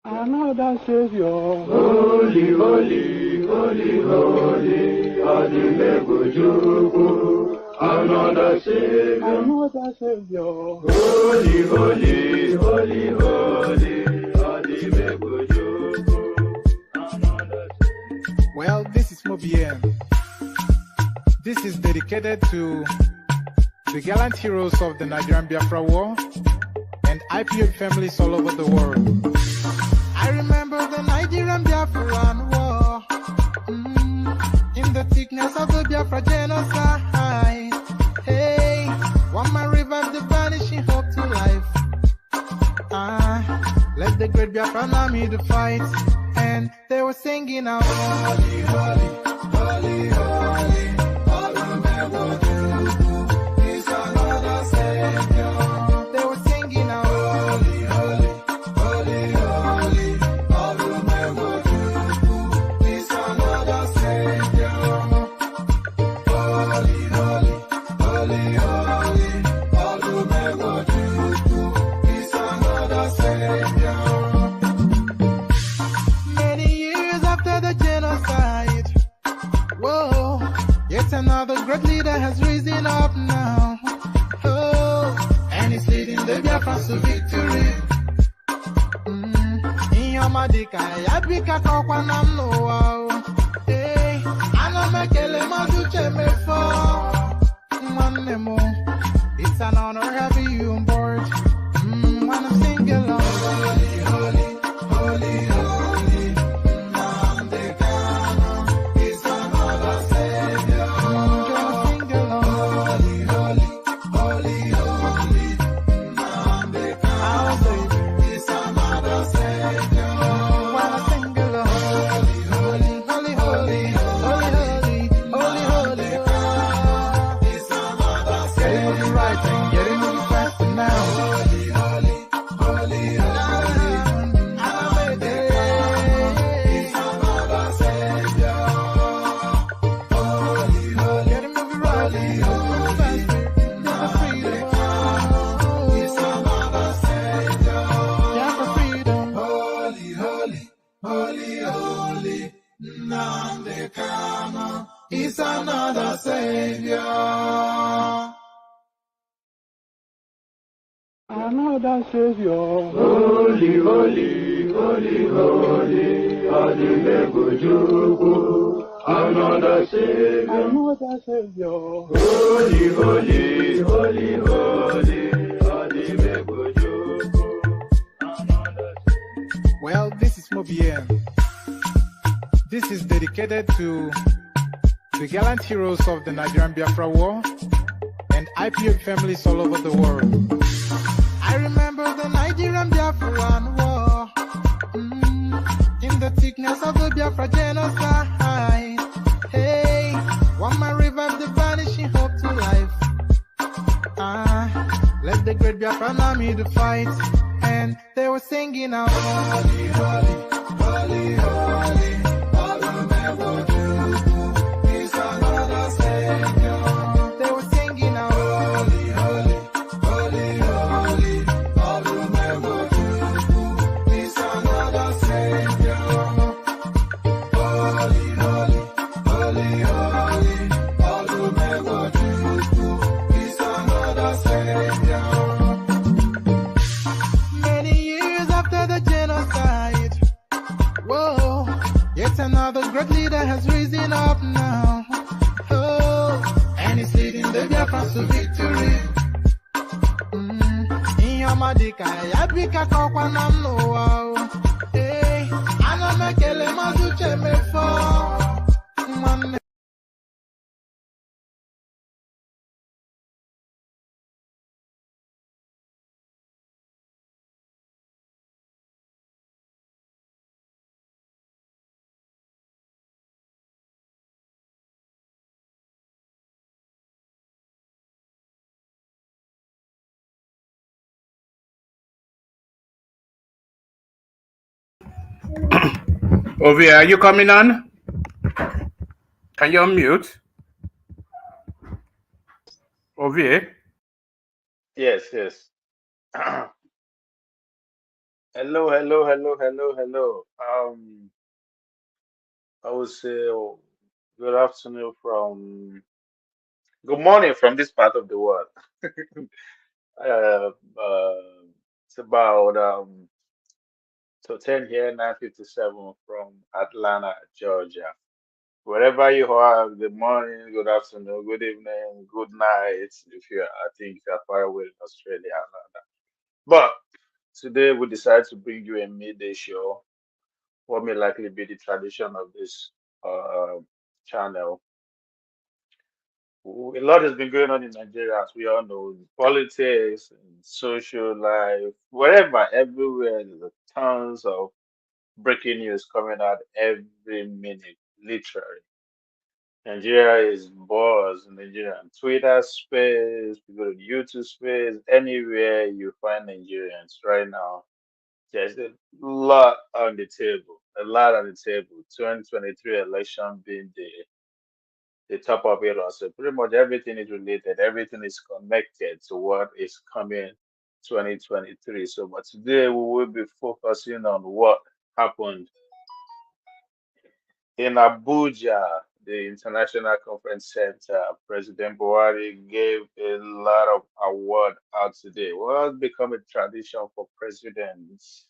Another Savior. Holy, holy, holy, holy, Adimebujuku. Another Savior. Another Savior. Holy, holy, holy, holy, Adimebujuku. Another Savior. Well, this is Mobian. This is dedicated to the gallant heroes of the Nigerian Biafra War and IPO families all over the world. I remember the Nigerian Biafran War, in the thickness of the Biafra genocide. Hey, one man revived the vanishing hope to life. Let the great Biafran army to fight, and they were singing out, holy, holy, holy, holy, is another Savior. They were singing out, holy, holy, holy, holy, is another Savior. Holy, holy, holy, holy, is another Savior. Many years after the genocide, whoa, yet another great leader has risen up now. Oh, and he's leading the Biafrans to victory. Inyomadika yabika kwa namno. Hey, anamekele mazuche mefo. Manemo, it's an honor having you on board. When I'm singing along, holy, holy, holy, holy, Nandekano is another Savior. Sing along, holy, holy, holy, holy, Nandekano is another Savior. When I sing along, holy, holy, holy, holy, holy, holy, holy, is another Savior. Getting it right and getting it faster now. Holy, holy, holy, holy, is another Savior. Holy, holy, getting it right and faster. Never freedom. Is another Savior. Never freedom. Holy, holy, holy, holy, Nandekano is another Savior. Another Savior. Holy, holy, holy, holy, Adimebujuku. Another Savior. Another Savior. Holy, holy, holy, holy, Adimebujuku. Another Savior. Well, this is Mobian. This is dedicated to the gallant heroes of the Nigerian Biafra War and IPO families all over the world. I remember the Nigerian Biafran War, in the thickness of the Biafra genocide. Hey, one man revived the vanishing hope to life. Let the great Biafran army to fight, and they were singing out, holy, holy, holy, holy, is another Savior. They were singing out, holy, holy, holy, holy, is another Savior. Holy, holy, holy, holy, is another Savior. Many years after the genocide, whoa, yet another great leader has risen up now. Oh, and he's leading the Biafrans to victory. Inyomadika yabika kwa namno. Hey, anamekele mazuche mefo. Ovi, are you coming on? Can you unmute? Ovi? Yes, yes. Hello, hello, hello, hello, hello. I would say good afternoon from good morning from this part of the world. uh, uh, it's about so 10 here, 9:57 from Atlanta, Georgia. Wherever you are, good morning, good afternoon, good evening, good night. If you, I think you're far away in Australia. But today we decided to bring you a midday show. What may likely be the tradition of this uh, channel. A lot has been going on in Nigeria, as we all know, in politics, in social life, wherever, everywhere. There's tons of breaking news coming out every minute, literally. Nigeria is buzzed. Nigerian Twitter space, you go to YouTube space, anywhere you find Nigerians right now. There's a lot on the table, a lot on the table. 2023 election being the top of it all. So pretty much everything is related, everything is connected to what is coming 2023. So, but today we will be focusing on what happened in Abuja, the International Conference Center. President Buhari gave a lot of award out today. Well, it's become a tradition for presidents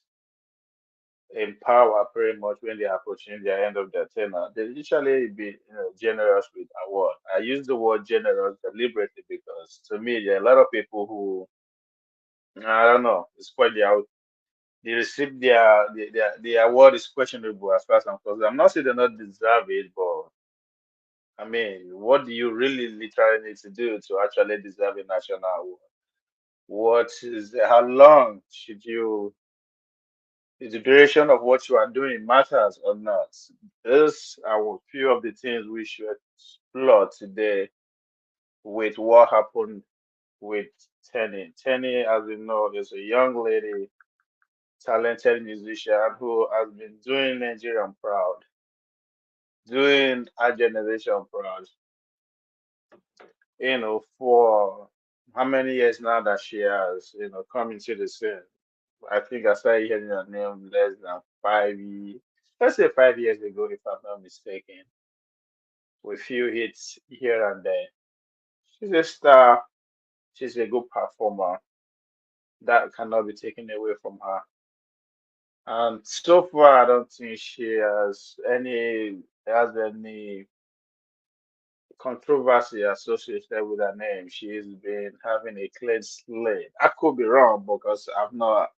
in power pretty much when they are approaching the end of their tenure. They usually be generous with award. I use the word generous deliberately because to me there are a lot of people who I don't know, it's quite their they receive their award is questionable as far as I'm concerned. I'm not saying they not deserve it, but I mean, what do you really literally need to do to actually deserve a national award? What is how long should you the duration of what you are doing matters or not? These are a few of the things we should explore today with what happened with Tenny. Tenny, as we know, is a young lady, talented musician who has been doing Nigerian proud, doing our generation proud, for how many years now that she has, come into the scene. I think I started hearing her name less than 5 years, let's say 5 years ago, if I'm not mistaken, with few hits here and there. She's a star. She's a good performer. That cannot be taken away from her. And so far, I don't think she has any controversy associated with her name. She's been having a clean slate. I could be wrong because I've not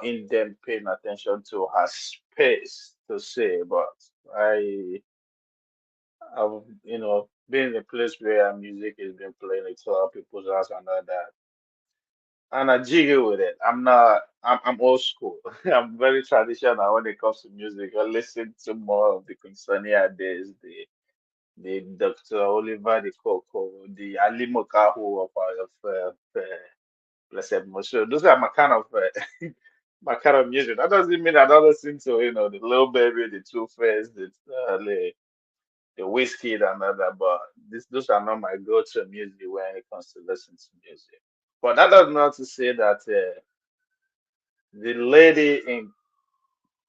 in them paying attention to her space to say, but I I've been in a place where music has been playing at a lot of people's house and all that. And I jiggle with it. I'm old school. I'm very traditional when it comes to music. I listen to more of the Consonia days, the Dr. Oliver the Coco, the Ali Mokahu of Blessed Moshe. Those are my kind of my kind of music. That doesn't mean I don't listen to the Little Baby, the Two Face, the Whiskey and other, but those are not my go-to music when it comes to listening to music. But that does not to say that the lady in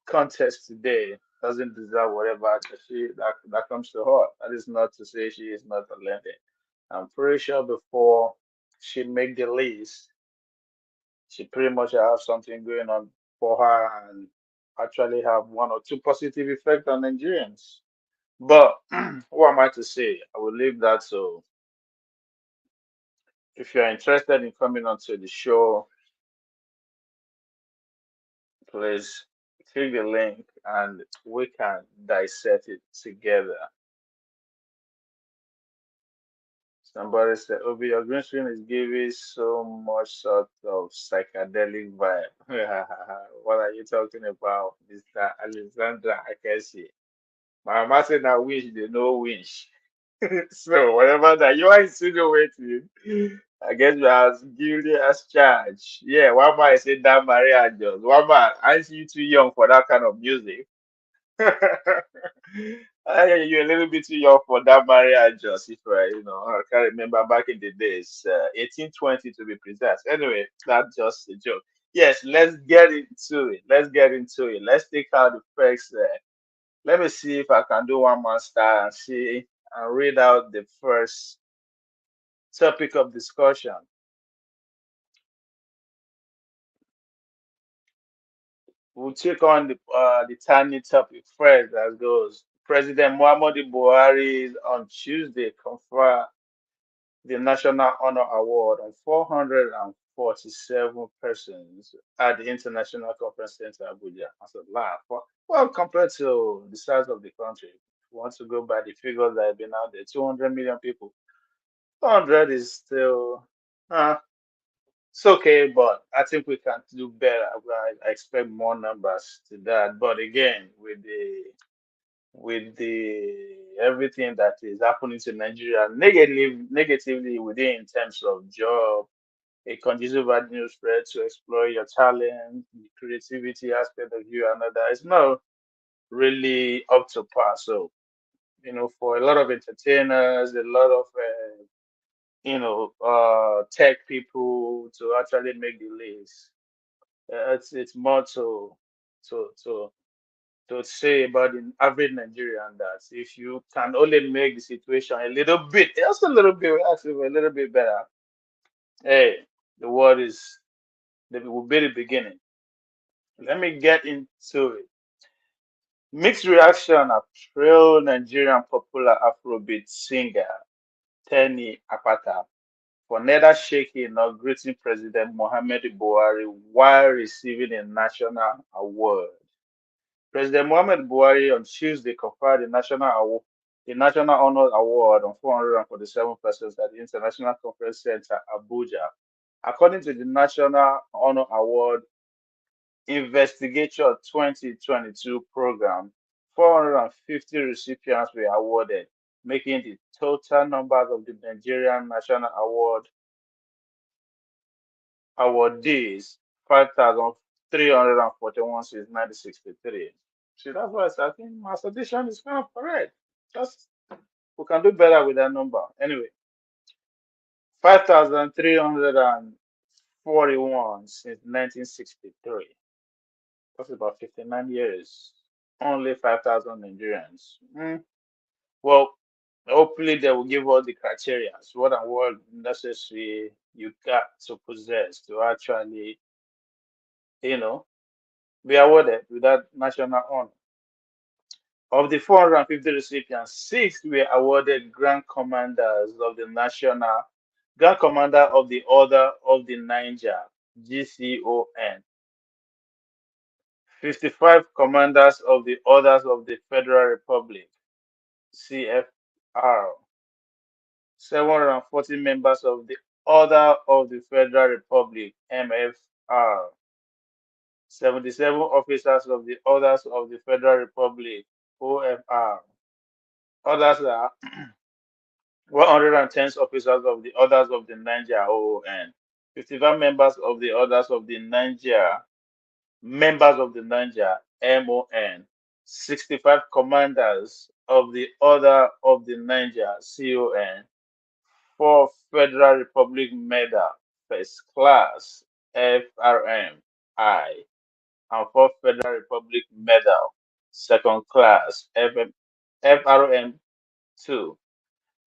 contest today doesn't deserve whatever that comes to her. That is not to say she is not talented. I'm pretty sure before she make the list, she pretty much have something going on for her and actually have one or two positive effect on Nigerians. But who am I to say? I will leave that. So if you're interested in coming onto the show, please click the link and we can dissect it together. Somebody said, Obi, your green screen is giving so much sort of psychedelic vibe. What are you talking about, Mr. Alexander Akeshi? My mama said that wish, they know wish. So whatever that you are insinuating, I guess you are as guilty as charged. Yeah, one man said that Maria just one man, aren't you too young for that kind of music? You're a little bit too young for that Maria just if I can't remember back in the days, 1820 to be precise. Anyway, that's just a joke. Yes, let's get into it. Let's get into it. Let's take out the first. Let me see if I can do one more style and see and read out the first topic of discussion. We'll take on the tiny topic first that goes. President Muhammadu Buhari is on Tuesday confer the National Honor Award on 447 persons at the International Conference Center, Abuja. As a laugh. Well, compared to the size of the country, if you want to go by the figures that have been out there, 200 million people. 400 is still, it's okay, but I think we can do better. I expect more numbers to that. But again, with the everything that is happening to Nigeria negatively within in terms of job, a conducive avenue spread to explore your talent, the creativity aspect of you and other. It's not really up to par. So, for a lot of entertainers, a lot of tech people to actually make the list. It's more to to to say about the average Nigerian that if you can only make the situation a little bit, just a little bit, actually a little bit better, hey, the world will be the beginning. Let me get into it. Mixed reaction of trail Nigerian popular Afrobeat singer Tenny for neither shaking nor greeting President Muhammadu Buhari while receiving a national award. President Muhammad Buhari on Tuesday conferred the National Honor Award on 447 persons at the International Conference Center, Abuja. According to the National Honor Award Investigation 2022 program, 450 recipients were awarded, making the total number of the Nigerian National awardees 5,341 since 1963. See, that's why I think my suggestion is kind of correct. Just we can do better with that number. Anyway, 5,341 since 1963. That's about 59 years. Only 5,000 Nigerians. Well, hopefully they will give us the criteria. So what and what necessary you got to possess to actually, you know, be awarded with that national honor. Of the 450 recipients, six were awarded Grand Commander of the Order of the Niger, GCON, 55 Commanders of the Orders of the Federal Republic, CFR, 740 members of the Order of the Federal Republic, MFR, 77 officers of the Orders of the Federal Republic, OFR. Others are 110 officers of the Orders of the Niger, OON, 55 members of the Niger, MON, 65 commanders of the Order of the Niger, CON, 4 Federal Republic Medal, First Class, FRMI, and 4 Federal Republic Medal, Second Class, FRM2.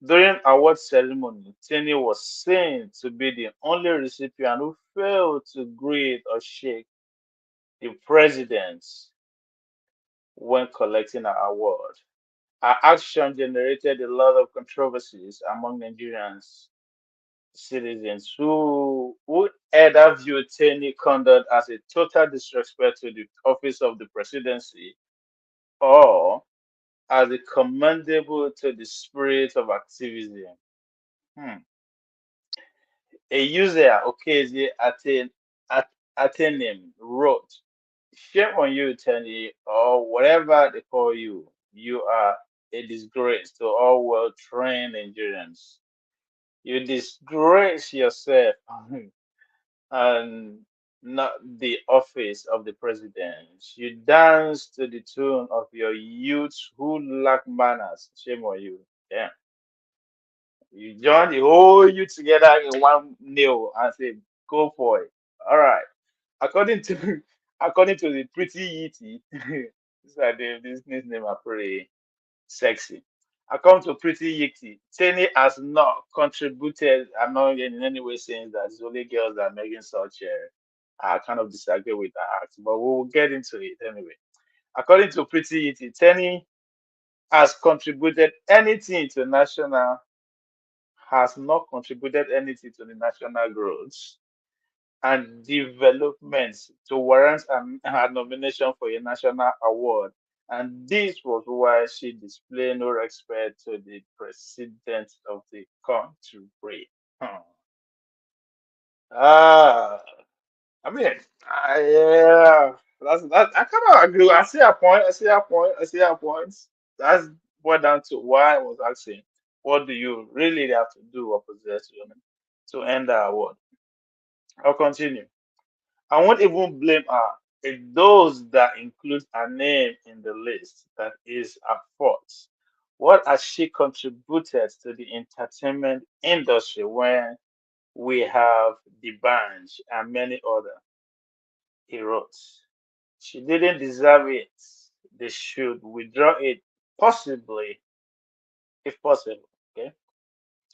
During award ceremony, Tenny was seen to be the only recipient who failed to greet or shake the president when collecting an award. Her action generated a lot of controversies among Nigerians citizens who either viewed Tenny conduct as a total disrespect to the office of the presidency or as a commendable to the spirit of activism. Hmm. A user, Okezi Atenim, wrote, "Shame on you, Tenny, or whatever they call you. You are a disgrace to all well trained Nigerians. You disgrace yourself and not the office of the president. You dance to the tune of your youth who lack manners. Shame on you. Yeah. You join the whole youth together in one nail and say, go for it. All right. According to according to the pretty Yeti, these name are pretty sexy. According to pretty Yeti, Tenny has not contributed. I'm not in any way saying that it's only girls that are making such. I kind of disagree with that act, but we will get into it anyway. According to pretty Yeti, Tenny has contributed anything to national has not contributed anything to the national growth and developments to warrant her nomination for a national award. And this was why she displayed no respect to the president of the country. Hmm. Ah, I mean, yeah, that's that. I kind of agree. I see a point. I see a point. I see a point. That's boiled down to why I was asking, what do you really have to do or possess to end the award? I'll continue. I won't even blame her. It's those that include her name in the list that is at fault. What has she contributed to the entertainment industry when we have the Banj and many other? He wrote. She didn't deserve it. They should withdraw it, possibly, if possible. Okay?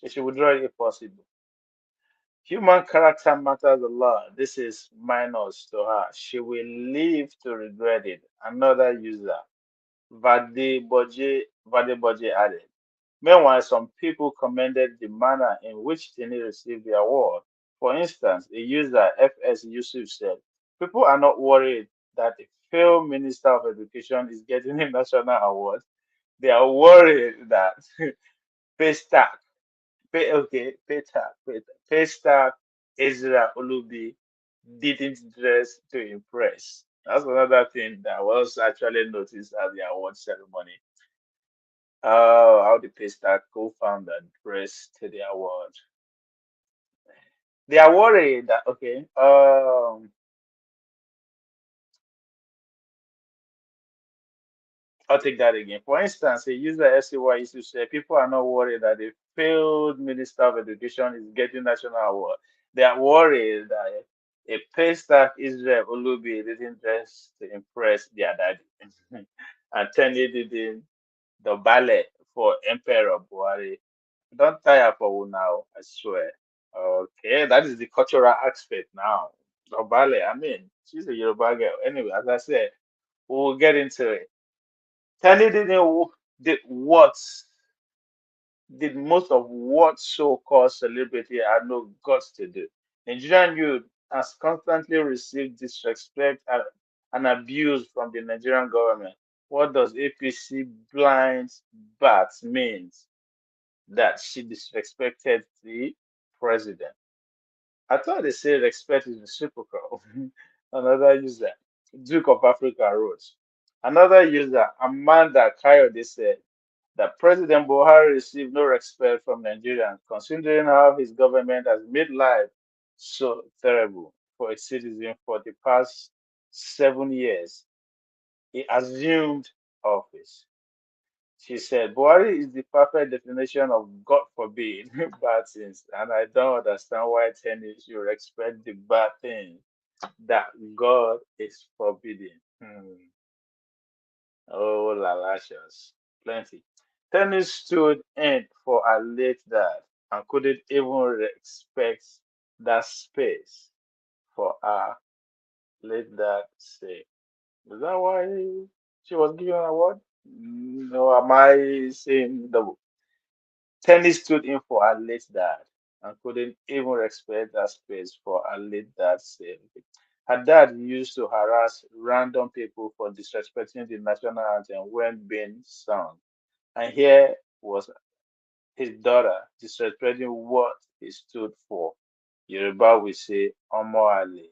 They should withdraw it if possible. Human character matters a lot. This is minus to her. She will live to regret it. Another user, Vade Boje added. Meanwhile, some people commended the manner in which Tenny received the award. For instance, a user, FS Yusuf, said, people are not worried that a failed Minister of Education is getting a national award. They are worried that Paystack Paystack Ezra Olubi didn't dress to impress. That's another thing that was actually noticed at the award ceremony. How the Paystack co-founder dressed to the award. They are worried that I'll take that again. For instance, a user SCY used to say people are not worried that a failed Minister of Education is getting national award. They are worried that a paystack Israel Olubi didn't dress to impress their daddy. And Tenny didn't the ballet for Emperor Buhari. Don't tire for now, I swear. Okay, that is the cultural aspect now. The ballet, I mean, she's a Yoruba girl. Anyway, as I said, we'll get into it. Tenny did what did most of what so-called celebrity had no guts to do. Nigerian youth has constantly received disrespect and abuse from the Nigerian government. What does APC blind bat means? That she disrespected the president. I thought they said respect is reciprocal. Another user, Duke of Africa wrote. Another user, Amanda Kayode said that President Buhari received no respect from Nigerians, considering how his government has made life so terrible for its citizens for the past 7 years. He assumed office. She said, Buhari is the perfect definition of God forbid bad things, and I don't understand why Tenny should expect the bad things that God is forbidding. Oh, lalashas, plenty. Tenny stood in for her late dad and couldn't even respect that space for her late dad sake. Is that why she was given an award? No, am I saying double? Tenny stood in for her late dad and couldn't even respect that space for her late dad's sake. Her dad used to harass random people for disrespecting the national anthem when being sung. And here was his daughter disrespecting what he stood for. Yoruba will say, Omo Ale.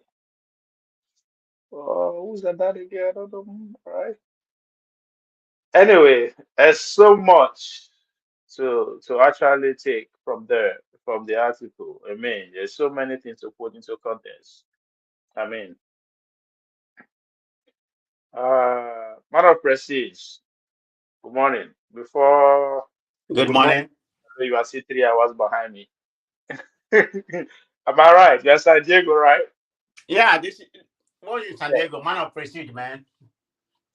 Oh, who's the dad again? I don't know. Right? Anyway, there's so much to actually take from there, from the article. I mean, there's so many things to put into context. I mean, man of prestige. Good morning. Before Good good morning, morning. you are still 3 hours behind me. Am I right? Yes, I Diego, right? Yeah, this. Oh, in San Yeah, Diego, man of prestige, man.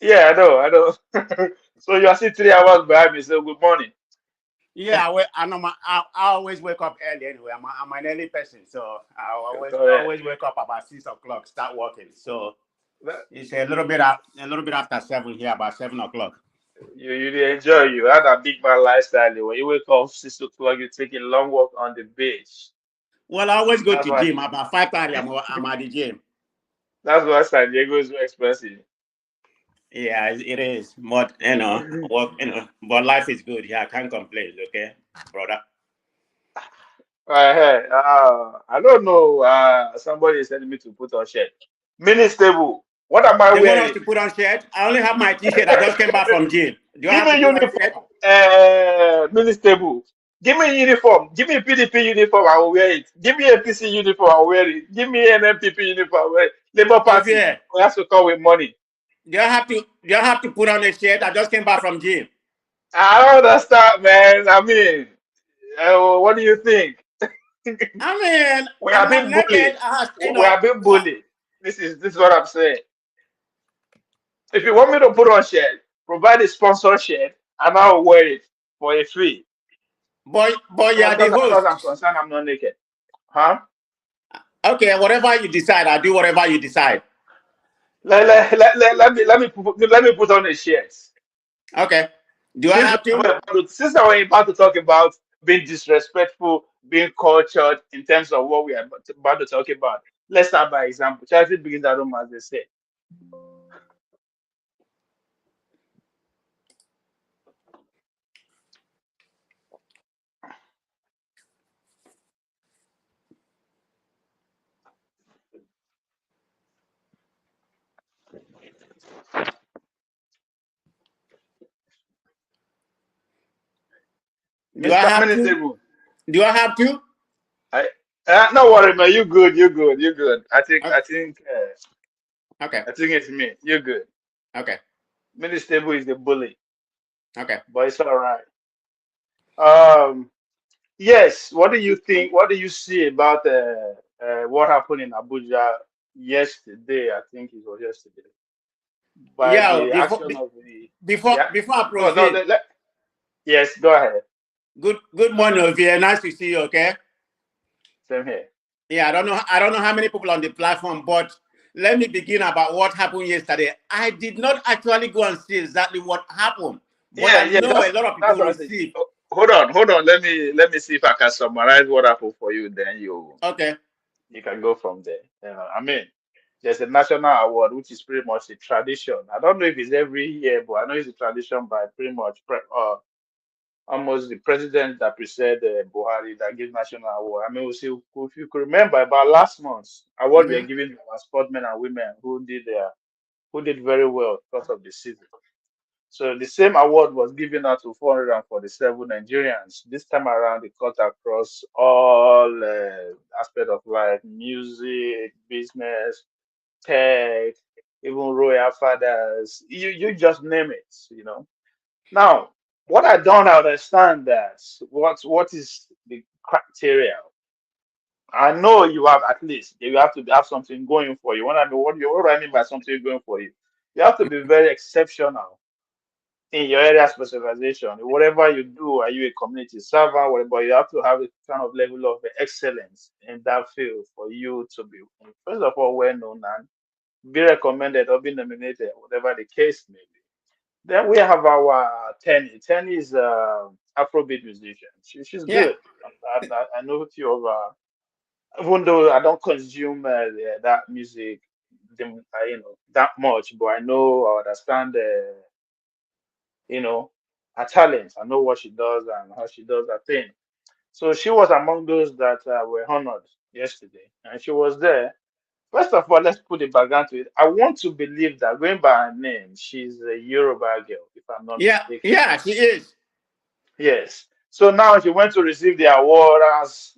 yeah, I know. So you are still 3 hours behind me. So good morning. Yeah, I know I always wake up early anyway. I'm an early person, so I Correct. always wake up about 6 o'clock, start working. So That- it's a little bit after 7 here, about 7 o'clock. You really enjoy. You had a big man lifestyle. When you wake up 6 o'clock, you take a long walk on the beach. Well, I always go That's to why. gym about 5:30. I'm at the gym. That's why San Diego is so expensive. Yeah, it is. But but life is good. Yeah, I can't complain. Okay, brother. Hey, I don't know. Somebody is telling me to put on shirt. Mini stable. What am I They want us wearing? to put on shirt. I only have my T-shirt. I just came back from gym. Do I Give have to me put on shirt? uniform. Mini stable. Give me uniform. Give me PDP uniform. I will wear it. Give me APC uniform. I will wear it. Give me NMPP uniform. I will wear it. Labor Oh Party. yeah. We have to come with money. Do I have to put on a shirt? I just came back from gym. I don't understand, man. I mean, what do you think? I mean, We I'm are not being bullied. naked. We are being bullied. This is what I'm saying. If you want me to put on shirt, provide a sponsor shirt, and I'll wear it for a fee. Boy, you So are the as far as I'm host. concerned, I'm not naked. Huh? Okay, whatever you decide, I'll do whatever you decide. Let me put on a shirt. Okay. Do I Since have to? we're about to talk about being disrespectful, being cultured in terms of what we are about to talk about, let's start by example. Charity begins at home, as they say. Do I Mr. have to? Minister, Do I have to? I no worry, man. You good, you good, you good. Okay. Okay. I think it's me. You're good. Okay. Minister is the bully, Okay. but it's all right. Um, yes. What do you think? What do you see about what happened in Abuja yesterday? I think it was yesterday by Yeah. the action of the yeah. Before I No, no. proceed, Yes, go ahead. good morning, Ovie. Nice to see you. Okay. Same here. Yeah, I don't know how many people on the platform, but let me begin about what happened yesterday. I did not actually go and see exactly what happened, but Yeah, I yeah. know a lot of That's people what I said. received. Oh, hold on. Let me see if I can summarize what happened for you. Then Okay. you can go from there. I mean, there's a national award which is pretty much a tradition. I don't know if it's every year, but I know it's a tradition by pretty much almost the president that preceded Buhari that gives national award. I mean, we see if you could remember about last month's award we are Mm-hmm. giving to our sportsmen and women who did very well because of the season. So the same award was given out to 447 Nigerians. This time around, it cut across all aspects of life: music, business, tech, even royal fathers. You just name it. Now, what I don't understand that what is the criteria? I know you have at least you have to have something going for you. What do I mean by something going for you? You have to be very exceptional in your area specialization. Whatever you do, are you a community server, whatever, you have to have a kind of level of excellence in that field for you to be, first of all, well known and be recommended or be nominated, whatever the case may be. Then we have our Tenny. Tenny is Afrobeat musician. She's Yeah. good. I know a few of even though I don't consume that music, that much, but I know, I understand. You know, her talents. I know what she does and how she does her thing. So she was among those that were honored yesterday, and she was there. First of all, let's put the background to it. I want to believe that going by her name, she's a Yoruba girl, if I'm not Yeah. mistaken. Yeah. She is. Yes. So now she went to receive the award as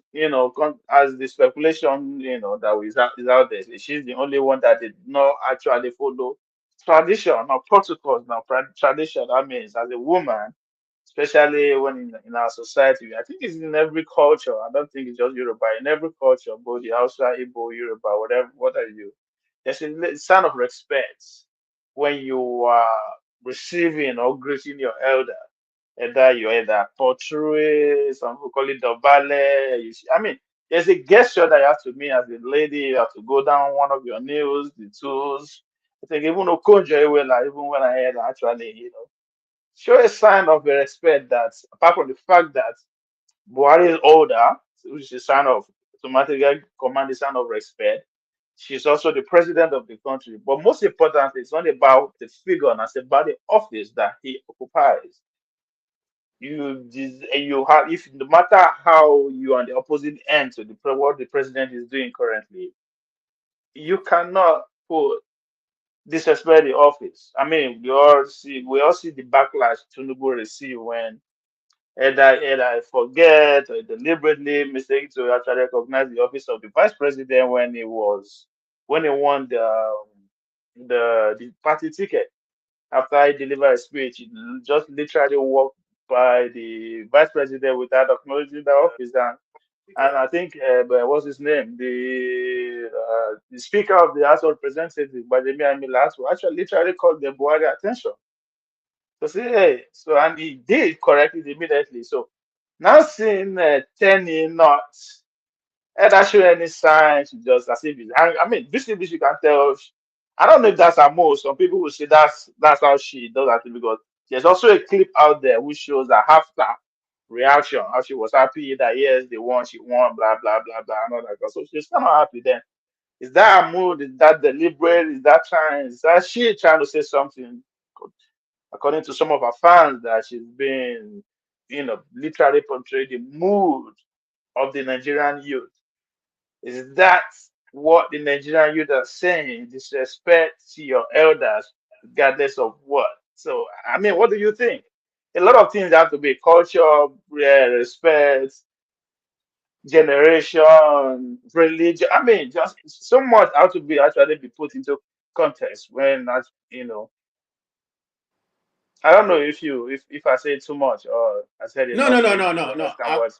as the speculation that is out there. She's the only one that did not actually follow tradition or protocols. Now, tradition, that means as a woman, especially when in our society, I think it's in every culture. I don't think it's just Yoruba. In every culture, both the Hausa, Igbo, Yoruba, whatever, what are you? there's a sign of respect when you are receiving or greeting your elder. Either you either portray, some people call it dobale. I mean, there's a gesture that you have to make as a lady. You have to go down one of your nails, the toes. I think even Okonjo Iweala, even when I heard actually, show a sign of respect that apart from the fact that Buhari is older, which is a sign of automatically command a sign of respect. She's also the president of the country. But most importantly, it's not about the figure, and it's about the office that he occupies. You have, if no matter how you are on the opposite end to what the president is doing currently, you cannot put disrespect the office. I mean, we all see the backlash Tinubu receive when either forget or deliberately mistake to actually recognize the office of the vice president when he won the party ticket. After he delivered a speech, he just literally walked by the vice president without acknowledging the office. And I think, what's his name? The Speaker of the House of Representatives, Bademi Amila, actually literally called the Buhari attention. So say, hey, so and he did correct it immediately. So now seeing Tenny not that show any signs, just as if I mean, this you can tell. I don't know if that's her most. Some people will say that's how she does that because there's also a clip out there which shows that after reaction, how she was happy that yes, they won, she won, blah blah blah blah, and all that. So she's kind of happy then. Is that a mood? Is that deliberate? Is that she trying to say something? According to some of her fans, that she's been, literally portrayed the mood of the Nigerian youth. Is that what the Nigerian youth are saying? Disrespect to your elders, regardless of what. So, I mean, what do you think? A lot of things have to be culture, respect, generation, religion. I mean, just so much have to be actually be put into context when that's I don't know if I say too much or I said No, enough no, for no, you no, to no, no. understand what's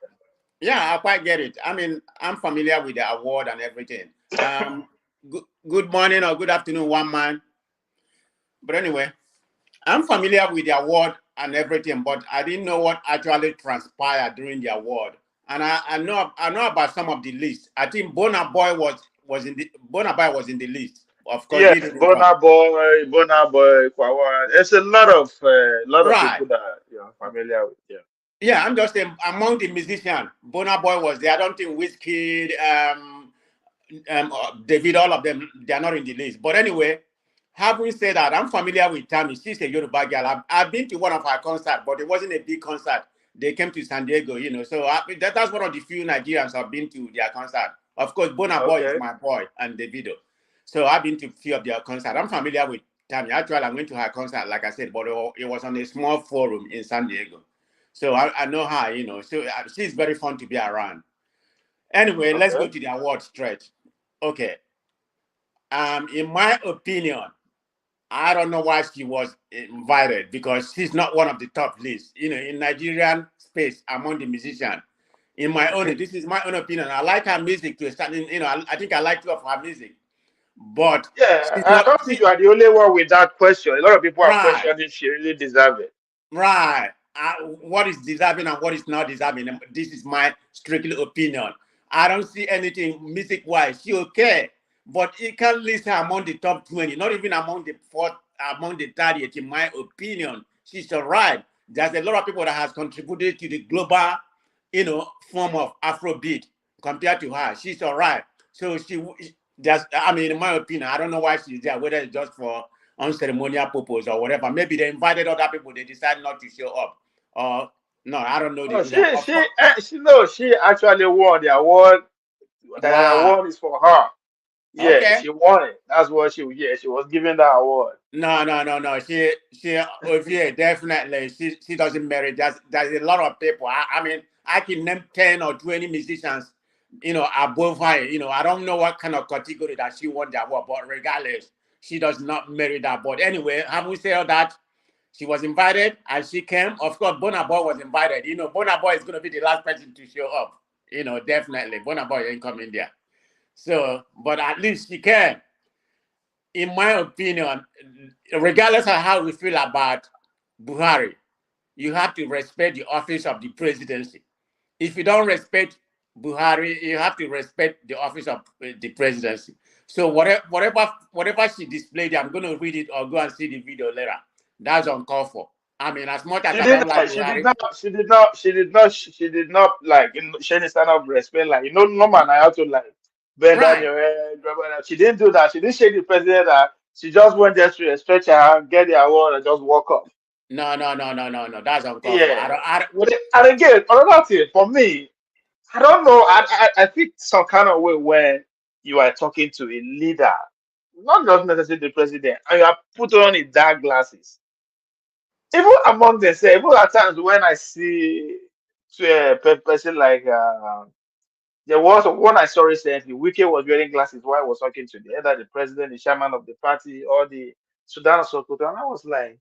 Yeah, I quite get it. I mean, I'm familiar with the award and everything. Good morning or good afternoon, one man. But anyway, I'm familiar with the award and everything, but I didn't know what actually transpired during the award. And I know about some of the list. I think Bona Boy was in the list. Of course, he Yes, didn't come. Bona Boy, Kwawa. There's a lot of Right. people that you're familiar with. Yeah. Yeah, I'm just among the musicians. Bona Boy was there. I don't think Whiskey, David, all of them, they are not in the list. But anyway, having said that, I'm familiar with Tammy. She's a Yoruba girl. I've been to one of her concerts, but it wasn't a big concert. They came to San Diego, So that's one of the few Nigerians I've been to their concert. Of course, Bona Boy is Okay. my boy and Davido. So I've been to a few of their concerts. I'm familiar with Tammy. Actually, I went to her concert, like I said, but it was on a small forum in San Diego. So I know her, So she's very fun to be around. Anyway, let's go Okay. to the award stretch. Okay. In my opinion, I don't know why she was invited because she's not one of the top lists. In Nigerian space among the musicians. This is my own opinion. I like her music to a certain, I think I like two of her music, but Yeah, she's I not. don't think you are the only one with that question. A lot of people are Right, questioning she really deserve it. right. What is deserving and what is not deserving? This is my strictly opinion. I don't see anything music-wise. She okay, but it can't list her among the top 20, not even among the fourth, among the 30th, in my opinion. She's all right. There's a lot of people that has contributed to the global, form of Afrobeat compared to her. She's all right. So in my opinion, I don't know why she's there, whether it's just for unceremonial purpose or whatever. Maybe they invited other people, they decided not to show up. Or no, I don't know the Oh, reason. she actually won the award. The Right. award is for her. Yeah, Okay. she won it. That's what she was given that award. No, no, no, no. Yeah, definitely. She doesn't merit. There's a lot of people. I mean, I can name 10 or 20 musicians, above her. I don't know what kind of category that she won the award, but regardless, she does not merit that. But anyway, having said all that, she was invited and she came. Of course, Burna Boy was invited. Burna Boy is going to be the last person to show up. Definitely. Burna Boy ain't coming there. So, but at least she came. in my opinion, regardless of how we feel about Buhari, you have to respect the office of the presidency. If you don't respect Buhari, you have to respect the office of the presidency. So whatever she displayed, I'm going to read it or go and see the video later. That's uncalled for. I mean, as much as She I did don't like not. She did Buhari, not. She did not. She did not. She did not like. She didn't stand up respect. Like no man. I have to like bend down right? your head. Blah, blah, blah. She didn't do that. She didn't shake the president. That she just went there to stretch her hand, get the award, and just walk off. No, no, no, no, no, no. That's uncalled for. Yeah. I don't, And again, another thing for me, I don't know. I think some kind of way when you are talking to a leader, not just necessarily the president, and you are put on in dark glasses. Even among themselves, even at times when I see to a person like there was one I saw recently, Wike was wearing glasses while I was talking to the either the president, the chairman of the party, or the Sudan Sokoto, and I was like,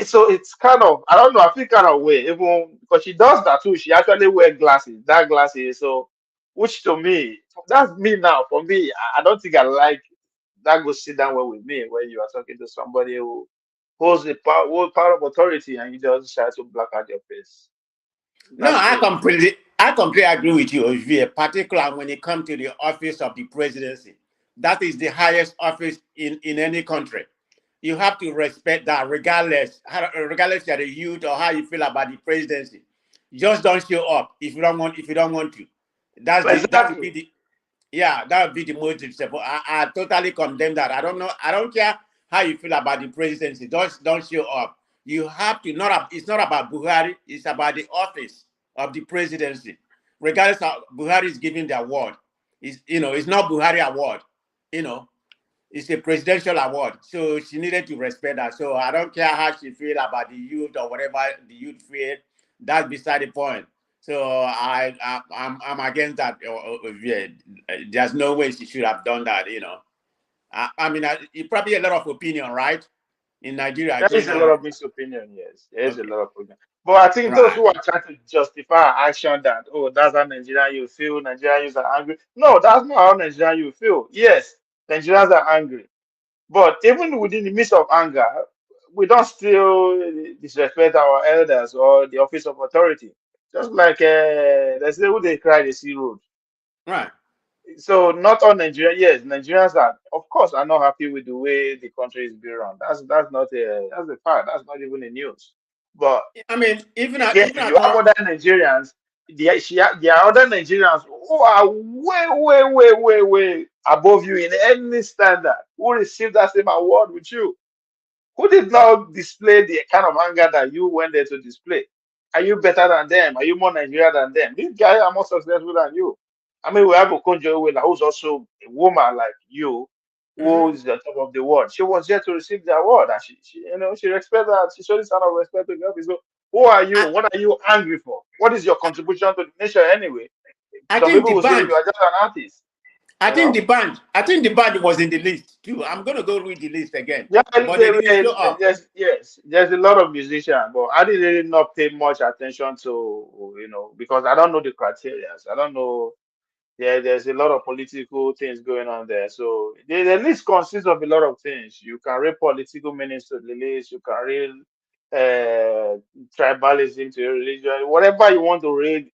so it's kind of I don't know, I feel kind of way, even because she does that too. She actually wears glasses, dark glasses, so which to me, that's me now. For me, I don't think I like that goes sit down well with me when you are talking to somebody who holds the power, holds power of authority, and you just try to block out your face. no, That's me. I completely agree with you, Olivier, particularly when it comes to the office of the presidency. That is the highest office in any country. You have to respect that regardless you're a youth or how you feel about the presidency. Just don't show up if you don't want to. That would be Exactly. the yeah, that would be the motive. So I totally condemn that. I don't know. I don't care how you feel about the presidency. Don't show up. You have to not. It's not about Buhari. It's about the office of the presidency. Regardless of Buhari is giving the award, it's not Buhari award. You know, it's a presidential award. So she needed to respect that. So I don't care how she feel about the youth or whatever the youth feel. That's beside the point. So I'm against that. Yeah, there's no way she should have done that. I mean, it probably a lot of opinion, right? In Nigeria There is going a lot on. of mixed opinion, yes. There is a Okay, lot of opinion. But I think those right. who are trying to justify action that, oh, that's how Nigerian you feel, Nigerians are angry. No, that's not how Nigerian you feel. Yes, Nigerians are angry. But even within the midst of anger, we don't still disrespect our elders or the office of authority. Just like they say, who they cry, they see road. Right. So not all Nigerians, yes, Nigerians are, of course, are not happy with the way the country is being run. That's not a fact. That's not even a news. But I mean, again, even you at have all. other Nigerians. There are other Nigerians who are way, way, way, way, way above you in any standard. Who receive that same award with you? Who did not display the kind of anger that you went there to display? Are you better than them? Are you more Nigerian than them? These guys are more successful than you. I mean, we have Okonjo Iweala, who's also a woman like you, who Mhm. is the top of the world. She was there to receive the award, and she respects that. She showed this kind of respect to the office. So, who are you? I, What are you angry for? What is your contribution to the nation anyway? I Some think people the will say you band. are just an artist. You know? I think the band was in the list too. I'm gonna go read the list again, Yeah, but they didn't show up. yes, there's a lot of musicians, but I didn't really not pay much attention to, because I don't know the criteria. I don't know. There's a lot of political things going on there. So the list consists of a lot of things. You can read political meanings to the list. You can read uh, tribalism to your religion. Whatever you want to read,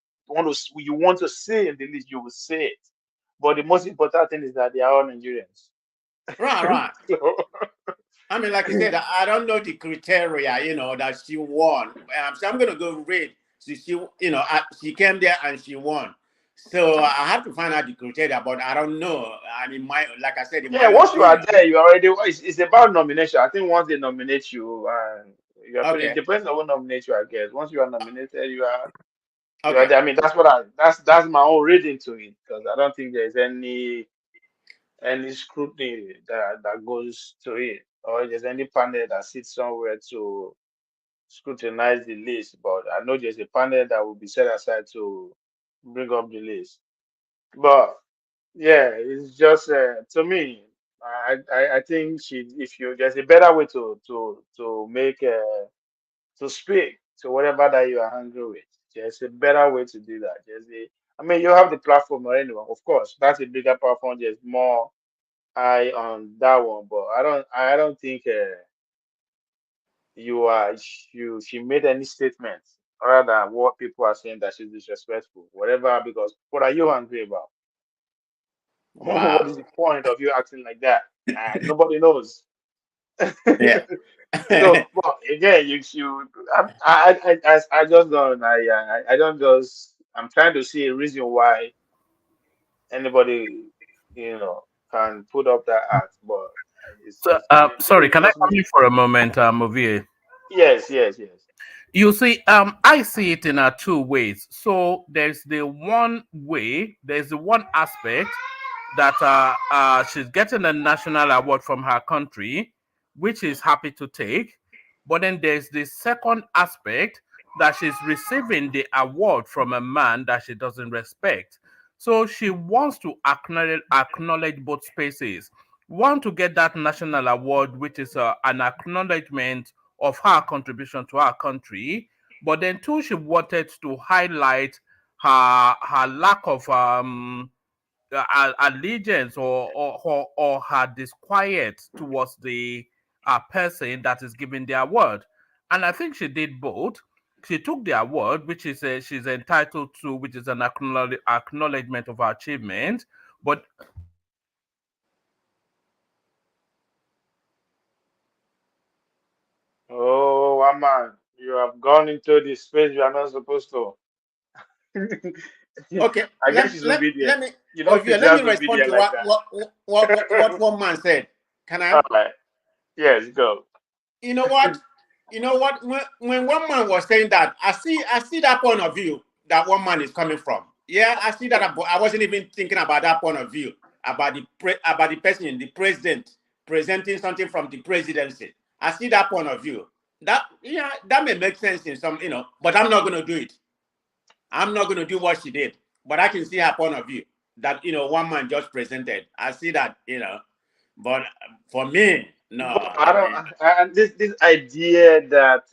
you want to see in the list, you will see it. But the most important thing is that they are all Nigerians. Right, right. So, I mean, like I said, I don't know the criteria, that she won. So I'm gonna go read. So she came there and she won. So I have to find out the criteria, but I don't know. I mean, like I said, in yeah, my once you are opinion. there, you already. It's about nomination. I think once they nominate you, and you are finished. It Okay, depends on who nominate you, I guess. Once you are nominated, you are okay. there. I mean, that's my own reading to it because I don't think there's any scrutiny that goes to it, or there's any panel that sits somewhere to scrutinize the list. But I know there's a panel that will be set aside to bring up the list. But yeah, it's just to me. I think if you there's a better way to make to speak to whatever that you are angry with. There's a better way to do that. I mean, you have the platform or anyone, of course. That's a bigger platform. There's more high on that one, but I don't think she made any statement other than what people are saying that she's disrespectful, whatever. Because what are you angry about? What is Wow. the point of you acting like that? Nobody knows. Yeah. So, well, again, I just don't, I don't just, I'm trying to see a reason why anybody, can put up that act, but So, sorry, it's can I just come in for a moment, Movie? yes, yes, yes. You see, I see it in two ways. So there's the one way, there's the one aspect that she's getting a national award from her country, which is happy to take. But then there's the second aspect that she's receiving the award from a man that she doesn't respect. So she wants to acknowledge both spaces. One, to get that national award, which is an acknowledgement of her contribution to our country. But then two, she wanted to highlight her lack of allegiance or her disquiet towards the person that is giving the award. And I think she did both. She took the award, which is she's entitled to, which is an acknowledgement of her achievement. But Oh, man, you have gone into the space you are not supposed to. Okay. I guess Let, she's let, obedient. let me You don't Ovia, let me deserve respond obedient to like what that. what one man said. Can All I? right. Yes, go. You know what? You know what? When one man was saying that, I see that point of view that one man is coming from. Yeah, I see that, but I wasn't even thinking about that point of view about about the person, the president presenting something from the presidency. I see that point of view. That, yeah, that may make sense in some, but I'm not going to do it. I'm not going to do what she did, but I can see her point of view that, one man just presented. I see that, but for me, no. But I I don't. mean, And this idea that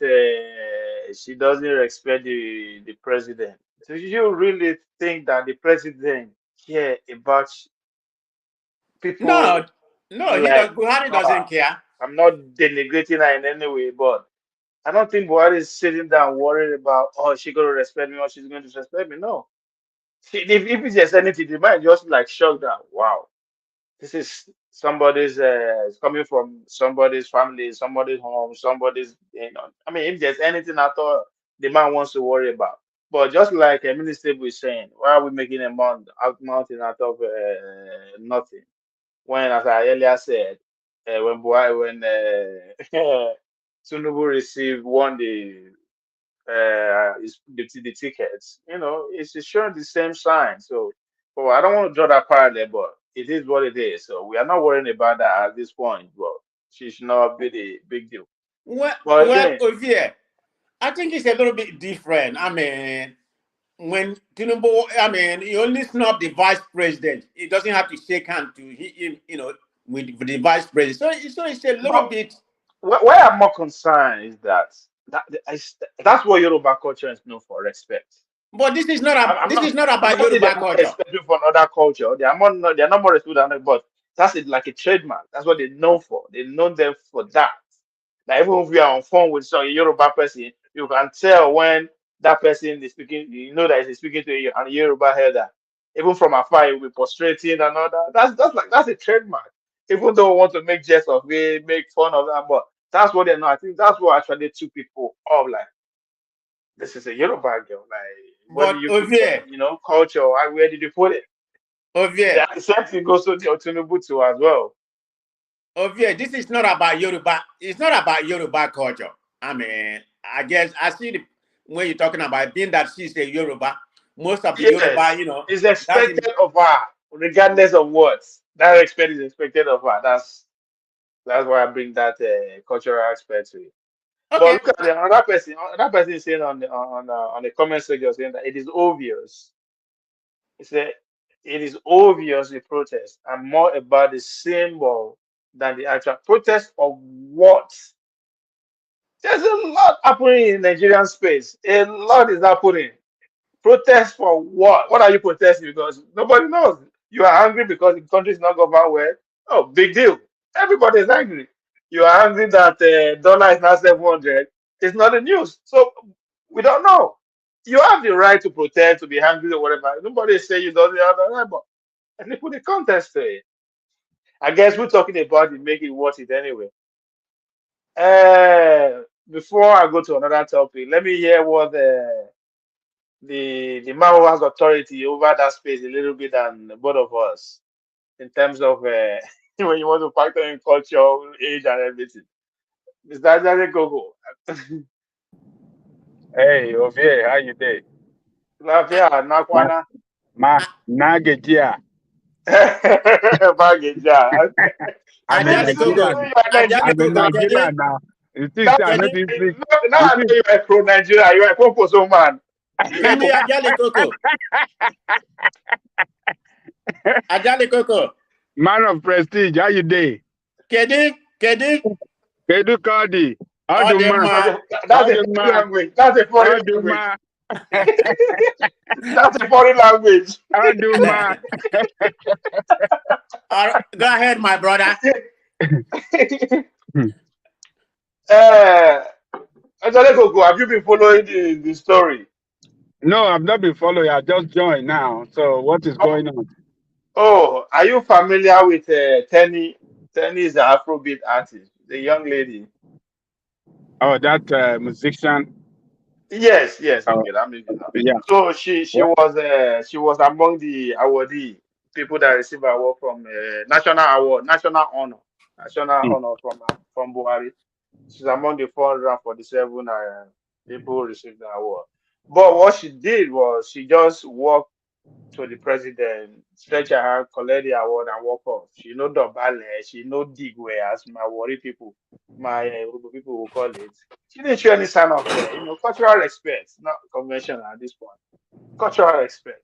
she doesn't respect the president. Do you really think that the president care about no, people no, he does. like Buhari her? doesn't care. I'm not denigrating her in any way, but I don't think Buhari is sitting down worried about, oh, she going to respect me or she's going to disrespect me. No. If it's just anything, the mind just like shocked that, wow, this is somebody's, it's coming from somebody's family, somebody's home, somebody's. I mean, if there's anything at all the man wants to worry about. But just like a minister was saying, why are we making a mountain out of nothing? When, as I earlier said, when Tinubu received won the tickets, it's showing the same sign. So, well, I don't want to draw that parallel, but it is what it is. So we are not worrying about that at this point. But she should not be the big deal. But Well, again, Ovie, I think it's a little bit different. I mean, when Tinubu, I mean, he only snubbed the vice president. He doesn't have to shake hand to him, with the vice president. So it's a little but bit. where I'm more concerned is that's what Yoruba culture is known for, respect. But I'm this not. is not I'm about not saying they're Yoruba more culture. respectful from other culture. They're not more respectful than others, but that's it, like a trademark. That's what they're known for. They know them for that. Like even if you are on phone with some Yoruba person, you can tell when that person is speaking. You know that he's speaking to you, and Yoruba heard that. Even from afar, you'll be prostrating and all that. That's a trademark. Even though we want to make jest of it, make fun of that, but that's what they know. I think that's what actually two people of like this is a Yoruba girl. Like, where do But you put that? Ovie, Culture. Where did you put it? Ovie, The same thing goes to the Tinubu too as well. Ovie, this is not about Yoruba. It's not about Yoruba culture. I mean, I guess I see when you're talking about being that she's a Yoruba, most of the Yoruba, Yes, it's that's in. expected of her, regardless of what. That respect is expected of her. That's why I bring that cultural aspect to it. But Okay. look at the another person. Another person is saying on the comment section saying that it is obvious. He said it is obvious the protest and more about the symbol than the actual protest of what. There's a lot happening in Nigerian space. A lot is happening. Protest for what? What are you protesting? Because nobody knows. You are angry because the country is not governed well. Oh, big deal. Everybody's angry. You are angry that dollar is now 700. It's not the news. So we don't know. You have the right to protest, to be angry or whatever. Nobody is saying you don't have the right, but and they put the contest to it. I guess we're talking about it, make it worth it anyway. Before I go to another topic, let me hear what the man who has authority over that space a little bit than both of us in terms of when you want to factor in culture, age, and everything. Mr. Ajay Gogo. Hey, Ovie, how you doing? Lafia, Ma, Nakwana. Nagetia. Bageja. I'm in Ajali Coco. Nigeria. Ajali I'm in Coco. Nigeria now. You see, Now, I'm Kenny, not even speak. now You I know see, you are pro Nigeria, you are a Pocoso man. Kenny, Ajali Coco. Ajali Coco. man of prestige, how you doing? Kenny, Kedu Kadi, Oduma, Odema. That's a foreign Oduma, language. That's a foreign language. Oduma, That's a foreign language. Oduma. Go ahead, my brother. uh, Ajay Gogo, have you been following the story? No, I've not been following. I just joined now. So what is Oh, going on? oh, are you familiar with Tenny? Tenny is the Afrobeat artist, the young lady. Oh, that musician. Yes, yes, Oh, okay, that makes it now. yeah. So she was among the awardee people that receive award from national Mm. honor from Buhari. She's among the 447 people who received the award. But what she did was she just walked to the president, stretch her hand, collect the award, and walk off. She no double, she no dig where as my worry people, my Urhobo people will call it. She didn't show any sign of, cultural respect, not conventional at this point. Cultural respect.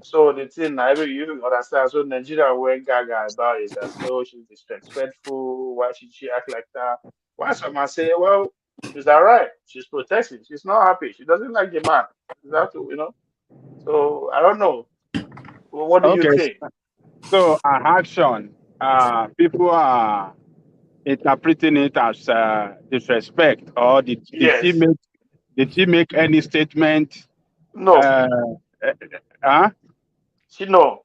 So the thing, you understand. So Nigeria went gaga about it and say, oh, she's disrespectful. Why should she act like that? Why someone say, well, is that right? She's protesting. She's not happy. She doesn't like the man. Is that So I don't know. What do you Okay. think? So our action, people are interpreting it as disrespect, or Yes. did she make any statement? No. Uh, huh? She no.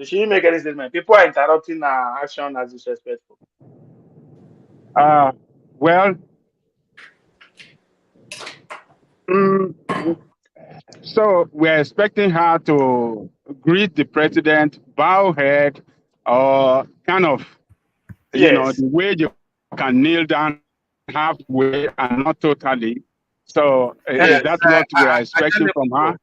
She didn't make any statement. People are interrupting her action as disrespectful. Uh, well, mm, so we're expecting her to greet the president, bow head, or kind of, Yes. the way you can kneel down halfway and not totally. So is Yes. that what we are expecting from her?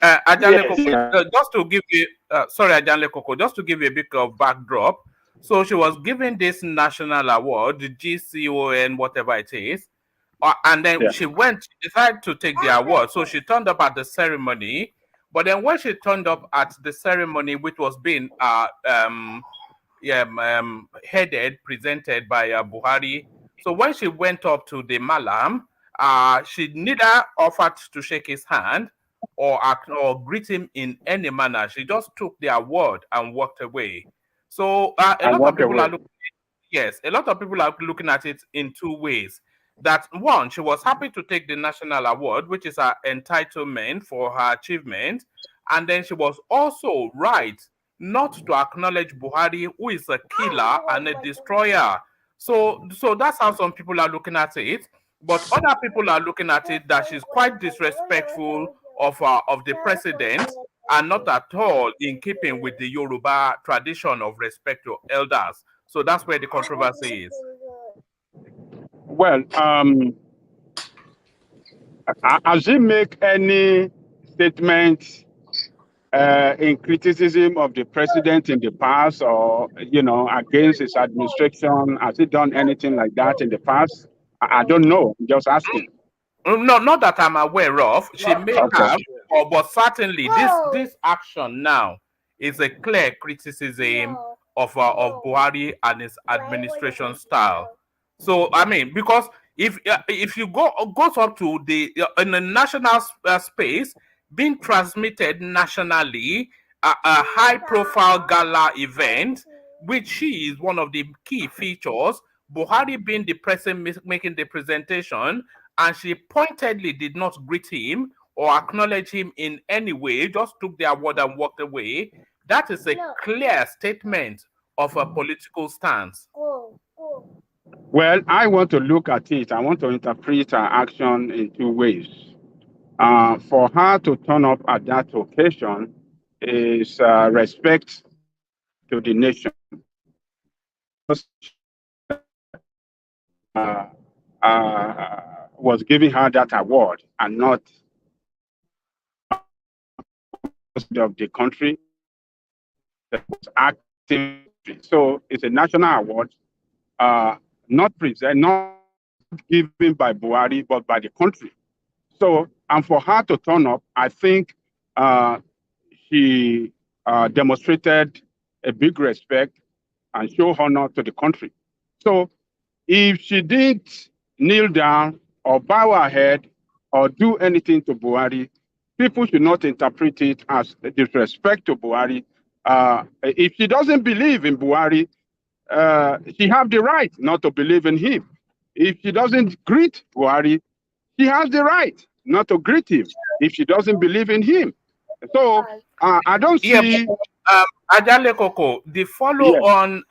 Ajanle Yes. Koko, just to give you, sorry, Ajanle Koko, just to give you a bit of backdrop. So she was given this national award, the GCON, whatever it is, and then Yeah. she decided to take the award. So she turned up at the ceremony, but then when she turned up at the ceremony, which was being presented by Buhari. So when she went up to the Mallam, she neither offered to shake his hand or greet him in any manner. She just took the award and walked away. So a And lot of walk people are away. a lot of people are looking at it in two ways. That one, she was happy to take the national award, which is her entitlement for her achievement, and then she was also right not to acknowledge Buhari, who is a killer and a destroyer. So that's how some people are looking at it. But other people are looking at it that she's quite disrespectful of the president and not at all in keeping with the Yoruba tradition of respect to elders. So that's where the controversy is. Well, has she make any statement in criticism of the president in the past, or against his administration? Has he done anything like that in the past? I don't know. I'm just asking. No, not that I'm aware of. She may Okay. have, but certainly this action now is a clear criticism of Buhari and his administration style. So I mean, because if you goes up to the in the national space being transmitted nationally, a high profile gala event, which she is one of the key features. Buhari being the person making the presentation, and she pointedly did not greet him or acknowledge him in any way, just took the award and walked away. That is a clear statement of a political stance. Well, I want to look at it. I want to interpret her action in two ways. For her to turn up at that occasion is respect to the nation. Was giving her that award and not of the country that was acting. So it's a national award, not given by Buhari, but by the country. So, and for her to turn up, I think she demonstrated a big respect and show honor to the country. So if she didn't kneel down or bow her head or do anything to Buhari, people should not interpret it as disrespect to Buhari. If she doesn't believe in Buhari, she has the right not to believe in him. If she doesn't greet Buhari, she has the right not to greet him if she doesn't believe in him. So I don't see. Ajale Koko, the follow-on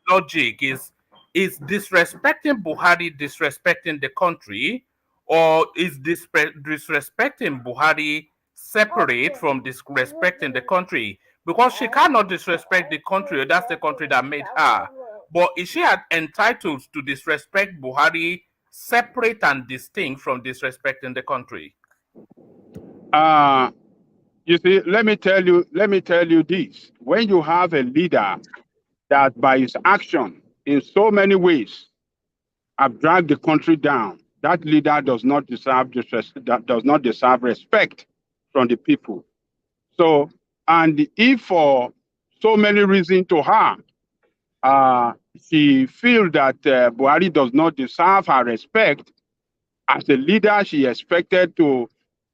logic is disrespecting Buhari disrespecting the country, or is disrespecting Buhari separate from disrespecting the country? Because she cannot disrespect the country, that's the country that made her. But is she entitled to disrespect Buhari separate and distinct from disrespecting the country? You see, let me tell you this. When you have a leader that by his action in so many ways have dragged the country down, that leader does not deserve respect from the people. So, and if for so many reasons to her, she feels that Buhari does not deserve her respect, as a leader, she expected to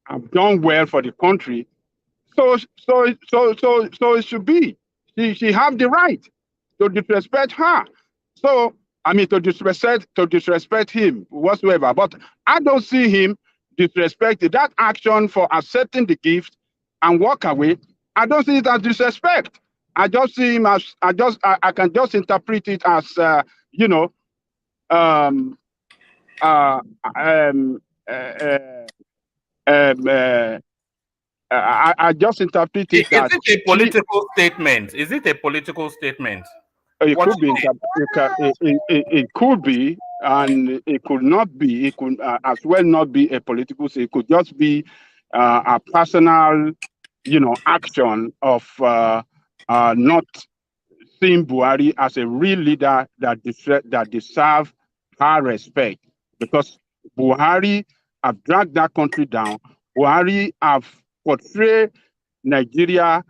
have done well for the country. So it should be. She have the right to disrespect her. So I mean to disrespect him whatsoever. But I don't see him disrespecting that action for accepting the gift and walk away. I don't see it as disrespect. I just see him as I can just interpret it as I just interpret it that. Is it a political statement? Is it a political statement? It could be. It could be, and it could not be. It could as well not be a political statement. It could just be a personal, action of not seeing Buhari as a real leader that deserves her respect, because Buhari have dragged that country down. Buhari have portrayed Nigeria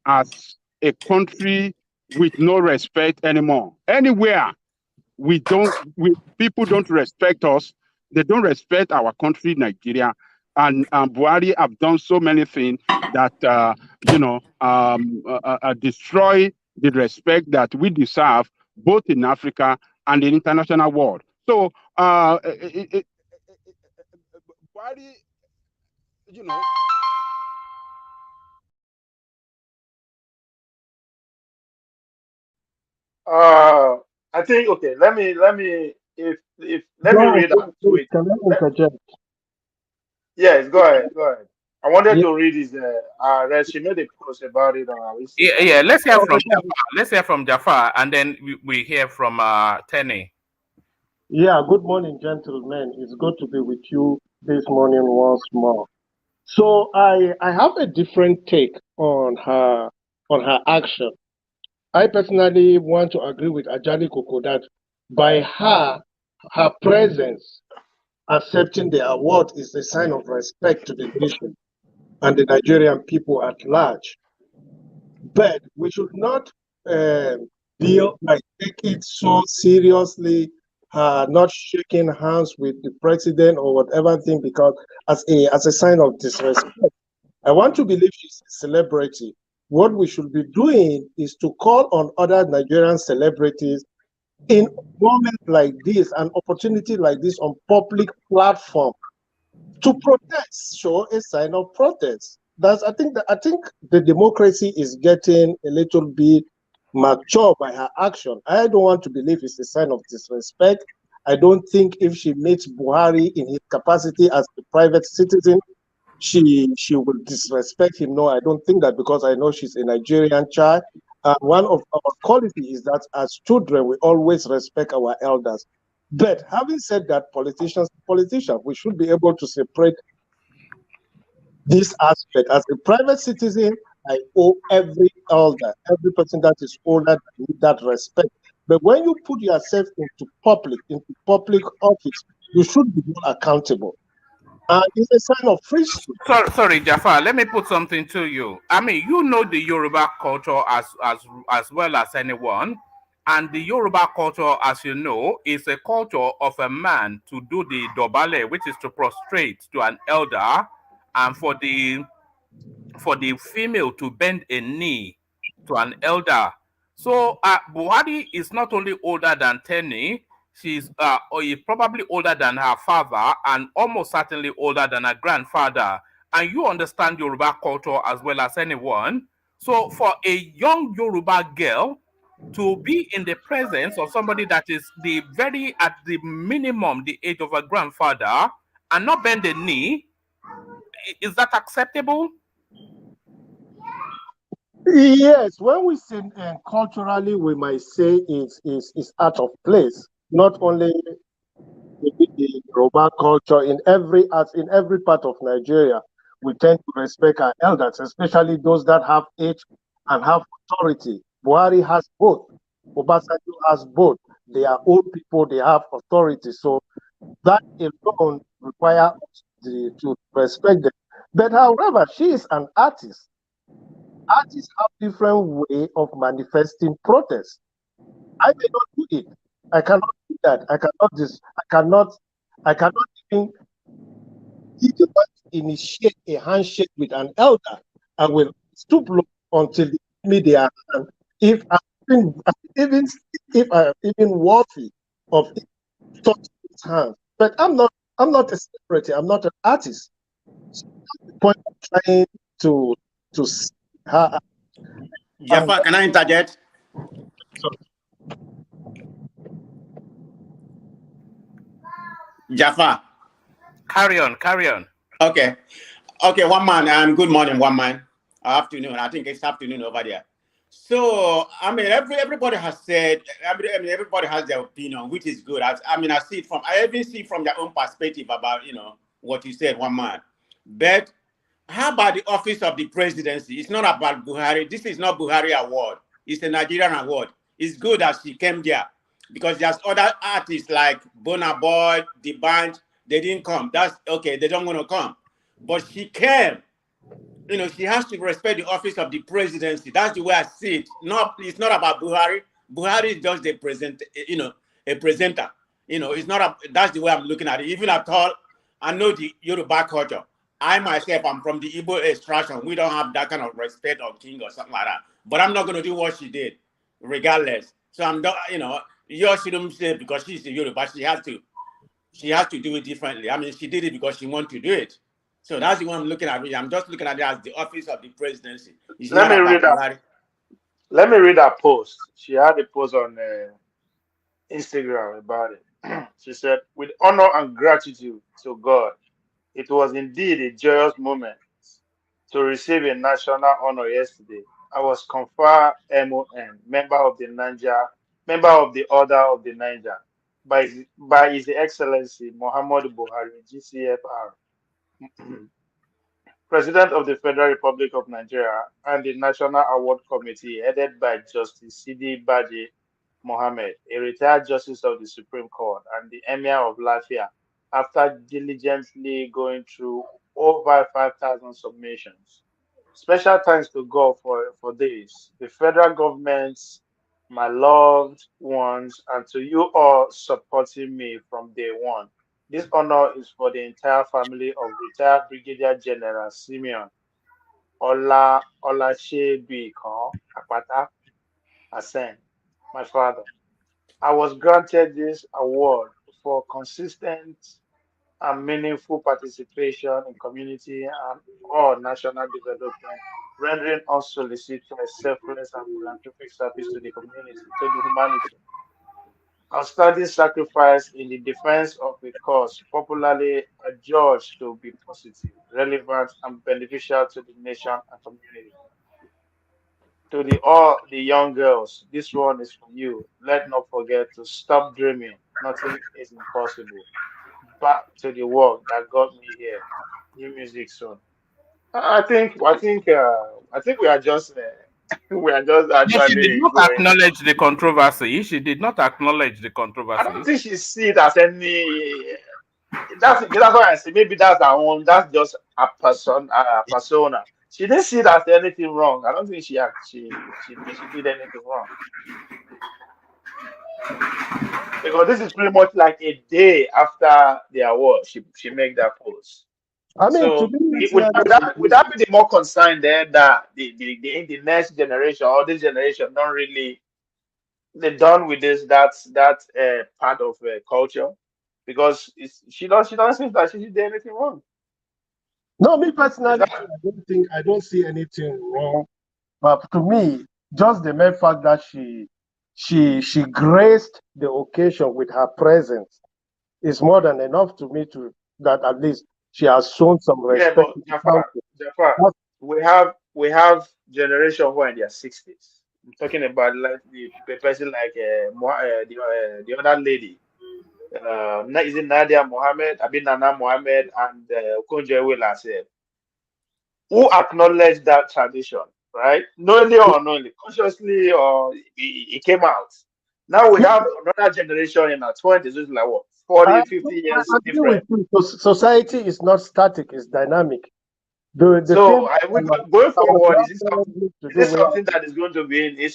as a country with no respect anymore. Anywhere people don't respect us. They don't respect our country, Nigeria. And Buhari have done so many things that destroy the respect that we deserve both in Africa and in the international world. So Buhari, I think okay. Let me let me read a tweet. Can I interject? Yes, go ahead. Go ahead. I wanted to read his she made a post about it on our Instagram. Yeah. Let's hear from Jafar. Let's hear from Jafar, and then we hear from Tenny. Yeah, good morning, gentlemen. It's good to be with you this morning once more. So I have a different take on her action. I personally want to agree with Ajani Koko that by her presence accepting the award is a sign of respect to the nation and the Nigerian people at large. But we should not take it so seriously, not shaking hands with the president or whatever thing, because as a sign of disrespect. I want to believe she's a celebrity, what we should be doing is to call on other Nigerian celebrities in a moment like this, an opportunity like this on public platform to protest, show a sign of protest. I think the democracy is getting a little bit mature by her action. I don't want to believe it's a sign of disrespect. I don't think if she meets Buhari in his capacity as a private citizen, she will disrespect him. No, I don't think that, because I know she's a Nigerian child. One of our quality is that as children, we always respect our elders. But having said that, politicians, we should be able to separate this aspect. As a private citizen, I owe every elder, every person that is older, that respect. But when you put yourself into public office, you should be more accountable. And it's a sign of free speech. Sorry, Jafar. Let me put something to you. I mean, you know the Yoruba culture as well as anyone, and the Yoruba culture, as you know, is a culture of a man to do the dobale, which is to prostrate to an elder, and for the female to bend a knee to an elder. So Buhari is not only older than Tenny, she's or is probably older than her father and almost certainly older than her grandfather. And you understand Yoruba culture as well as anyone. So for a young Yoruba girl to be in the presence of somebody that is the very at the minimum the age of a grandfather and not bend the knee, is that acceptable? Yes, when we say culturally, we might say it's out of place. Not only within the Yoruba culture, in every part of Nigeria, we tend to respect our elders, especially those that have age and have authority. Buhari has both. Obasanjo has both. They are old people. They have authority. So that alone requires us to respect them. But however, she is an artist. Artists have different way of manifesting protest. I may not do it. I cannot do that. I cannot even be the one to initiate a handshake with an elder. I will stoop low until they give me their hand. If I'm even if I'm even worthy of touching his hand. But I'm not a celebrity, I'm not an artist. So that's the point of trying to see her. Jaffa, can I interject? Jaffa. Carry on, carry on. Okay. Okay, one man. Good morning, one man. Afternoon. I think it's afternoon over there. So I mean, everybody has said. I mean, everybody has their opinion, which is good. I see it from. I even see from their own perspective about what you said, one man. But how about the office of the presidency? It's not about Buhari. This is not Buhari award. It's a Nigerian award. It's good that she came there because there's other artists like Burna Boy, the band. They didn't come. That's okay. They don't want to come, but she came. She has to respect the office of the presidency. That's the way I see it. It's not about Buhari. Buhari is just a presenter. It's not. That's the way I'm looking at it. Even at all, I know the Yoruba culture. I myself, I'm from the Igbo extraction. We don't have that kind of respect or king or something like that. But I'm not going to do what she did, regardless. So I'm not. You shouldn't say because she's a Yoruba. She has to. She has to do it differently. I mean, she did it because she wanted to do it. So that's the one I'm looking at. I'm just looking at it as the office of the presidency. It's Let not me about read that. Buhari. Let me read that post. She had a post on Instagram about it. She said, "With honor and gratitude to God, it was indeed a joyous moment to receive a national honor yesterday. I was conferred MON, member of the Order of the Niger, by His Excellency Muhammadu Buhari, GCFR, President of the Federal Republic of Nigeria, and the National Award Committee headed by Justice Sidi Badji Mohammed, a retired justice of the Supreme Court, and the Emir of Lafia, after diligently going through over 5,000 submissions. Special thanks to God for this, the federal government, my loved ones, and to you all supporting me from day one. This honor is for the entire family of retired Brigadier General Simeon, Olashebi Khan Akpata Asen, my father. I was granted this award for consistent and meaningful participation in community and all national development, rendering unsolicited, selfless, and philanthropic service to the community, to the humanity. Outstanding sacrifice in the defense of a cause popularly adjudged to be positive, relevant, and beneficial to the nation and community. To the all the young girls, this one is for you. Let not forget to stop dreaming. Nothing is impossible. Back to the work that got me here. New music soon. I think we are just we are just But she did actually not going. acknowledge the controversy. She did not acknowledge the I don't controversy. think she see it as any. That's what I say. Maybe that's her own. That's just a persona. She didn't see it as anything wrong. I don't think she did anything wrong because this is pretty much like a day after the award. She made that post. I mean, to So me personally, would that be the more concern there that the next generation or this generation don't really they're done with this that part of culture because she doesn't think that she did anything wrong. no, me Is personally, that I don't see anything wrong. But to me, just the mere fact that she graced the occasion with her presence is more than enough to me to that at least she has shown some yeah? respect But to the country. Jafar, That's- we have generation who are in their 60s. I'm talking about like the person like the other lady. Is it Nadia Mohammed, Abin Nana Mohammed, and Okonjo Iweala who acknowledged that tradition, right? Knowingly or unknowingly, consciously or it came out. Now we yeah, have another generation in our 20s, which is like what, I, 40, 50 years I agree with different. you. Society is not static; it's dynamic. The So same going our forward, grandparents used to is do. this something that is going to be in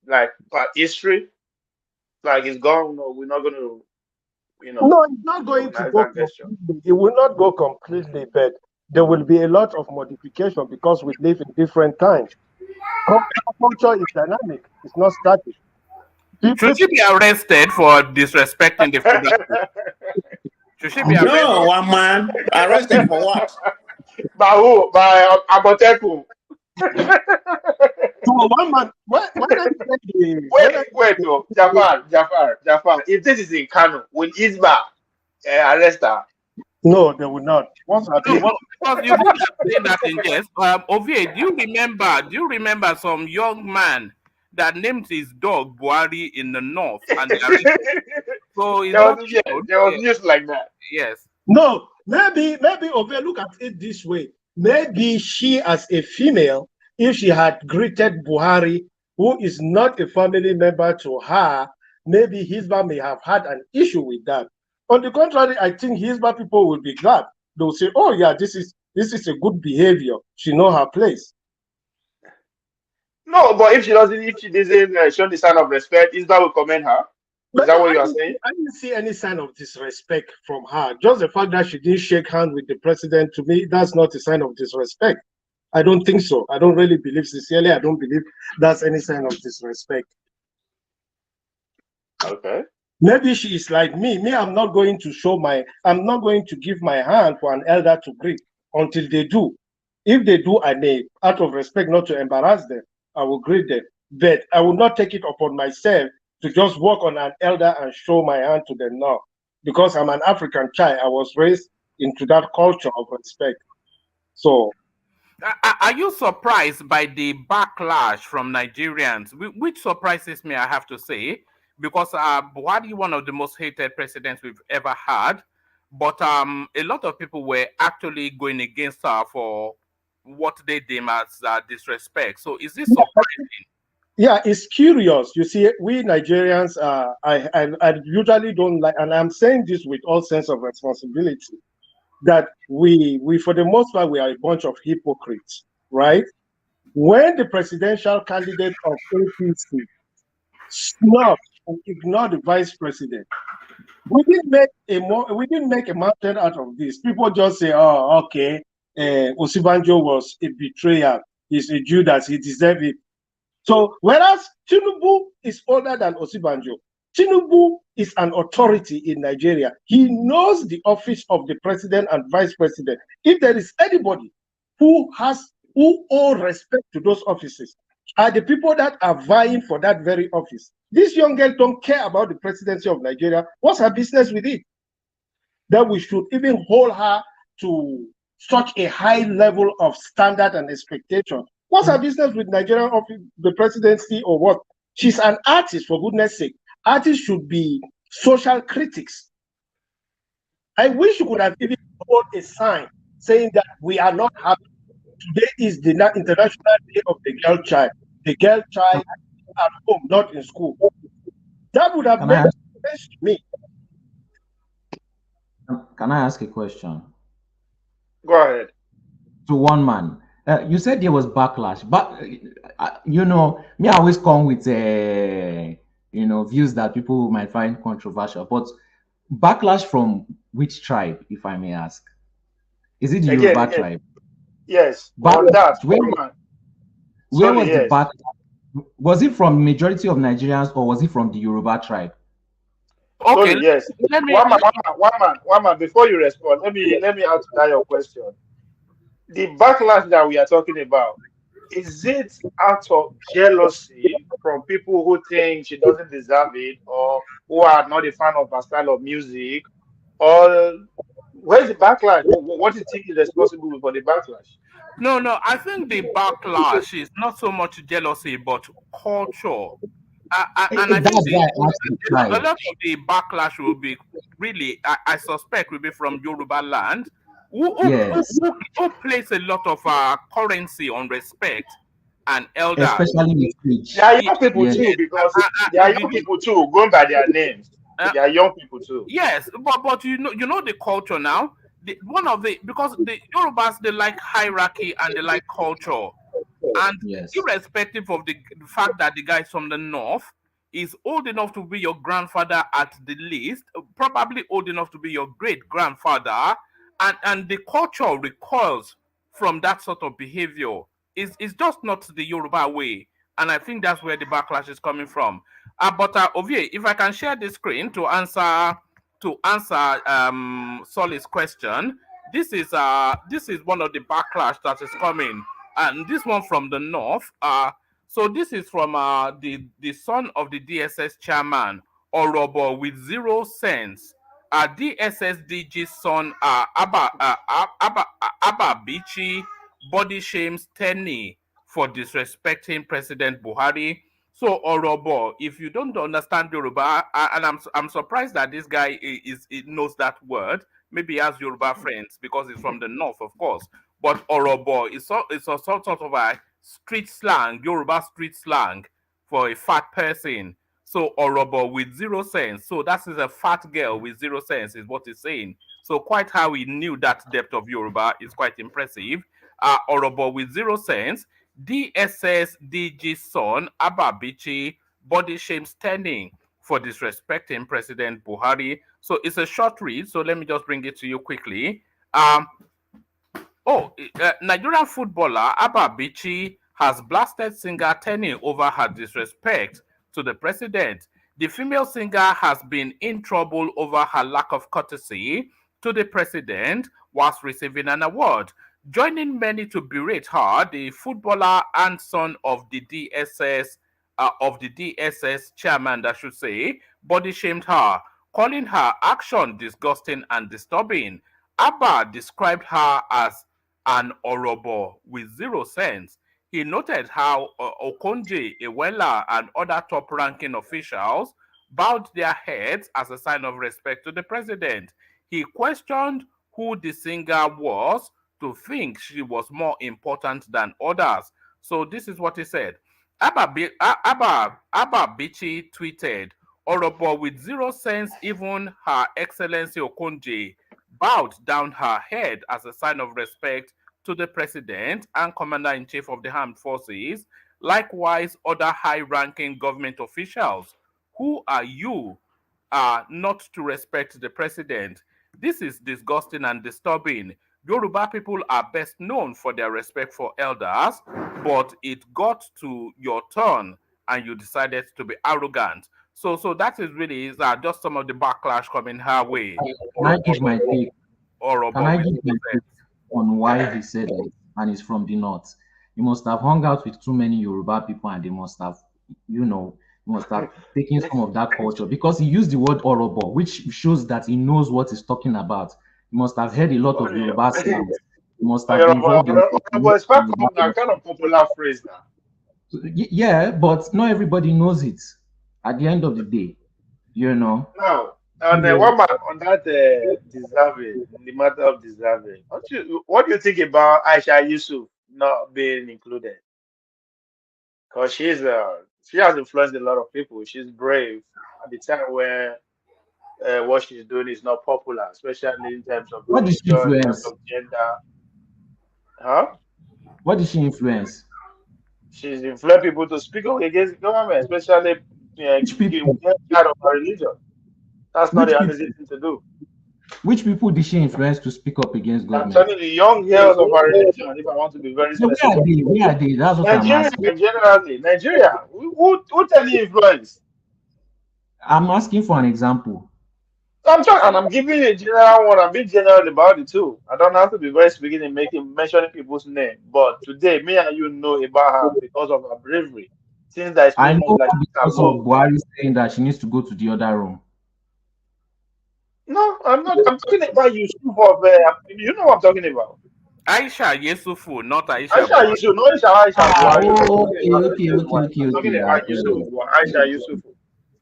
like part history? Like it's gone, no, we're not going to, No, it's not going to recognize go that gesture. completely. It will not go completely, but there will be a lot of modification because we live in different times. Culture is dynamic; it's not static. Should People, she be arrested for disrespecting the federal? Should she be No, arrested? one man arrested for what? By who? By Amoteku. so one man, Wait, oh, Jafar. If this is in Kano, will Isba arrest her? no, they will not. Once I No, think, because you did not say that in jest. Ovie, do you remember? Do you remember some young man that named his dog Buhari in the north and they arrested? So it's not good. There was news like that. Yes. no, maybe Ove, look at it this way. Maybe she, as a female, if she had greeted Buhari, who is not a family member to her, maybe Hisba may have had an issue with that. On the contrary, I think Hisba people will be glad. They'll say, "Oh yeah, this is a good behavior. She know her place." No, but if she doesn't show the sign of respect, Isba will commend her. Is But that no, what you are saying? I didn't see any sign of disrespect from her. Just the fact that she didn't shake hands with the president, to me, that's not a sign of disrespect. I don't think so. I don't really believe sincerely. I don't believe that's any sign of disrespect. Okay. Maybe she is like me. I'm not going to give my hand for an elder to greet until they do. If they do, I may, out of respect, not to embarrass them, I will greet them. But I will not take it upon myself to just walk on an elder and show my hand to them now. Because I'm an African child, I was raised into that culture of respect. So Are you surprised by the backlash from Nigerians? Which surprises me, I have to say, because Buhari, one of the most hated presidents we've ever had, but a lot of people were actually going against her for what they deem as disrespect. So is this surprising? yeah, it's curious. You see, we Nigerians, I usually don't like, and I'm saying this with all sense of responsibility, that we for the most part we are a bunch of hypocrites, right? When the presidential candidate of APC snubbed and ignored the vice president, we didn't make a mountain out of this. People just say, "Oh, okay, Osibanjo was a betrayer. He's a Judas. He deserves it. So whereas Tinubu is older than Osibanjo, Tinubu is an authority in Nigeria. He knows the office of the president and vice president. If there is anybody who owe respect to those offices, are the people that are vying for that very office. This young girl don't care about the presidency of Nigeria. What's her business with it? That we should even hold her to such a high level of standard and expectation. What's her business with Nigerian office, the presidency, or what? She's an artist, for goodness sake. Artists should be social critics. I wish you could have even put a sign saying that we are not happy. Today is the International Day of the Girl Child. The girl child at home, not in school. That would have made sense to me. Can I ask a question? Go ahead. To one man. You said there was backlash, but you know, me I always come with you know, views that people might find controversial. But backlash from which tribe, if I may ask? Is it the Yoruba tribe? Yes. But that, where was yes. the backlash? Was it from majority of Nigerians or was it from the Yoruba tribe? Okay. Sorry, yes. One man. Before you respond, let me answer your question. The backlash that we are talking about, is it out of jealousy from people who think she doesn't deserve it, or who are not a fan of her style of music, or where's the backlash? What do you think is responsible for the backlash? No. I think the backlash is not so much jealousy, but culture. And I think a lot of the backlash will be really, I suspect, will be from Yoruba land, who place a lot of currency on respect and elders. Especially with age. There are young people too, because there are young people too, going by their names. There are young people too. Yes, but you know the culture now. Because the Yorubas, they like hierarchy and they like culture. And irrespective of the fact that the guy is from the north, is old enough to be your grandfather at the least, probably old enough to be your great grandfather, and the culture recoils from that sort of behavior. It's just not the Yoruba way, and I think that's where the backlash is coming from. But Ovie, if I can share the screen to answer Solly's question, this is one of the backlash that is coming, and this one from the north. So this is from the son of the DSS chairman, Orobo, with 0 cents. DSS DG's son, Abba Bichi, body shames Tenny for disrespecting President Buhari. So Orobo, if you don't understand Yoruba, and I'm surprised that this guy knows that word. Maybe he has Yoruba friends because he's from the north, of course. But Orobo is a sort of a street slang, Yoruba street slang for a fat person. So Orobo with 0 cents. So that is a fat girl with 0 cents is what he's saying. So quite how he knew that depth of Yoruba is quite impressive. Orobo with 0 cents. DSS DG son Abba Bichi body shames Tenny for disrespecting President Buhari. So it's a short read. So let me just bring it to you quickly. Nigerian footballer Abba Bichi has blasted singer Tenny over her disrespect to the president. The female singer has been in trouble over her lack of courtesy to the president whilst receiving an award. Joining many to berate her, the footballer and son of the DSS chairman, I should say, body shamed her, calling her action disgusting and disturbing. Abba described her as an Orobo with 0 cents. He noted how Okonje, Iweala, and other top-ranking officials bowed their heads as a sign of respect to the president. He questioned who the singer was to think she was more important than others. So this is what he said. Abba Bichi tweeted, Orobo with 0 cents, even Her Excellency Okonje bowed down her head as a sign of respect to the president and commander-in-chief of the armed forces. Likewise, other high-ranking government officials. Who are you not to respect the president? This is disgusting and disturbing. Yoruba people are best known for their respect for elders, but it got to your turn and you decided to be arrogant. So that is really just some of the backlash coming her way. Can I give my take? Can Orobo I with give my take on why he said it and he's from the north? He must have hung out with too many Yoruba people and they must have, he must have taken some of that culture because he used the word Orobo, which shows that he knows what he's talking about. He must have heard a lot of Yoruba slangs. He must have been involved in. It's quite common, kind of popular phrase now. Yeah, but not everybody knows it at the end of the day, you know. Now, and one man on that deserving, the matter of deserving. What do you think about Aisha Yusuf not being included? Because she has influenced a lot of people. She's brave at the time where what she's doing is not popular, especially in terms of What did she religion, in terms influence? of gender. Huh? What did she influence? She's influenced people to speak up against the government, especially Which people? out of her religion. That's not Which an people? easy thing to do. Which people did she influence to speak up against I'm government? telling you, young girls of our religion, if I want to be very So where are specific. they? Where are they? That's what I'm Nigeria, asking. generally, Nigeria. Who tell you influence? I'm asking for an example. I'm talking, and I'm giving you a general one. I'm being general about it too. I don't have to be very speaking and mentioning people's name. But today, me and you know about her because of her bravery. Since that is I pretty much know like because of taboo. Buhari saying that she needs to go to the other room. No, I'm not. I'm talking about Yusuf of. You know what I'm talking about. Aisha Yesufu, not Aisha Aisha Buhari. Yusuf, no Aisha Buhari. I'm Oh, talking okay, about okay, Aisha okay, Buhari. okay, I'm talking okay. about Yusuf, Aisha Yusuf,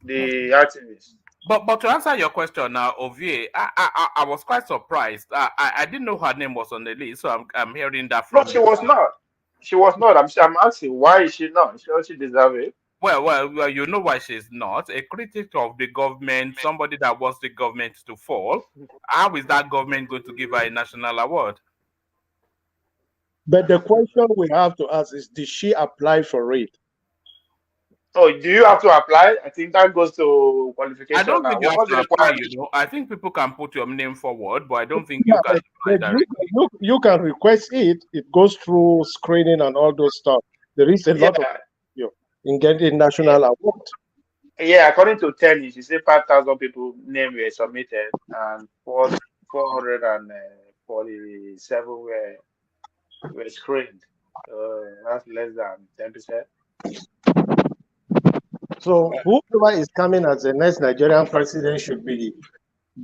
the activist. But to answer your question now, Ovie, I was quite surprised. I didn't know her name was on the list, so I'm hearing that No, from she you. was not. She was not. I'm asking why is she not? She deserve it. Well, you know why she's not. A critic of the government, somebody that wants the government to fall. How is that government going to give her a national award? But the question we have to ask is, did she apply for it? Oh, do you have to apply? I think that goes to I qualification don't now. think you What have was to the apply, requirement? I think people can put your name forward, but I don't think you Yeah, can apply but directly. you can request it. It goes through screening and all those stuff. There is a lot of Yeah, you in getting yeah, national award. yeah. According to Tenny, she said 5,000 people name were submitted and 447 were screened. That's less than 10%. So whoever is coming as the next Nigerian president should be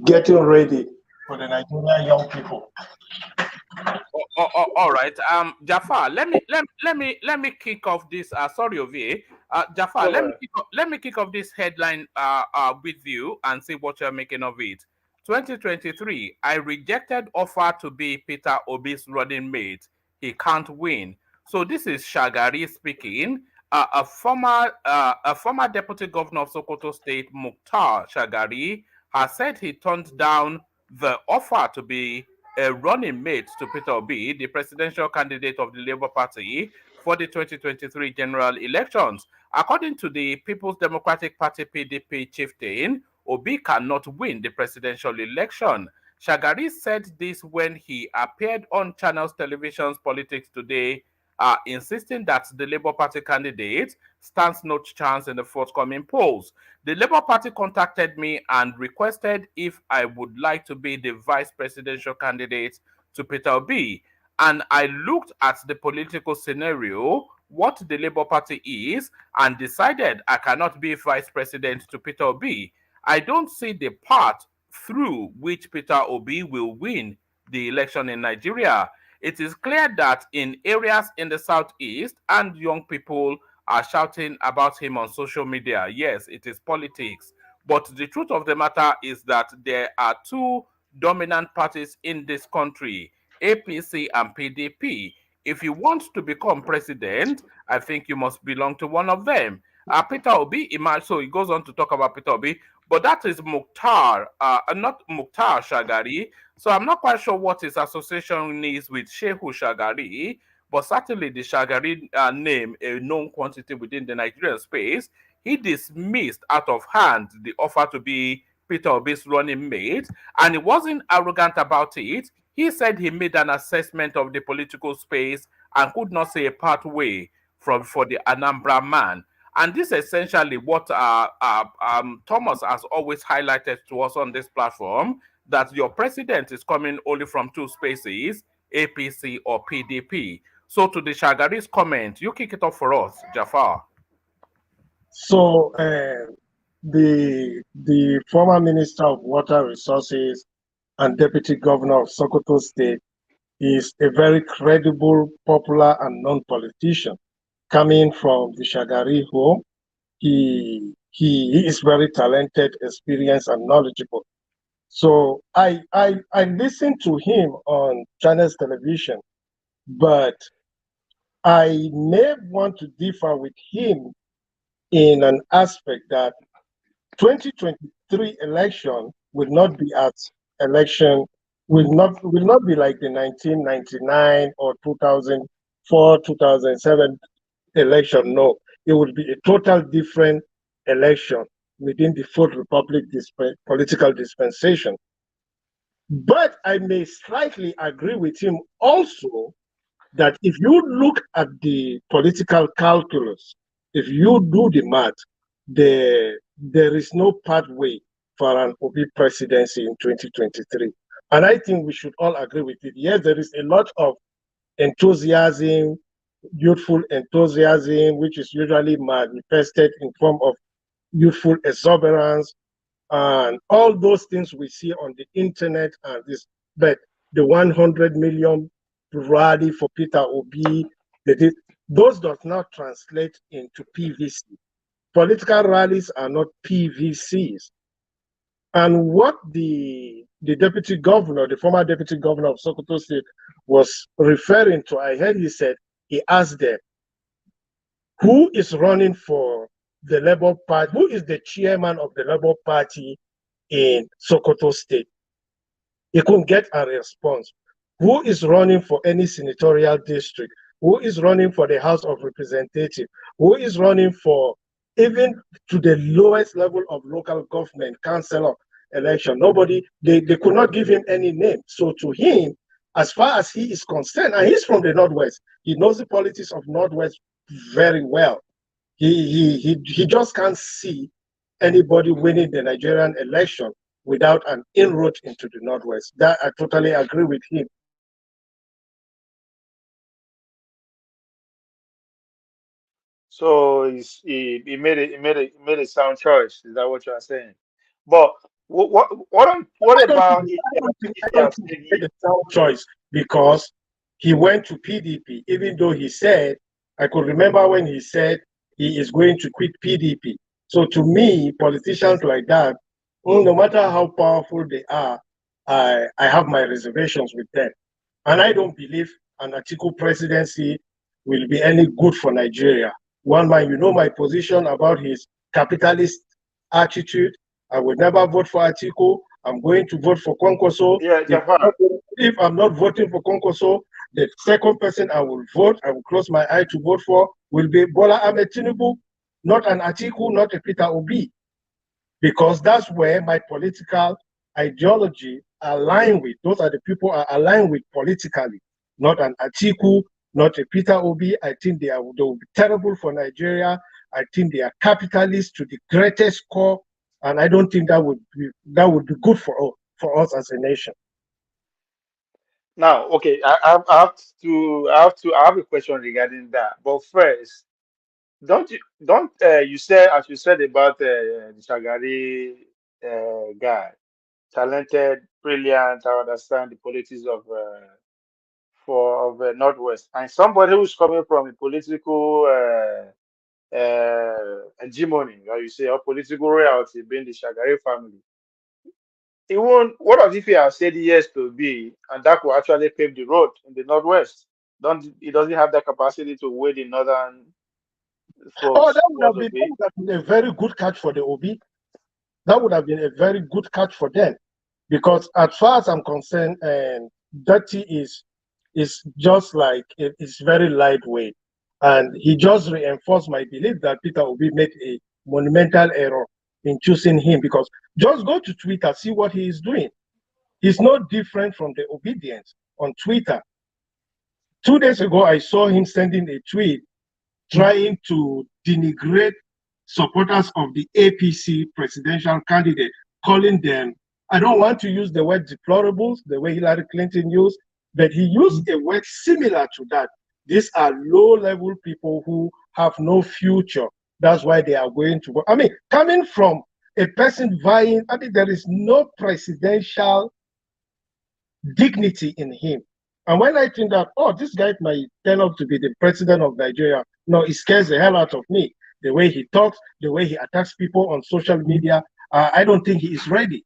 getting ready for the Nigerian young people. All right. Jafar, let me kick off this. Sorry, Ovie. Jafar, Go ahead. let me kick off this headline with you and see what you're making of it. 2023, I rejected offer to be Peter Obi's running mate. He can't win. So this is Shagari speaking. A former deputy governor of Sokoto State, Mukhtar Shagari, has said he turned down the offer to be a running mate to Peter Obi, the presidential candidate of the Labour Party for the 2023 general elections. According to the People's Democratic Party (PDP) chieftain, Obi cannot win the presidential election. Shagari said this when he appeared on Channels Television's Politics Today, insisting that the Labour Party candidate stands no chance in the forthcoming polls. The Labour Party contacted me and requested if I would like to be the vice presidential candidate to Peter Obi. And I looked at the political scenario, what the Labour Party is, and decided I cannot be vice president to Peter Obi. I don't see the path through which Peter Obi will win the election in Nigeria. It is clear that in areas in the southeast, and young people are shouting about him on social media. Yes, it is politics. But the truth of the matter is that there are two dominant parties in this country, APC and PDP. If you want to become president, I think you must belong to one of them. Peter Obi, so he goes on to talk about Peter Obi, but that is Mukhtar, not Mukhtar Shagari. So I'm not quite sure what his association is with Shehu Shagari, but certainly the Shagari name, a known quantity within the Nigerian space. He dismissed out of hand the offer to be Peter Obi's running mate, and he wasn't arrogant about it. He said he made an assessment of the political space and could not see a pathway for the Anambra man. And this is essentially what Thomas has always highlighted to us on this platform, that your president is coming only from two spaces, APC or PDP. So to the Shagari's comment, you kick it off for us, Jafar. So the former Minister of Water Resources and Deputy Governor of Sokoto State is a very credible, popular, and known politician coming from the Shagari home. He is very talented, experienced, and knowledgeable. So I listened to him on China's television, but I may want to differ with him in an aspect that 2023 election will not be as election will not be like the 1999 or 2004 2007 election. No, it will be a total different election within the Fourth Republic political dispensation. But I may slightly agree with him also that if you look at the political calculus, if you do the math, there is no pathway for an OB presidency in 2023. And I think we should all agree with it. Yes, there is a lot of enthusiasm, youthful enthusiasm, which is usually manifested in form of youthful exuberance and all those things we see on the internet and this, but the 100 million rally for Peter Obi, those does not translate into PVC. Political rallies are not PVCs. And what the deputy governor, the former deputy governor of Sokoto State, was referring to, I heard he said, he asked them, who is running for the Labour Party? Who is the chairman of the Labour Party in Sokoto State? He couldn't get a response. Who is running for any senatorial district? Who is running for the House of Representatives? Who is running for even to the lowest level of local government, councillor election? Nobody, they could not give him any name. So to him, as far as he is concerned, and he's from the Northwest, he knows the politics of Northwest very well. He just can't see anybody winning the Nigerian election without an inroad into the Northwest. That I totally agree with him. So he made a sound choice. Is that what you are saying? But what I don't about think, if I don't think, he I don't has think said he made a sound choice because he went to PDP, even though he said, I could remember when he said he is going to quit PDP. So to me, politicians like that, no matter how powerful they are, I have my reservations with them. And I don't believe an Atiku presidency will be any good for Nigeria. One man, you know my position about his capitalist attitude. I would never vote for Atiku. I'm going to vote for Konkoso. Yeah, Jafar. If I'm not voting for Konkoso, the second person I will vote, I will close my eye to vote for, will be Bola Ahmed Tinubu, not an Atiku, not a Peter Obi, because that's where my political ideology align with. Those are the people I align with politically, not an Atiku, not a Peter Obi. I think they will be terrible for Nigeria. I think they are capitalists to the greatest core, and I don't think that would be good for us as a nation. Now, okay, I have a question regarding that. But first, don't you said, as you said about the Shagari guy, talented, brilliant. I understand the politics of Northwest, and somebody who's coming from a political hegemony, or you say, or political royalty, being the Shagari family. He won't. What if he has said yes to be, and that could actually pave the road in the Northwest? He doesn't have the capacity to weigh the northern Oh, folks that would towards have Obi. been a very good catch for the Obi. That would have been a very good catch for them, because as far as I'm concerned, and Dirty is just like it's very lightweight, and he just reinforced my belief that Peter Obi made a monumental error in choosing him, because just go to Twitter, see what he is doing. He's no different from the obedience on Twitter. 2 days ago, I saw him sending a tweet trying to denigrate supporters of the APC presidential candidate, calling them, I don't want to use the word deplorables, the way Hillary Clinton used, but he used a word similar to that. These are low-level people who have no future. That's why they are going to vote. I mean, coming from a person vying, I mean, there is no presidential dignity in him. And when I think that, oh, this guy might turn up to be the president of Nigeria, no, it scares the hell out of me. The way he talks, the way he attacks people on social media, I don't think he is ready.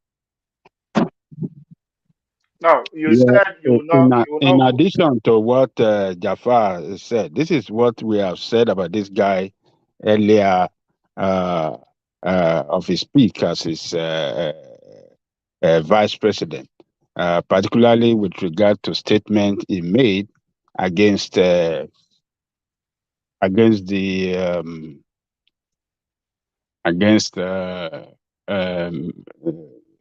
No, you Yeah, said you will not. You will in not. addition to what Jafar said, this is what we have said about this guy earlier of his speak as his vice president, particularly with regard to statement he made against the against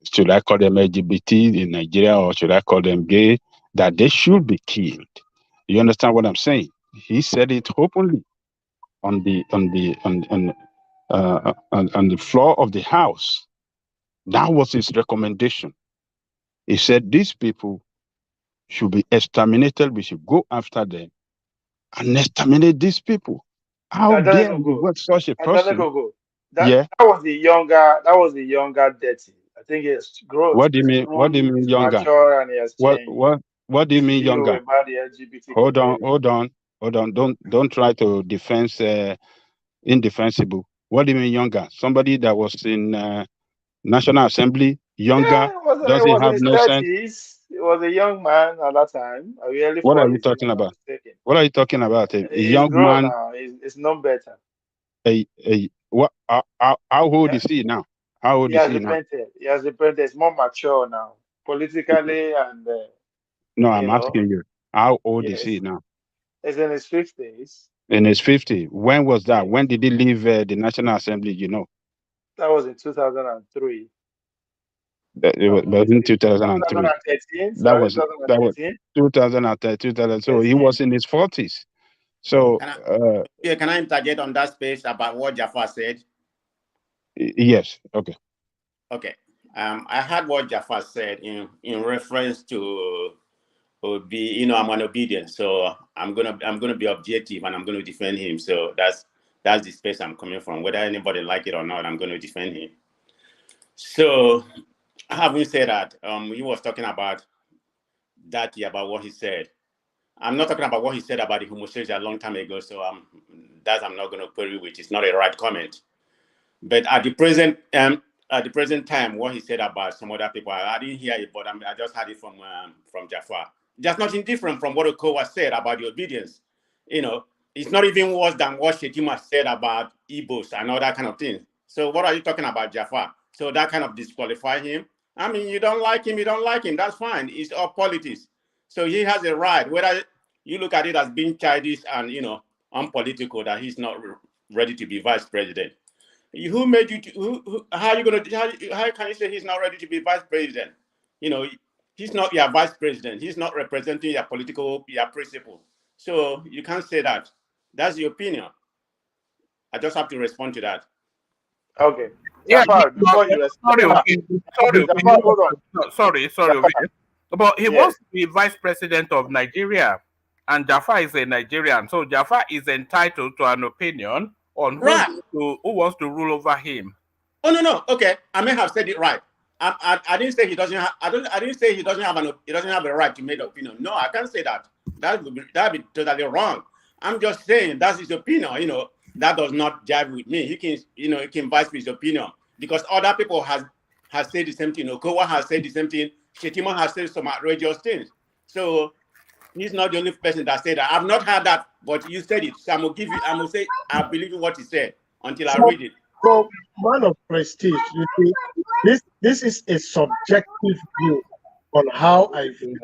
should I call them LGBT in Nigeria or should I call them gay, that they should be killed. You understand what I'm saying? He said it openly on the floor of the House. That was his recommendation. He said these people should be exterminated. We should go after them and exterminate these people. How dare you want such a person? That was the younger. That was the younger Dirty. I think it's growth. What do you mean? What do you mean younger? Mature and he has changed. What do you mean younger? About the LGBT Hold on. Don't try to defense indefensible. What do you mean younger? Somebody that was in National Assembly, younger, doesn't have no 30s. sense. He was a young man at that time. What are you talking about? What are you talking about? A young man. Now. It's no better. What? How old is he now? How old is he now? He has repented. He's more mature now, politically and. No, I'm asking you. How old is he now? He's in his 50s. In his 50s. When was that? When did he leave the National Assembly? You know. That was in 2003. It was in 2003. 2013. That was 2013. So he was in his 40s. So can I interject on that space about what Jafar said? Yes. Okay. Okay. I heard what Jafar said in reference to I'm an obedient, so I'm gonna be objective and I'm gonna defend him. So that's the space I'm coming from. Whether anybody like it or not, I'm gonna defend him. So having said that, he was talking about about what he said. I'm not talking about what he said about the homosexual a long time ago, so I'm not going to query with. It's not a right comment. But at the present time, what he said about some other people, I didn't hear it, but I just heard it from Jafar. Just nothing different from what Okowa said about the obedience. It's not even worse than what Shetima said about Igbos and all that kind of thing. So what are you talking about, Jafar? So that kind of disqualify him. I mean, you don't like him, that's fine. It's all politics. So he has a right, whether you look at it as being childish and, unpolitical, that he's not ready to be vice president. Who made you, how can you say he's not ready to be vice president? He's not your vice president. He's not representing your principle. So you can't say that. That's your opinion. I just have to respond to that. Okay. Yeah, sorry. But he wants to be vice president of Nigeria, and Jafar is a Nigerian, so Jafar is entitled to an opinion on who wants to rule over him. Oh no. Okay, I may have said it right. I didn't say he doesn't have. I didn't say he doesn't have a right to make an opinion. No, I can't say that. That'd be totally wrong. I'm just saying that's his opinion. That does not jive with me. He can voice his opinion because other people has said the same thing. Okowa has said the same thing. Shetima has said some outrageous things. So he's not the only person that said that. I've not heard that, but you said it. So I'm gonna say I believe in what he said until I read it. So, man of prestige, you see, this is a subjective view on how I view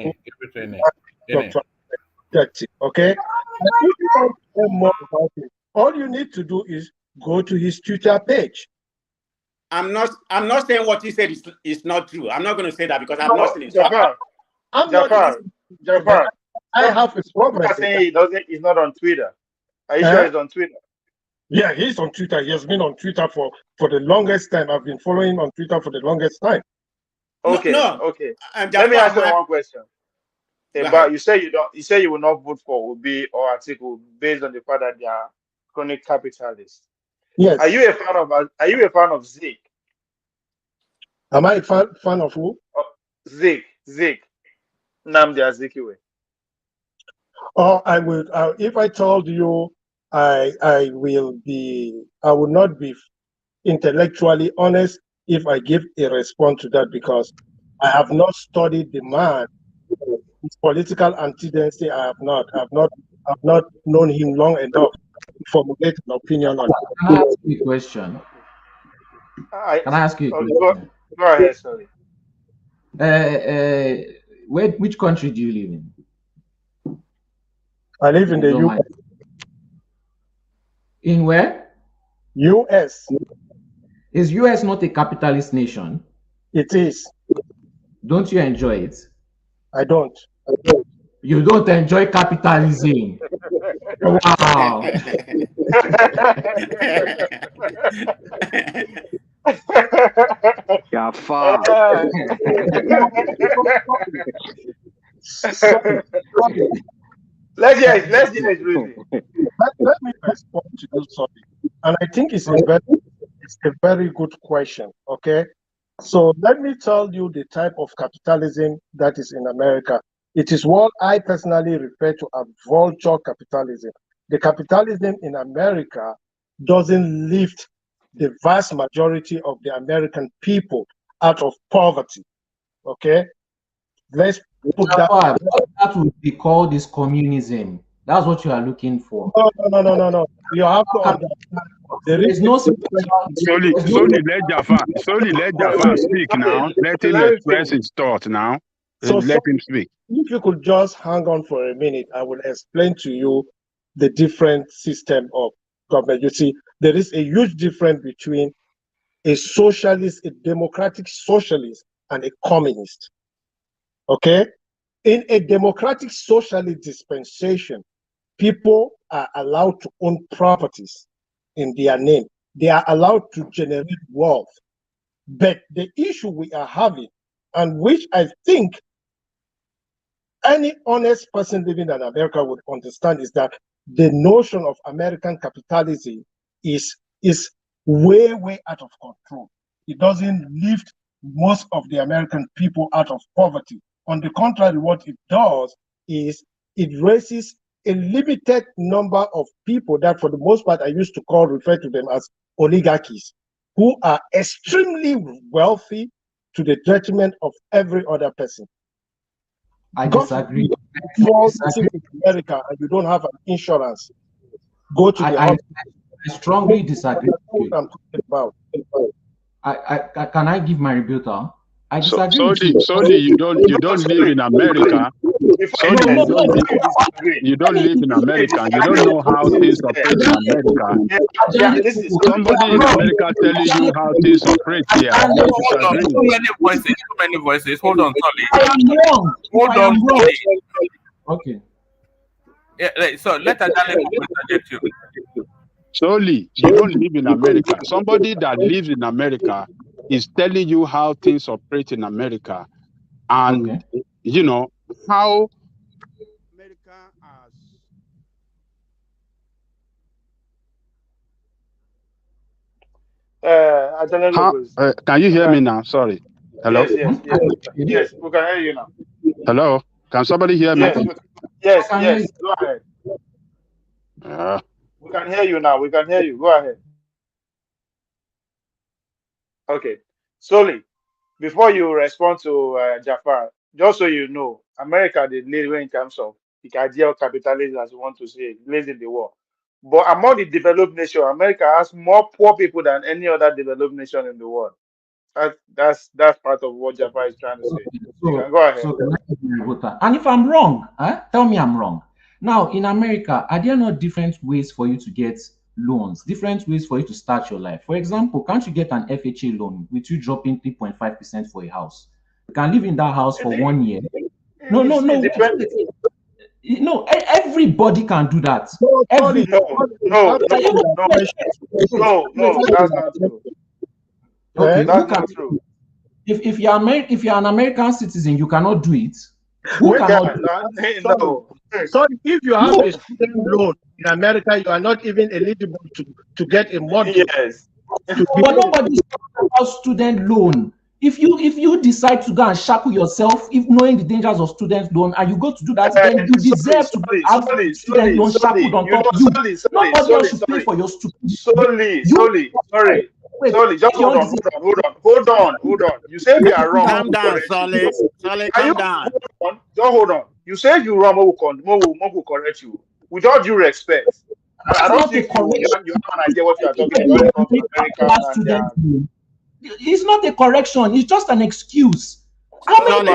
okay? But if you want to know more about it, all you need to do is go to his Twitter page. I'm not saying what you said is not true. I'm not going to say that because I've not seen it. So Jafar, I'm Jafar, not. Jafar. I have a Some problem. people are saying he's not on Twitter. Are you Eh? sure he's on Twitter? Yeah, he's on Twitter. He has been on Twitter for the longest time. I've been following him on Twitter for the longest time. Okay, no. okay. Let Jafar, me ask you one question. Go About ahead. you say you will not vote for Obi or Atiku based on the fact that they are chronic capitalists. Yes. Are you a fan of Zeke? Am I a fan of who? Zeke. Nnamdi Azikiwe. Or I would, if I told you, I would not be intellectually honest if I give a response to that, because I have not studied the man, his political antecedents. I've not known him long enough to formulate an opinion on it. Can I ask you a question? Can I ask you a question? Go ahead, sorry. Which country do you live in? I live in the US. In where? US. Is US not a capitalist nation? It is. Don't you enjoy it? I don't. You don't enjoy capitalism. Wow. Jafar. Let's hear it, really. Let me respond to you, sorry. And I think it's a very good question. Okay. So let me tell you the type of capitalism that is in America. It is what I personally refer to as vulture capitalism. The capitalism in America doesn't lift the vast majority of the American people out of poverty. Okay? Let's put that. That would be called is communism. That's what you are looking for. No. You have to understand. There is no Slowly let Jafar speak now. Let him express his thought now. So let him speak. If you could just hang on for a minute, I will explain to you the different system of government. You see, there is a huge difference between a socialist, a democratic socialist, and a communist. Okay? In a democratic socialist dispensation, people are allowed to own properties in their name. They are allowed to generate wealth. But the issue we are having, and which I think any honest person living in America would understand, is that the notion of American capitalism is way out of control. It doesn't lift most of the American people out of poverty. On the contrary, what it does is it raises a limited number of people that, for the most part, I used to refer to them as oligarchies, who are extremely wealthy to the detriment of every other person. I disagree. Fall in America and you don't have an insurance, go to the hospital. I strongly disagree. What I'm talking about. Can I give my rebuttal? I disagree with you. Sorry, you don't live in America. You don't live in America. You don't know how things operate in America. Somebody in America telling you how things operate here. Too many voices. Hold on, Tolly. Hold on, Tolly. Okay. Yeah, so let Adale interject you. Solely, you don't live in America. Somebody that lives in America is telling you how things operate in America, and you know how America has. Can you hear me now? Sorry. Hello. Yes, we can hear you now. Hello. Can somebody hear me? Yes. Go ahead. We can hear you now. We can hear you. Go ahead. Okay. Solely, before you respond to Jafar, just so you know, America did lead in terms of the idea of capitalism, as you want to say, it leads in the world. But among the developed nations, America has more poor people than any other developed nation in the world. That's part of what Jafar is trying to say. You can go ahead. And if I'm wrong, tell me I'm wrong. Now, in America, are there not different ways for you to get loans, different ways for you to start your life. For example, can't you get an FHA loan with you dropping 3.5% for a house? You can live in that house for 1 year. No, no, no. No, everybody can do that. No, sorry, No, that's not true. Okay, That's not true. If you're an American citizen, you cannot do it. Who cannot do it? No. Sorry, if you have a student loan in America, you are not even eligible to get a mortgage. Yes. But nobody's talking about student loan. If you decide to go and shackle yourself, if knowing the dangers of student loan, and you go to do that, then you deserve to have student loan shackled on top of you. Nobody else should pay for your stupidity. Sorry, just hold on. You say we are wrong. Calm down, Solly. Calm down. Just hold on. You say you wrong, Mo will correct you. With all due respect, I don't think you have an idea what you are talking about. America. It's not a correction. It's just an excuse. Solly,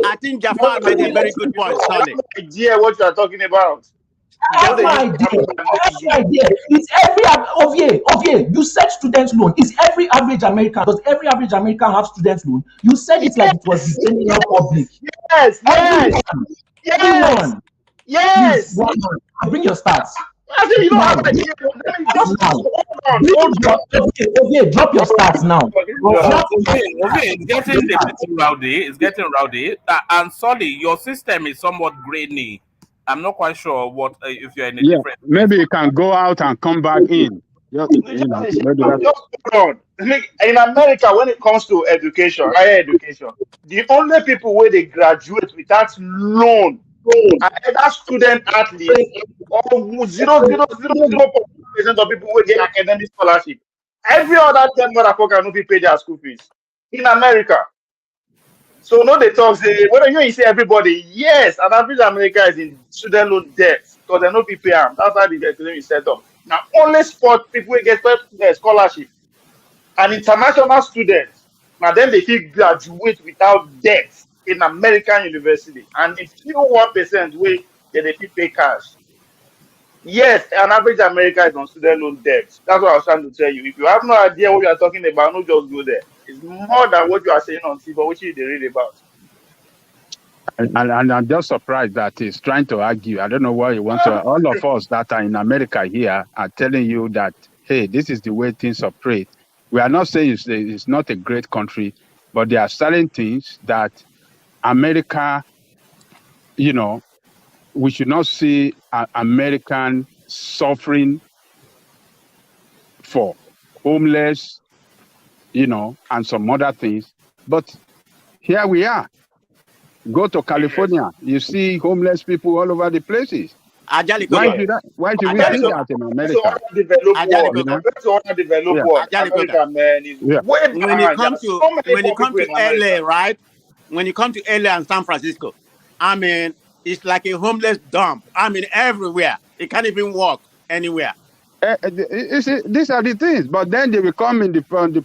I think Jafar made a very good point, Solly. Idea what you are talking about. I have no idea. It's every Ovie, you said student loan. Is every average American? Does every average American have student loan? You said it like it was the general public. Yes. Please, bring your stats. I think you don't have an idea. Drop your stats now. It's getting rowdy. And sorry, your system is somewhat grainy. I'm not quite sure what if you're in a different. Maybe you can go out and come back in. Just hold on. In America, when it comes to education, higher education, the only people where they graduate without loan are either student athletes or 0.000% of people who get academic scholarship. Every other 10 motherfucker no be pay their school fees in America. So no, they talk say when you say everybody, yes, an average America is in student loan debt because they no be pay them. That's how the economy is set up. Now only sport people who get scholarship and international students. Now then they can graduate without debt in American university, and it's still 1% way that they pay cash. Yes, an average American is on student loan debt. That's what I was trying to tell you. If you have no idea what you are talking about, no, just go there. It's more than what you are saying on TV, which you read about. And I'm just surprised that he's trying to argue. I don't know why he wants to. All of us that are in America here are telling you that, hey, this is the way things operate. We are not saying it's not a great country, but there are certain things that America, we should not see American suffering for homeless, and some other things. But here we are. Go to California, you see homeless people all over the places. Why should we see that in America? When you come to LA, right? When you come to LA and San Francisco, I mean, it's like a homeless dump. I mean, everywhere. You can't even walk anywhere. These are the things, but then they will come in the front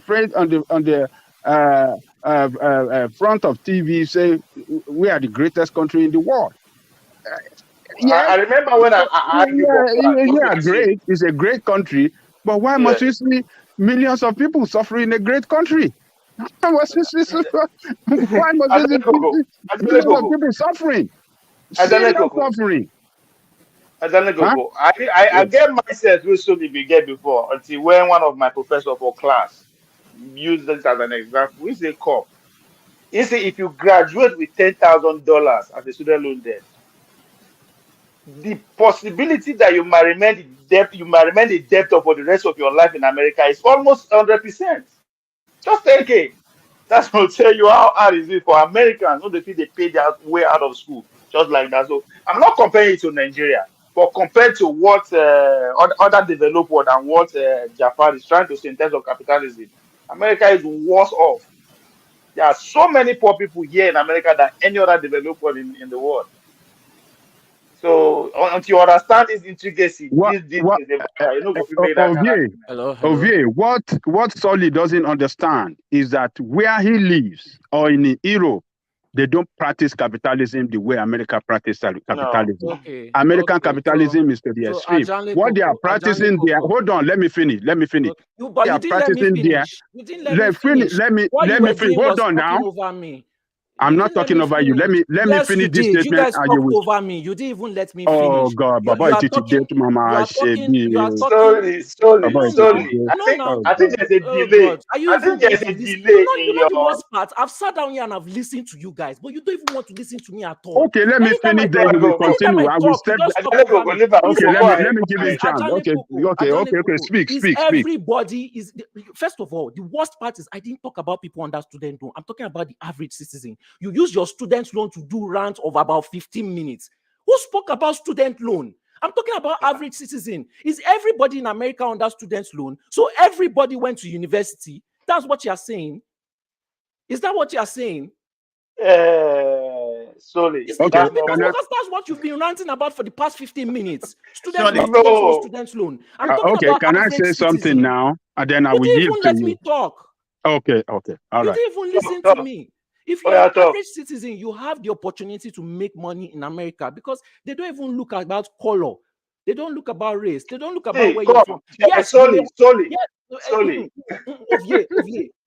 of TV, say we are the greatest country in the world. I remember when I great. It's a great country, but why must you see millions of people suffering in a great country? Why must you see millions of people suffering? Suffering. I get myself recently we get before until when one of my professors for class used this as an example. We say, he say if you graduate with $10,000 as a student loan debt, the possibility that you might remain in debt, for the rest of your life in America is almost 100%. Just take it. That's what tell you how hard is it for Americans. No, they pay their way out of school just like that. So I'm not comparing it to Nigeria, but compared to what other developed world and what Japan is trying to say in terms of capitalism, America is worse off. There are so many poor people here in America than any other developed world in the world. So until you understand this intricacy, Ovie, what Solly doesn't understand is that where he lives or in Europe, they don't practice capitalism the way America practices capitalism. Okay. American Okay. capitalism is to the So extreme. Ajanle What they are Koko, Ajanle practicing there, Koko. hold on, let me finish. Okay. But They you are didn't let me practicing there. finish. You didn't let me finish. What you Let were me finish. doing was Hold on now. talking over me. I'm You not didn't let talking me over you. Let finish. me Yes, finish you this did. You statement guys and you talked will. over me. You didn't even let me Oh finish. God, Baba, You are it talking. date mama You are talking. You are shebi. talking. Baba, it No, date. no, no. Oh I think God. there's a Oh delay. God, are you I even think going there's to a listen? delay You in know the your. worst part. I've sat down here and I've listened to you guys, but you don't even want to listen to me at all. Okay, let me Anytime I finish. Then talk, you will anytime continue. I I will talk, you step. just talk Go, over go, me. leave. Is Okay, Go ahead. let me Go give ahead. him chance. Ajanle Okay, Koko, okay, Ajanle Koko. Speak. Is everybody is first of all, the worst part is I didn't talk about people under student loan. I'm talking about the average citizen. You use your student loan to do rant of about 15 minutes. Who spoke about student loan? I'm talking about average citizen. Is everybody in America under student loan? So everybody went to university. That's what you're saying. Is that what you're saying? Sorry, Because Okay, that's not what. that's what you've been ranting about for the past 15 minutes. Student Surely. loan, student loan, No. student loan. I'm talking okay. about Can I average say something citizen. now, and then I You will didn't give even to let me you? talk. Okay, all You right. didn't even listen to me. If Oh, you're yeah, an talk. average citizen, you have the opportunity to make money in America because they don't even look about color. They don't look about race. They don't look about See, where you're come. from. Yeah, Yes, you may, Solely.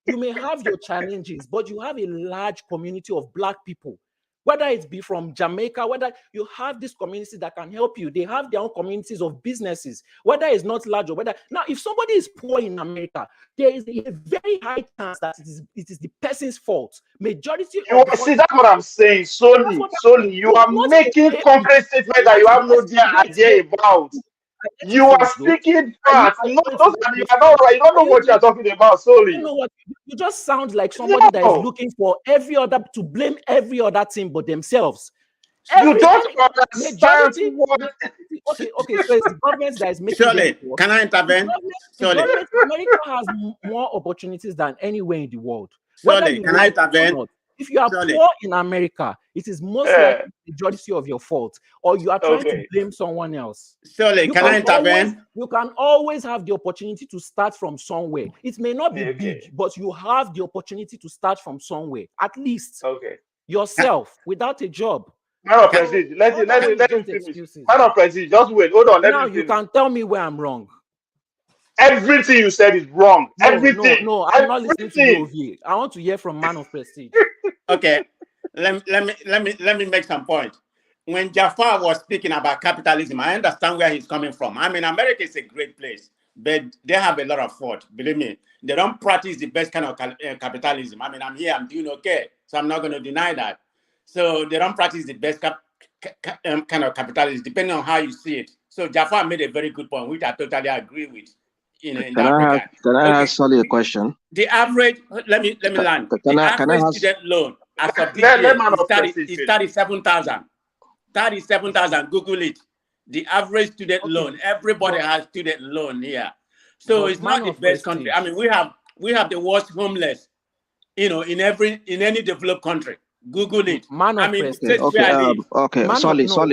you may have your challenges, but you have a large community of Black people. Whether it be from Jamaica, whether you have this community that can help you, they have their own communities of businesses, whether it's not large or whether. Now, if somebody is poor in America, there is a very high chance that it is the person's fault. Majority You of the see, country. that's what I'm saying. That's what I'm saying. Solely. You are What making okay, concrete statements that you have no idea about. I let You you are finish though. speaking Are facts. you No, going to those let are, me you are not finish? right. You don't know what you are talking about. You Solely. know what? You just sound like somebody that is No. looking for every other to blame every other team but themselves. You don't understand what. Okay. So it's the government that is making them Surely. poor. Can I intervene? The Surely. government, America has more opportunities than anywhere in the world. Whether Surely. you Can like I it or intervene? not. If you are Surely. poor in America, it is most likely the majority of your fault, or you are trying to Okay. blame someone else. Surely. Can I intervene? You can always have the opportunity to start from somewhere. It may not be Okay. big, but you have the opportunity to start from somewhere, at least Okay. yourself, without a job. Man of So President, let all that him is just finish. excuses. Man of President, just wait. Hold on, let Now him you finish. can tell me where I'm wrong. Everything you said is wrong. Everything. No. I'm not listening to you, OVA. I want to hear from Man of Prestige. Okay. Let me make some point. When Jafar was speaking about capitalism, I understand where he's coming from. I mean, America is a great place, but they have a lot of fault. Believe me, they don't practice the best kind of capitalism. I mean, I'm here, I'm doing okay, so I'm not going to deny that. So they don't practice the best kind of capitalism, depending on how you see it. So Jafar made a very good point, which I totally agree with. In that regard. Can I ask Solly a question? The average, let me land. Can The I average ask? student loan as of this Let year Man is of Prestige finish. 37,000. 37,000. Google it. The average student loan. Everybody has student loan here. So it's not the best country. I mean, we have the worst homeless, in any developed country. Google it. I mean, Okay. Solly. I want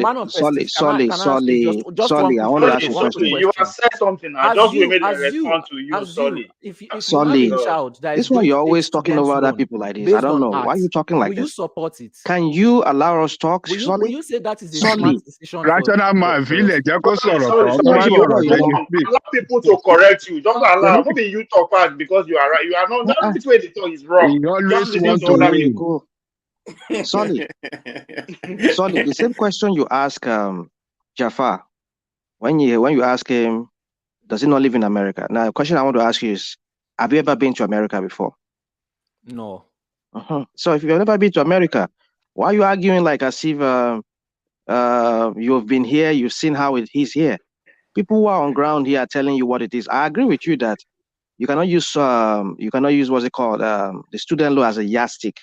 to ask you a question. You have said something. I just made a response to you, Solly. If you have Solly, a child that this is is why going you're to take always talking student over other loan people like this. I based don't on know. Why are you talking like will this? you support it? Can you allow us talk, Will Solly? you say that is a Solly. smart decision Rational man, village, Solly, speak. allow people to correct you. Just allow. Maybe you talk fast because you are right. You are not. This way the talk is wrong. He always Just listen want to to other win. people. Solly, the same question you ask Jafar when you ask him, does he not live in America? Now, the question I want to ask you is, have you ever been to America before? No. So if you've never been to America, why are you arguing like as if you've been here, you've seen how it is here? People who are on ground here are telling you what it is. I agree with you that you cannot use what's it called, the student loan as a yardstick.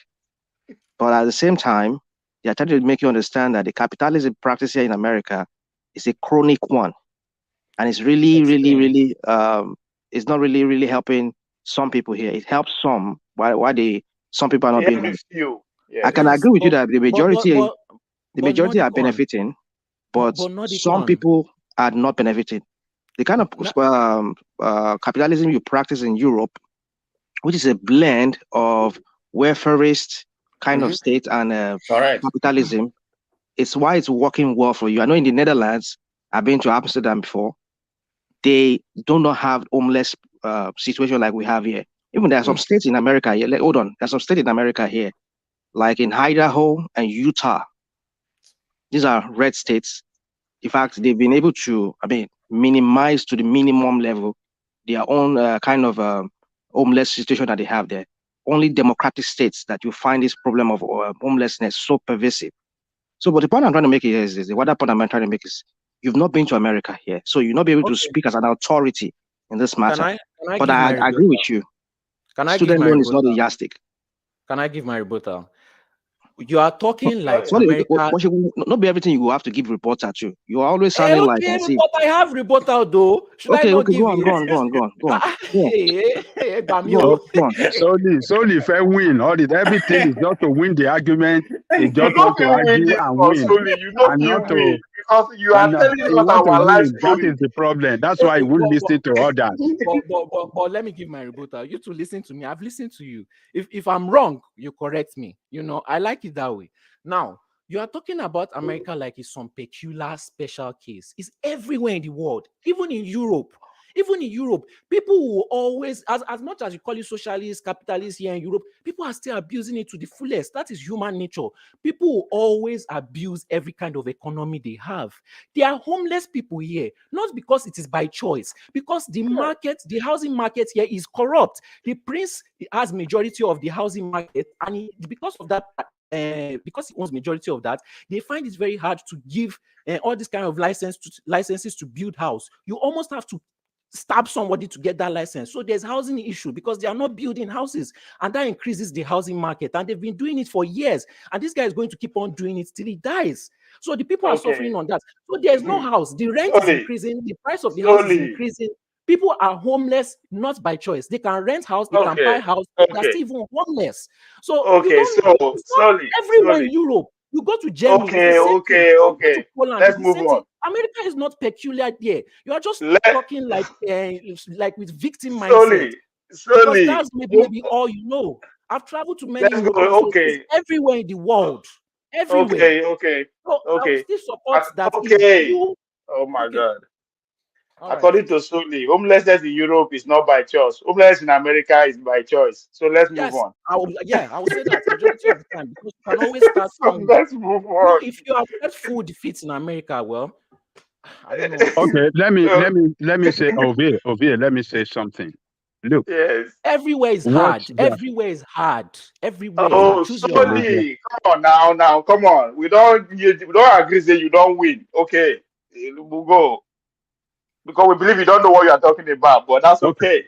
But at the same time, they are trying to make you understand that the capitalism practice here in America is a chronic one. And it's really, it's not really helping some people here. It helps some, why some people are not being helped. I can agree with you that the majority are benefiting, but some people are not benefiting. The kind of capitalism you practice in Europe, which is a blend of welfarist kind of state and Correct. capitalism, it's why it's working well for you. I know in the Netherlands, I've been to Amsterdam before. They do not have homeless situation like we have here. Even there are some states in America here. Hold on, there's some states in America here, like in Idaho and Utah. These are red states. In fact, they've been able to, minimize to the minimum level their own kind of homeless situation that they have there. Only democratic states that you find this problem of homelessness so pervasive. So, but the point I'm trying to make here is what that point I'm trying to make is you've not been to America here, so you'll not be able to speak as an authority in this matter. But I agree with you. Can I Student loan is not a yardstick. Can I give my rebuttal? You are talking like Sorry, America. Not be everything you have to give rebuttal to. You are always sounding like Okay, but I have rebuttal though. Should I not give go on. Solely fair win. All this, everything is just to win the argument. They just want to argue and win. Solely, you know, and not to because you are telling us our life story. That is the problem. That's why you won't listen to others. But let me give my rebuttal. You two listen to me. I've listened to you. If I'm wrong, you correct me. You know, I like it that way. Now, you are talking about America like it's some peculiar special case. It's everywhere in the world, even in Europe. Even in Europe, people will always, as much as you call it socialist, capitalist here in Europe, people are still abusing it to the fullest. That is human nature. People will always abuse every kind of economy they have. There are homeless people here, not because it is by choice, because the market, the housing market here is corrupt. The prince has majority of the housing market, and because of that, because he owns majority of that, they find it very hard to give all this kind of licenses to build house. You almost have to stab somebody to get that license. So there's housing issue because they are not building houses, and that increases the housing market. And they've been doing it for years, and this guy is going to keep on doing it till he dies. So the people are suffering on that. So there's no house. The rent is increasing. The price of the house is increasing. People are homeless not by choice. They can rent house, they can buy house, but they're still even homeless. So everywhere in Europe. You go to Germany. Okay. Poland, let's move on. America is not peculiar there. You are just talking like with victim mindset. Because that's maybe all you know. I've traveled to many European countries everywhere in the world. Everywhere. Okay. So I still support that. Oh my God. According to Sully, homelessness in Europe is not by choice. Homelessness in America is by choice. So let's move on. I would say that majority of the time, because you can always start somewhere. Let's move on. If you have let food defeats in America, well, I don't know. Okay, let me say, Ovie, let me say something. Look, everywhere is hard. Everywhere is hard. Everywhere. Oh, Sully, come on now, come on. We don't agree that you don't win. Okay, we'll go. Because we believe you don't know what you are talking about, but that's okay.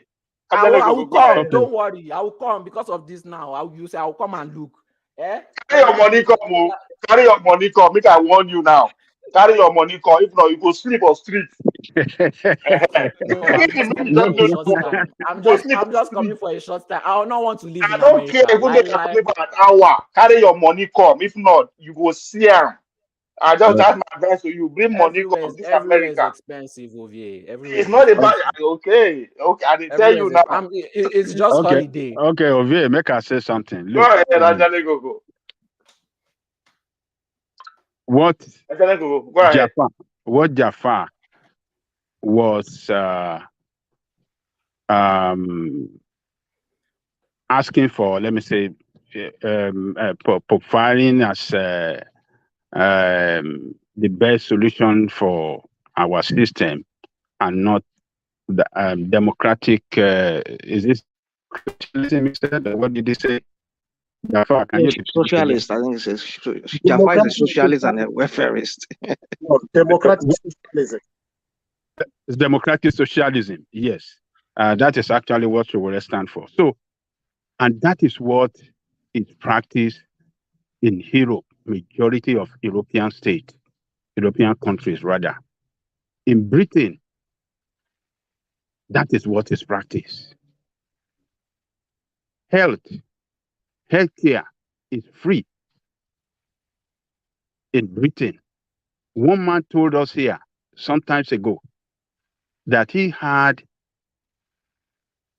I will come. Don't worry. I will come because of this now. I will come and look. Carry your money come. Carry your money come. Make I warn you now. Carry your money come. If not, you go sleep on street. I'm just coming for a short time. I don't want to live in America. I don't care if you come for an hour. Carry your money come. If not, you go see him. I just that's my advice to you. Bring money from this America. Is expensive over here. It's not about okay. I didn't tell you now. It's just holiday. Okay, Ovie, make us say something. Look, go ahead, Anjali, go. What go ahead. Jafar was asking for, let me say, profiling as the best solution for our system and not the democratic. Is this socialism? What did he say? Jafar, can you socialist? I think it says Jafar is a socialist and a welfareist. No, democratic socialism. It's democratic socialism. Yes, that is actually what we will stand for. So, and that is what is practiced in Europe. Majority of European states, European countries rather. In Britain, that is what is practiced. Healthcare is free in Britain. One man told us here some time ago that he had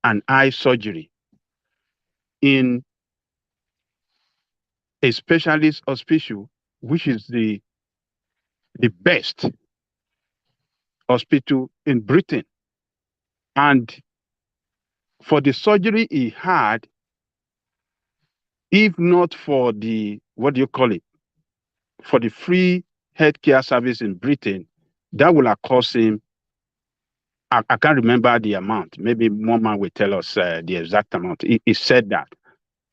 an eye surgery in a specialist hospital, which is the best hospital in Britain. And for the surgery he had, if not for the, what do you call it, for the free healthcare service in Britain, that will have cost him, I can't remember the amount. Maybe Mama will tell us the exact amount. He said that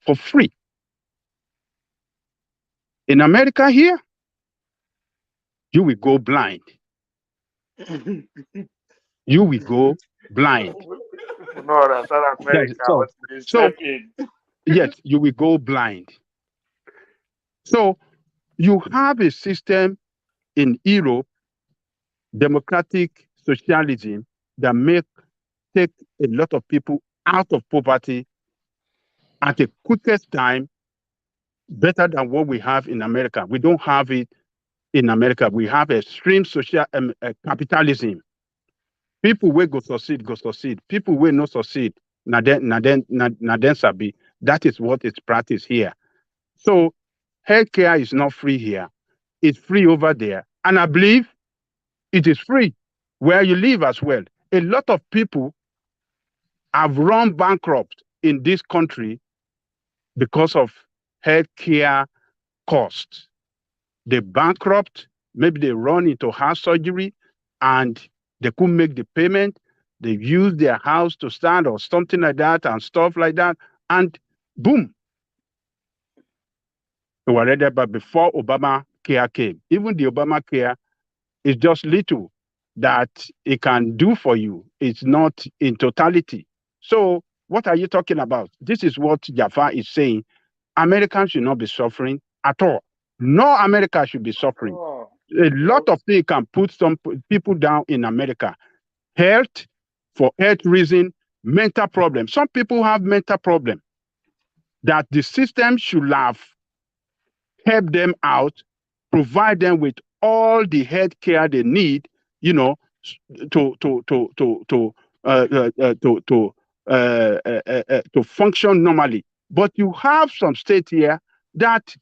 for free. In America here, you will go blind. You will go blind. No, that's not America. So, so yes, you will go blind. So you have a system in Europe, democratic socialism, that take a lot of people out of poverty at the quickest time, better than what we have in America. We don't have it in America. We have extreme social capitalism. People will go succeed, go succeed. People will not succeed. Now then, sabi. That is what is practiced here. So healthcare is not free here. It's free over there. And I believe it is free where you live as well. A lot of people have run bankrupt in this country because of healthcare costs. They bankrupt, maybe they run into heart surgery and they couldn't make the payment. They use their house to stand or something like that and stuff like that. And boom. They were ready, but before Obamacare came, even the Obamacare is just little that it can do for you. It's not in totality. So what are you talking about? This is what Jafar is saying. Americans should not be suffering at all. No America should be suffering. A lot of things can put some people down in America. Health, for health reason, mental problems. Some people have mental problems that the system should have helped them out, provide them with all the health care they need, you know, to function normally. But you have some states here that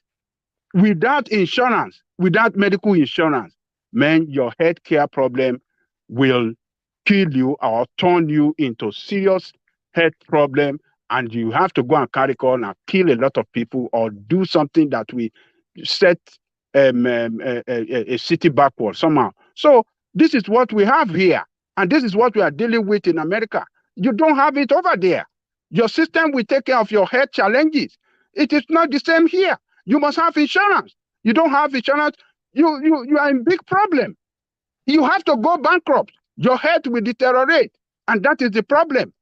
without insurance, without medical insurance, man, your healthcare problem will kill you or turn you into serious health problem, and you have to go and carry on and kill a lot of people or do something that will set a city backward somehow. So this is what we have here, and this is what we are dealing with in America. You don't have it over there. Your system will take care of your health challenges. It is not the same here. You must have insurance. You don't have insurance, you are in big problem. You have to go bankrupt. Your health will deteriorate. And that is the problem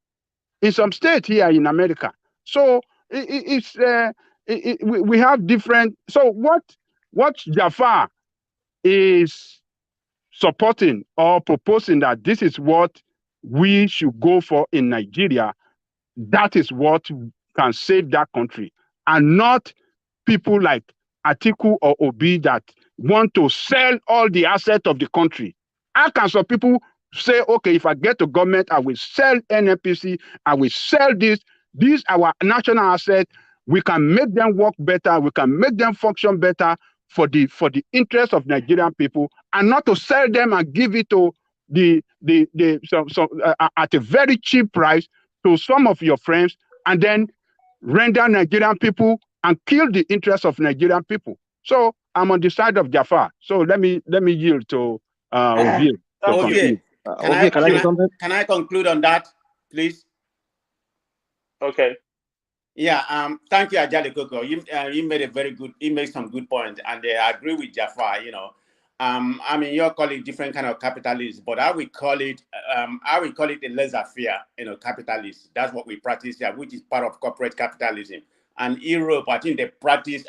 in some states here in America. So we have different. So what Jafar is supporting or proposing that this is what we should go for in Nigeria, that is what can save that country, and not people like Atiku or Obi that want to sell all the assets of the country. How can some people say, okay, if I get to government, I will sell NNPC, I will sell this. These are our national assets. We can make them work better. We can make them function better for the interest of Nigerian people, and not to sell them and give it to at a very cheap price to some of your friends, and then render Nigerian people and kill the interests of Nigerian people. So I'm on the side of Jafar. So let me yield to Ovie. Can I conclude on that, please? Okay. Yeah. Thank you, Ajali Koko. You made some good points, and I agree with Jafar. You know, I mean, you call it different kind of capitalism, but I will call it a laissez-faire, you know, capitalist. That's what we practice here, which is part of corporate capitalism. And Europe, I think they practice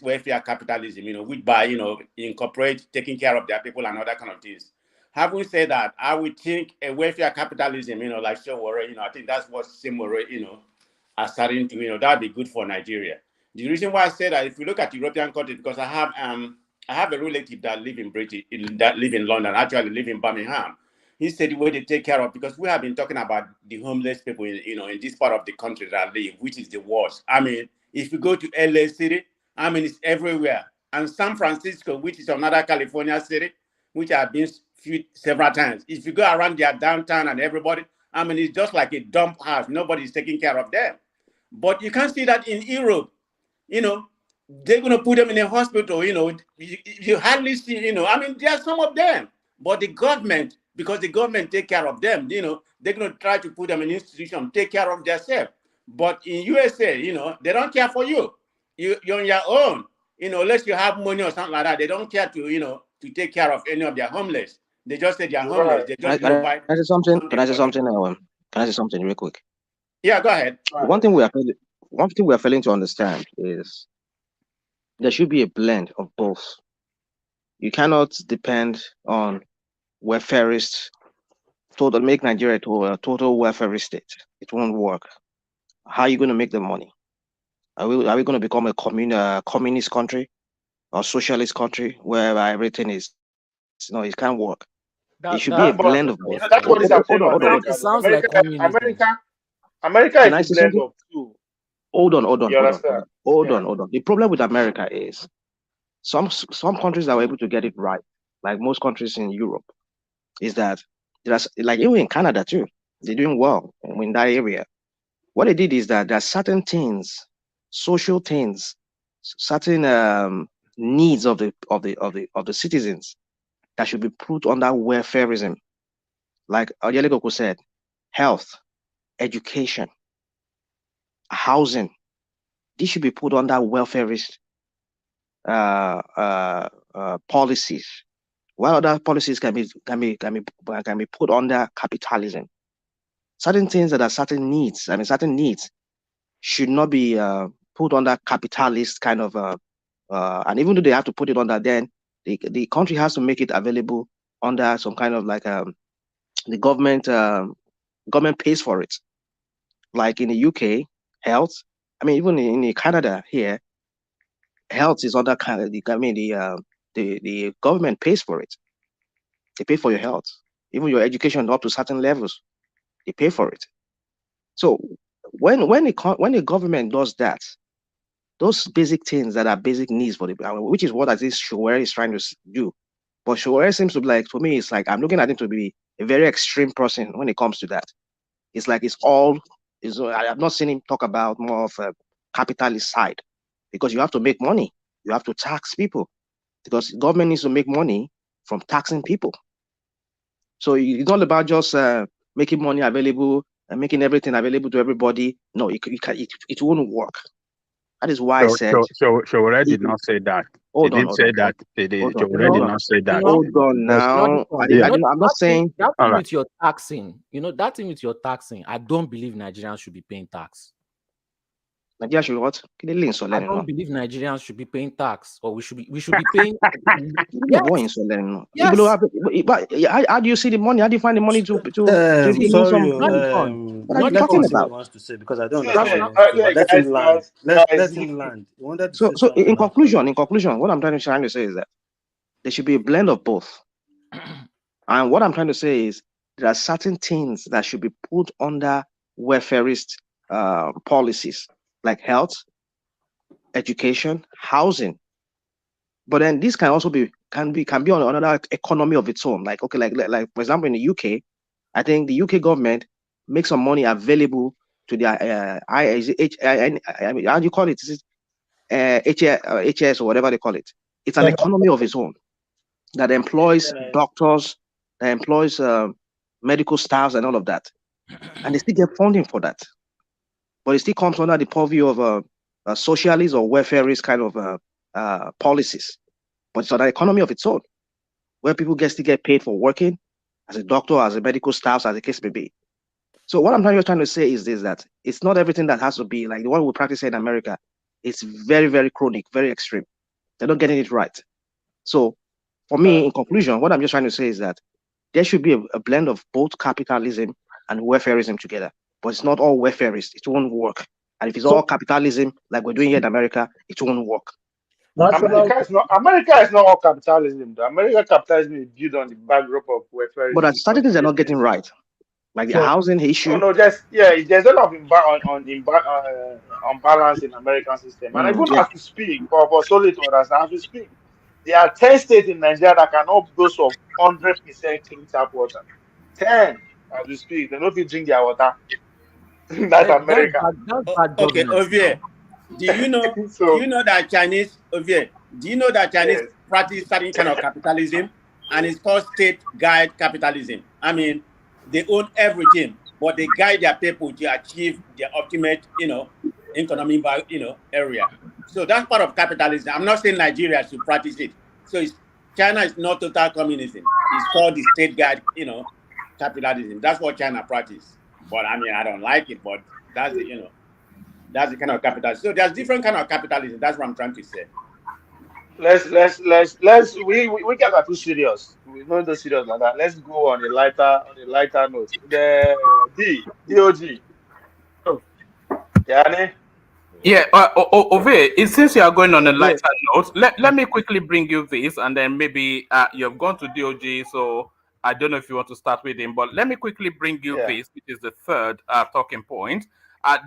welfare capitalism, you know, which by, you know, incorporate taking care of their people and other kind of things. Having said that, I would think a welfare capitalism, you know, like Showore, you know, I think that's what Simore, you know, are starting to, you know, that'd be good for Nigeria. The reason why I say that, if you look at European countries, because I have a relative that live in London, actually live in Birmingham. he said the way they take care of, because we have been talking about the homeless people in, in this part of the country that I live, which is the worst. I mean, if you go to LA City, I mean, it's everywhere. And San Francisco, which is another California city, which I've been several times. If you go around their downtown and everybody, I mean, it's just like a dump house. Nobody's taking care of them. But you can't see that in Europe. They're going to put them in a hospital. You hardly see, I mean, there are some of them. But the government, because the government take care of them, they're going to try to put them in institution, take care of themselves. But in USA, they don't care for you. You're on your own. Unless you have money or something like that, they don't care to take care of any of their homeless. They just say they're homeless. They just provide. Can I say something? Can I say something? Can I say something real quick? Yeah, go ahead. One thing we are failing to understand is there should be a blend of both. You cannot depend on welfareists to make Nigeria to a total welfare state. It won't work. How are you going to make the money? Are we going to become a communist country or socialist country where everything is? No, it can't work. It should be a blend of both. That's what is happening in America. It sounds like communism. America is a blend of two. Hold on. You understand? Hold on. The problem with America is some countries that were able to get it right, like most countries in Europe, is that there's, like even in Canada too, they're doing well in that area. What they did is that there are certain things, social things, certain needs of the citizens that should be put under welfareism. Like Oyelegoko said, health, education, housing. This should be put under welfareist policies. While other policies can be put under capitalism. Certain things that are certain needs should not be put under capitalist kind of and even though they have to put it under, then the country has to make it available under some kind of like the government pays for it. Like in the UK, health. I mean, even in Canada here, health is under kind of the government pays for it. They pay for your health, even your education up to certain levels. They pay for it. So when the government does that, those basic things that are basic needs for the, which is what I think Showeri is trying to do. But Showeri seems to be like, for me, it's like I'm looking at him to be a very extreme person when it comes to that. It's like I have not seen him talk about more of a capitalist side, because you have to make money. You have to tax people, because the government needs to make money from taxing people. So it's not about just making money available and making everything available to everybody. No, it won't work. That is why I said. So Showeri did not say that. He didn't say that. Showeri did not say that. Hold on now. I'm not saying that thing with your taxing. That thing with your taxing. I don't believe Nigerians should be paying tax. Nigeria should what? I don't believe Nigerians should be paying tax, or we should be paying. Yes. But how do you see the money? How do you find the money to sorry, what are you talking about? Wants to say, because I don't understand. Let him land. Let him land. So in conclusion, what I'm trying to say is that there should be a blend of both. And what I'm trying to say is there are certain things that should be put under welfareist policies, like health, education, housing. But then this can also be on another economy of its own. Like for example, in the UK, I think the UK government makes some money available to their how do you call it? HS or whatever they call it. It's an economy of its own that employs doctors, that employs medical staffs and all of that, and they still get funding for that. But it still comes under the purview of socialist or welfareist kind of policies. But it's an economy of its own, where people still get paid for working as a doctor, as a medical staff, as the case may be. So what I'm trying to say is this, that it's not everything that has to be like the one we practice in America. It's very, very chronic, very extreme. They're not getting it right. So for me, in conclusion, what I'm just trying to say is that there should be a blend of both capitalism and welfareism together. But it's not all welfareist. It won't work. And if it's all capitalism, like we're doing here in America, it won't work. National. America is not all capitalism. The American capitalism is built on the backdrop of But welfareism, certain things are not getting consumerism. right, like the So housing No, issue. no, there's there's a lot of unbalance in American system, and even Yeah. as we speak, for solid to understand, as we speak, there are 10 states in Nigeria that cannot boast of 100% clean tap water. 10 as we speak, they don't even drink their water. That's America. That's bad Okay, governance Ovie, now. do you know? Do So you know that Chinese, Ovie? Do you know that Chinese yes, practice certain kind of capitalism, and it's called state guide capitalism? I mean, they own everything, but they guide their people to achieve their ultimate, economic, area. So that's part of capitalism. I'm not saying Nigeria should practice it. So China is not total communism. It's called the state guide, capitalism. That's what China practice. But I mean, I don't like it. But that's that's the kind of capitalism. So there's different kind of capitalism. That's what I'm trying to say. let's we get too serious. We don't do serious like that. Let's go on a lighter note. The DOG. Yani? Yeah, Ove, since you are going on a yeah, lighter note, let me quickly bring you this, and then maybe you've gone to DOG, so I don't know if you want to start with him, but let me quickly bring you Yeah. this, which is the third talking point.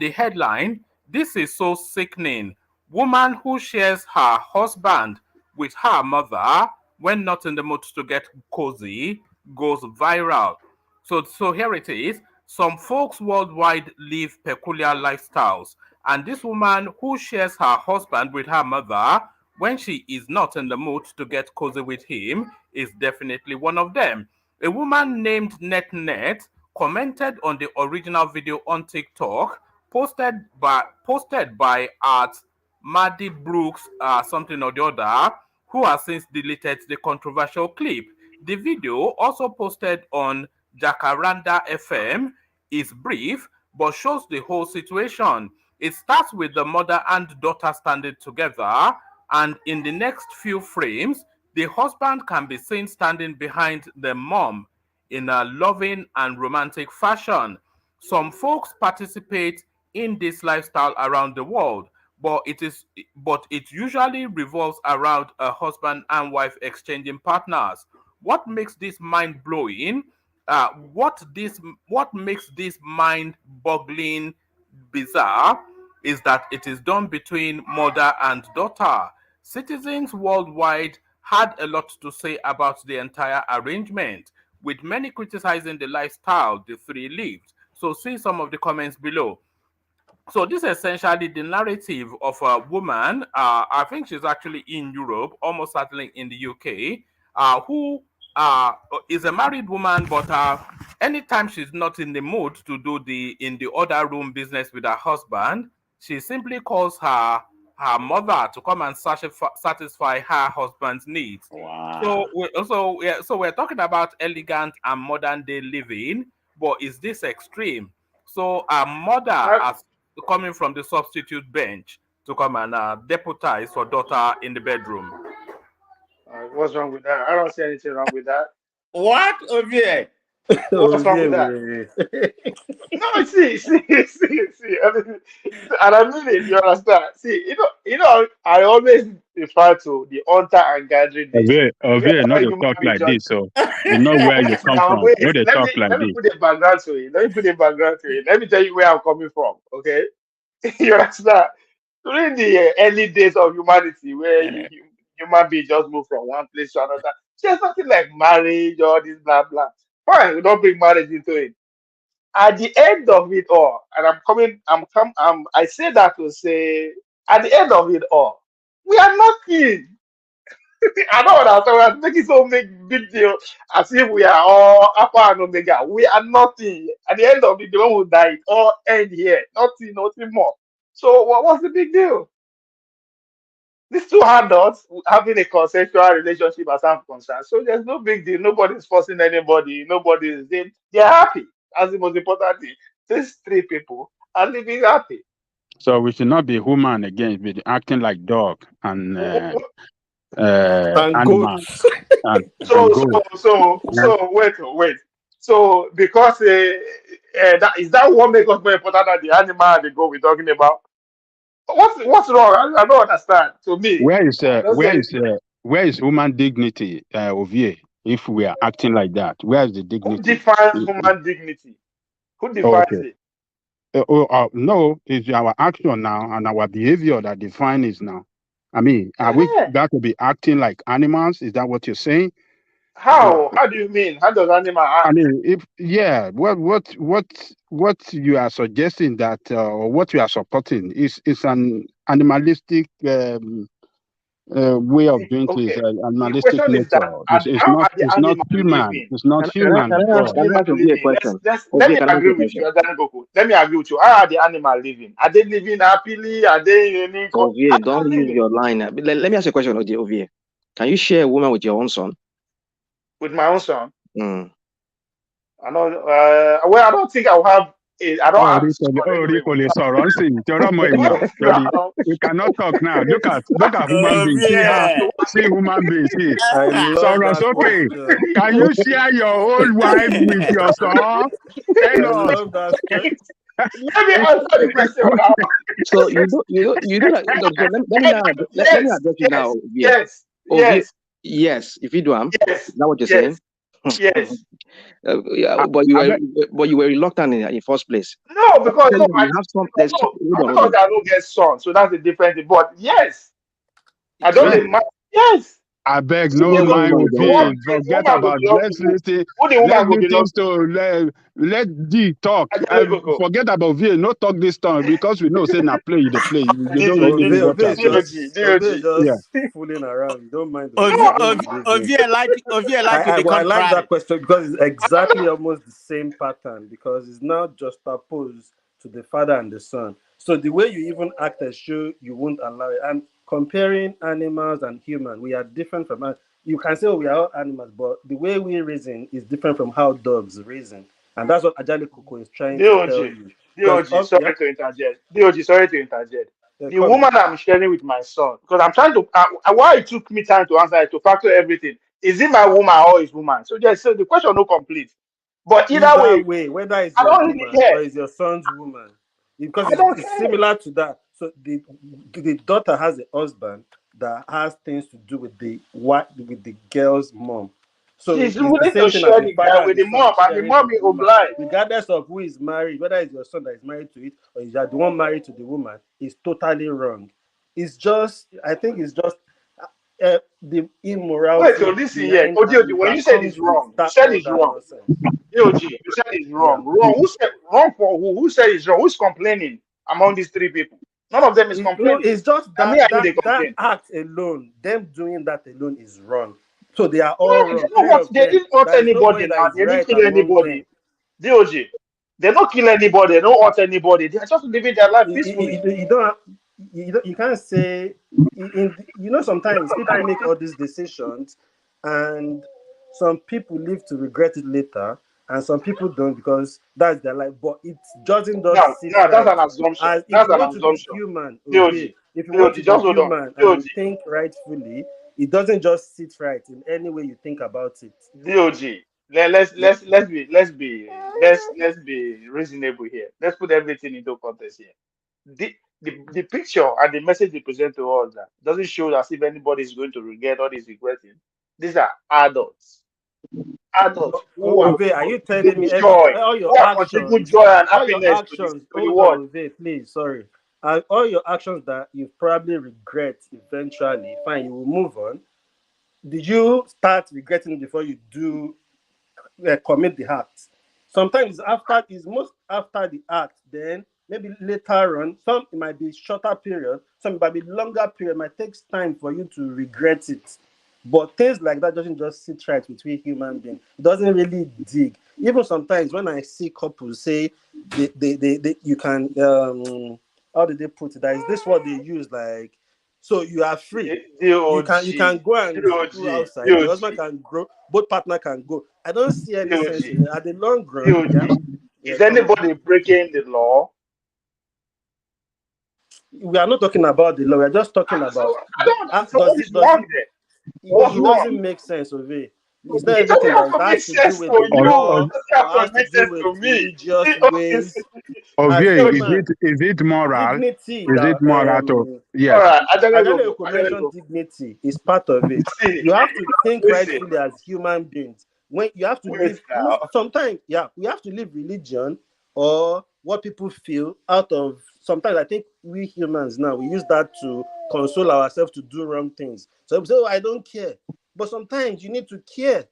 The headline, this is so sickening. Woman who shares her husband with her mother when not in the mood to get cozy goes viral. So here it is. Some folks worldwide live peculiar lifestyles, and this woman who shares her husband with her mother when she is not in the mood to get cozy with him is definitely one of them. A woman named NetNet commented on the original video on TikTok posted by at Maddie Brooks something or the other, who has since deleted the controversial clip. The video, also posted on Jacaranda FM, is brief but shows the whole situation. It starts with the mother and daughter standing together, and in the next few frames, the husband can be seen standing behind the mom in a loving and romantic fashion. Some folks participate in this lifestyle around the world, but it usually revolves around a husband and wife exchanging partners. What makes this mind blowing? What makes this mind boggling bizarre is that it is done between mother and daughter. Citizens worldwide had a lot to say about the entire arrangement, with many criticizing the lifestyle the three lived. So see some of the comments below. So this is essentially the narrative of a woman. I think she's actually in Europe, almost certainly in the UK, who uh, is a married woman, but anytime she's not in the mood to do the in the other room business with her husband, she simply calls her mother to come and satisfy her husband's needs. Wow. So we're talking about elegant and modern day living, but is this extreme? So a mother I, has coming from the substitute bench to come and deputize for daughter in the bedroom. what's wrong with that? I don't see anything wrong with that. What, Ovie? What's wrong with that? No, see. And I mean it. You understand? See, I always refer to the hunter and gathering days, Ovie, not whereby to human talk beings like just this. So you know where you come now from. wait. No, they Let talk me like let me this. put a background to it. Let me tell you where I'm coming from. Okay, you understand? During the early days of humanity, where human beings just move from one place to another, there's nothing like marriage or this blah blah. Fine, we don't bring marriage into it. At the end of it all, and I say that to say, at the end of it all, we are nothing. I don't understand. We are making so big deal as if we are all Alpha and Omega. We are nothing. At the end of it, the one who die, it all end here. Nothing more. So what's the big deal? These two adults having a consensual relationship as I'm concerned. So there's no big deal. Nobody's forcing anybody. They're happy. That's the most important thing. These three people are living happy. So we should not be human again, be acting like dog and and animal goats. and So goat. wait. So because that what makes us more important than the animal and the goat we're talking about? What's wrong? I don't understand. To me, Where is I don't see anything. where is human dignity, Ovie? If we are acting like that, where is the Who dignity? defines human dignity? Who defines Okay. it? No, it's our action now and our behavior that define it now. I mean, are we Eh, got to be acting like animals? Is that what you're saying? How? How do you mean? How does animal I act? mean, if yeah, what you are suggesting that or what you are supporting is an animalistic way of doing things, Okay. The animalistic question is nature. that It's how not are the animals human. living? It's not Can human at I How ask are all. the can I animals ask Obi a living? question? Let Obi, me can I ask you agree a with question? you, Odan Goku. Let me agree with you. How are the animals living? Are they living happily? Are they in Obi, how don't they use living? your line. Let me ask you a question, Obi. Can you share a woman with your own son? With my own son? Mm. I know well I don't think I'll have I don't have son anyway with Orikole sọ̀rọ̀ ń sìn torí ọmọ what èèyàn is torí now? we cannot talk now. Look at human Oh, being. yeah. See human being. See I love sọ̀rọ̀ that sókè. question. Can you share your old wife with your son? Tell I us. love that question. Let me answer the question now. So you do that. So let me Yes, address you now, yes, Obi. yes, Obi, yes, yes. If you do, yes, is that what you're saying? yes, yes. Yeah, I, but I bet, you were reluctant in first place. No, because Tell no, you you have some. There's no, I hold thought on. I don't get son, so that's a different thing. But yes, I don't Yeah. demand. Yes. I beg So no what's Because going mind on will with your the own be. son? Forget woman go about belong to who? Who the let's woman go listen belong to? to let D talk. Ajale Koko. Forget about V. No talk this time because we know say na play you dey play. You don't really DOG, watch at all. DOG. Yeah. Just fooling around. You don't mind Ovie, Ovie. No, Don't Ovie, believe me. Ovie like to Well, I become like that private. question because it's exactly almost the same pattern because it's not just opposed to the father and the son. So the way you even act as show you won't allow it. And comparing animals and human, we are different from us. You can say, oh, we are all animals, but the way we reason is different from how dogs reason. And that's what Ajali Koko is trying to tell DOG, you. Because, DOG, yeah, sorry to interject. DOG, sorry to interject. they're The coming. woman I'm sharing with my son, because I'm trying to, why it took me time to answer it, to factor everything. Is it my woman or his woman? So just so the question no complete. But either Either way, way, whether it's I your don't really woman care. or it's your son's woman, because I don't it's care. similar to that. So the daughter has a husband that has things to do with the girl's mom. So She's it's the willing same to thing as share the the father guy and with the the son mom, and the sharing mom from is the woman, obliged. regardless of who is married, whether it's your son that is married to it or is that the one married to the woman, is totally wrong. It's just, I think it's just the Wait, so immorality listen here. behind OG, and when you that said it's comes with wrong, you that said all it's that wrong. nonsense. DOG, you said it's Yeah. wrong. Wrong. Who said wrong for who? Who said it's wrong? Who's complaining among these three people? None of them is No, complaining. it's just I mean, I that know that they that complain. act alone, them doing that alone is wrong. So they are all No, they wrong, don't three want. of They them. didn't hurt There is anybody nobody that now. is They didn't right kill among them. anybody. DOG, they don't kill anybody. They don't hurt anybody. They are just living their life peacefully. You don't you can't say sometimes people make all these decisions and some people live to regret it later and some people don't because that's their life, but it doesn't Now, just sit now that's right. an assumption. As if That's you an want to be assumption. human, DOG, obey. If you want DOG, to be just hold on. human and DOG, you think rightfully, it doesn't just sit right in any way you think about it. DOG. Yeah. Let's be reasonable here. Let's put everything into context here. The picture and the message they present to us that doesn't show as if anybody is going to regret or is regretting. These are adults who are Ove, are you telling me joy, all your who are contribute actions, joy and all your happiness to actions, the hold world. on, Ove, please, sorry. All your actions that you probably regret eventually, fine, you will move on. Did you start regretting before you do commit the act? Sometimes it's most after the act, then maybe later on, some it might be shorter period, some it might be longer period, it might take time for you to regret it. But things like that doesn't just sit right with we human beings. It doesn't really dig. Even sometimes when I see couples say they you can how did they put it? That is this what they use like so you are free. You can go and screw outside. Your husband can grow, both partner can go. I don't see any sense in it. At the long run, yeah. Yeah, Is come on. anybody breaking the law? We are not talking about the law. We are just talking So about I don't. So does what it is wrong there? What's it wrong? doesn't make sense of it. It's not It doesn't everything have that to it make has to do sense with to the you. law It doesn't have or has to to make do sense with to me. religious Okay. ways. As Ovie, human, is it moral? dignity Is it that moral to All yes? right, I don't go. Ajaneko I don't mentioned go. dignity is part of it. See, You have to think listen. rightfully as human beings. When you have to Wait live, now. sometimes, yeah, we have to leave religion or what people feel out of. Sometimes I think we humans now we use that to console ourselves to do wrong things. So we say, "Oh, I don't care," but sometimes you need to care.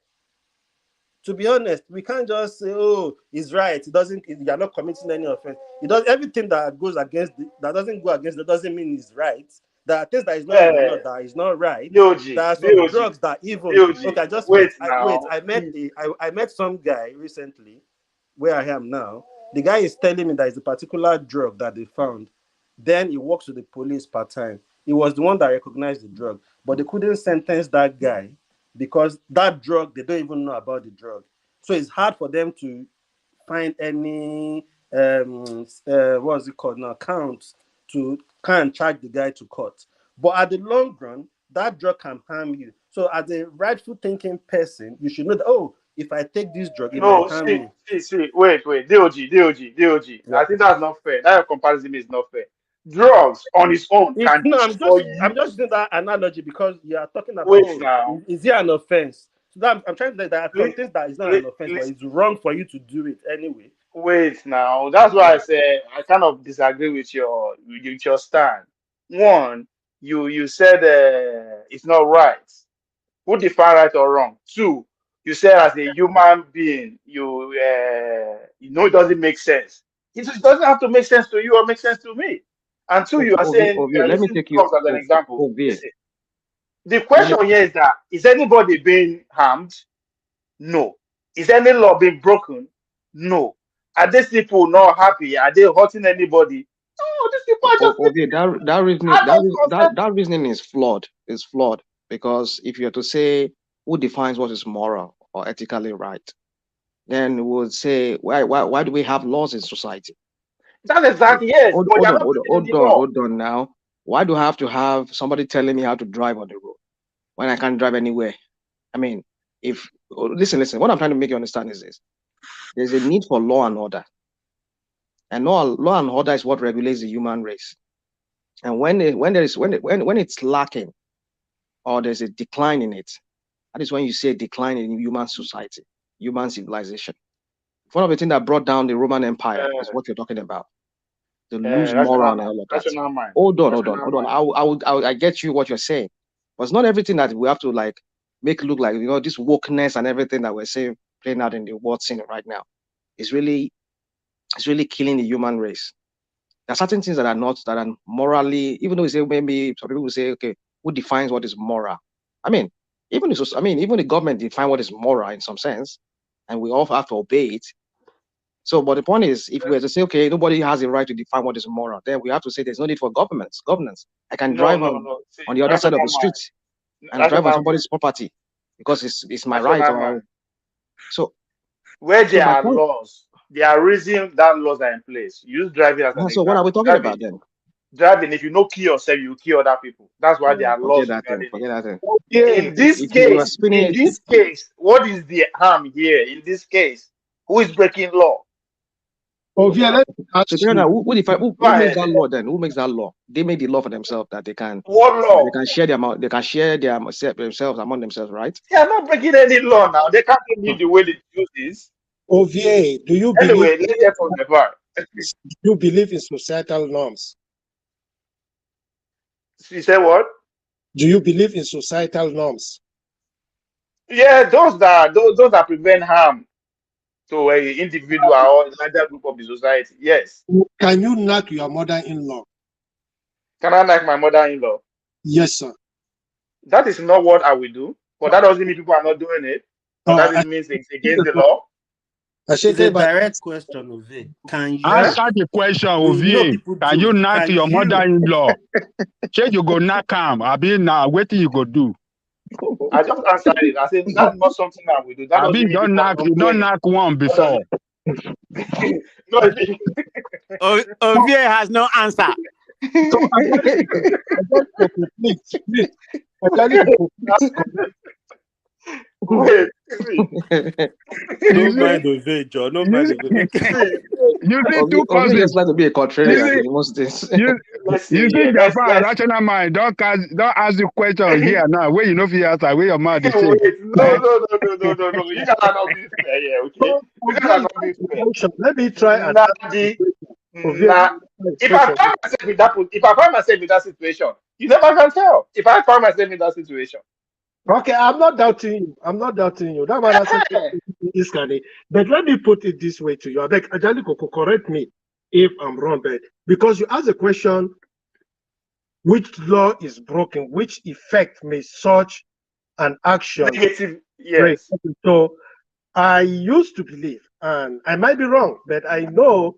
To be honest, we can't just say, "Oh, he's right." It doesn't. You're not committing any offense. It does everything that goes against that doesn't go against. That doesn't mean he's right. There are things that is not in the law Uh, that is not right. There DOG, are some DOG, drugs that even DOG. okay. I just met. Wait now. I met I met some guy recently, where I am now. The guy is telling me that it's a particular drug that they found. Then he works with the police part time. He was the one that recognized the drug, but they couldn't sentence that guy because that drug they don't even know about the drug. So it's hard for them to find any what's it called now counts to can charge the guy to court. But at the long run, that drug can harm you. So as a rightful thinking person, you should know that oh, if I take this drug, it might No, harm me. see. Wait. DOG. Yeah. I think that's not fair. That comparison is not fair. Drugs on its own It's can no, destroy you. I'm just using that analogy because you are talking about Wait oh, now. is it an offense? So that I'm trying to say there are some Li- things that is not li- an offense, but lis- it's wrong for you to do it anyway. Wait now. That's why I Yeah. say I kind of disagree with your stand. One, you said it's not right. Who define right or wrong? Two, you said as a human being, you know it doesn't make sense. It just doesn't have to make sense to you or make sense to me. And two, you are saying you Ovie, are let me using take you. drugs as an example. Ovie, Listen, the let me. question here is that is anybody being harmed? No. Is any law being broken? No. Are these people not happy? Are they hurting anybody? No, these people are just Ovie, that reasoning adult concept. that reasoning is flawed. Is flawed because if you're to say who defines what is moral or ethically right, then we would say why do we have laws in society? That's exactly yes, but Hold you're on, not breaking any law. hold on now. Why do I have to have somebody telling me how to drive on the road when I can't drive anywhere? I mean, if listen, what I'm trying to make you understand is this: there's a need for law and order, and law and order is what regulates the human race. And when it's lacking or there's a decline in it, that is when you see a decline in human society, human civilization. One of the things that brought down the Roman Empire is Uh, what you're talking about. The loose moral rational and mind, all of that. rational mind, Hold rational on. mind. I get you what you're saying, but it's not everything that we have to like make look like this wokeness and everything that we're seeing playing out in the world scene right now. Is really killing the human race. There are certain things that are morally, even though we say maybe some people will say, okay, who defines what is moral? I mean, even the government define what is moral in some sense, and we all have to obey it. So, but the point is, if we were to say, okay, nobody has the right to define what is moral, then we have to say there's no need for governance. I can No, drive no, no. See, on the other side of the street and drive on rational mind, somebody's property because it's my right. rational mind. Or so Where so there my are point. laws, there are reasons that laws are in place. Use driving as an So what are we example. talking about then? Driving. If you no kill yourself, you kill other people. That's why there are Forget laws that thing. regarding it. Forget that thing. Yeah, If you are spinning In it, this case, what is the harm here? In this case, who is breaking law? Ovie, let me so ask you. Go who makes ahead. that law then? Who makes that law? They make the law for themselves that What law? share themselves among themselves, right? They are not breaking any law now. They can't live the way they choose this. Ovie, Anyway, let's hear from the bar. do you believe in societal norms? You say what? Do you believe in societal norms? Yeah, those that prevent harm to a individual or larger group of the society. Yes. Can you knock your mother-in-law? Can I like my mother-in-law? Yes, sir. That is not what I will do. But that doesn't mean people are not doing it. Or that I means it's against the law. It's a direct question, Ove. Can you? Answer the question, We know Ovie. people Can do you it. knock Can your you? mother-in-law? Say you go knock him. I mean, now what you go do? I just answered it. I said that's not something I will do. That I doesn't mean, mean people are you not don't doing it. knock one That before. doesn't. No, Ovie has no answer. So I got to complete. Please, I got to complete. Wait, see, No You mind the vejo. No mind the vejo. you see two Obi just cousins. like to be a You contrarian see, in most days. you let's you see. see, Yeah, Jafar, rational mind. Don't ask the question here now. Where you know if you answer, where your mouth is shake. wait, no, no, no, no, no, no, no. You guys are not being fair here, okay? So, You guys Ovie, are you not being asked the fair. question. Let me try and Nah, answer the question. Ovie, let nah. me try the If I question. find myself in that, if I find myself in that situation, you never can tell. If I find myself in that situation, Okay, I'm not doubting you. I'm not doubting you. That man has said this kind of. But let me put it this way to you. I beg, Ajali Koko, correct me if I'm wrong, but because you asked the question, which law is broken, which effect may such an action negative, break? yes. So I used to believe, and I might be wrong, but I know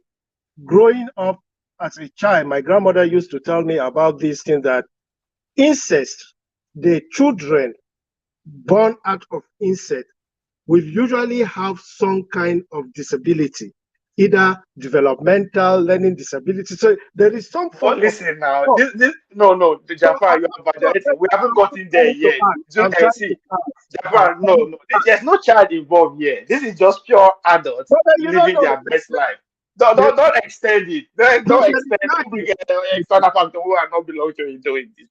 growing up as a child, my grandmother used to tell me about this thing that incest, the children born out of incest will usually have some kind of disability, either developmental, learning disability. So there is some But form of. listen now, So, no, the so Jafar, you are evaluating. We haven't gotten there trying to yet. ask. So, I'm trying to see, ask. Jafar, no, there's no child involved here. This is just pure adults But then you don't living know. their best life. Don't extend it. Don't extend. Don't bring external factor who are not belong to it doing this.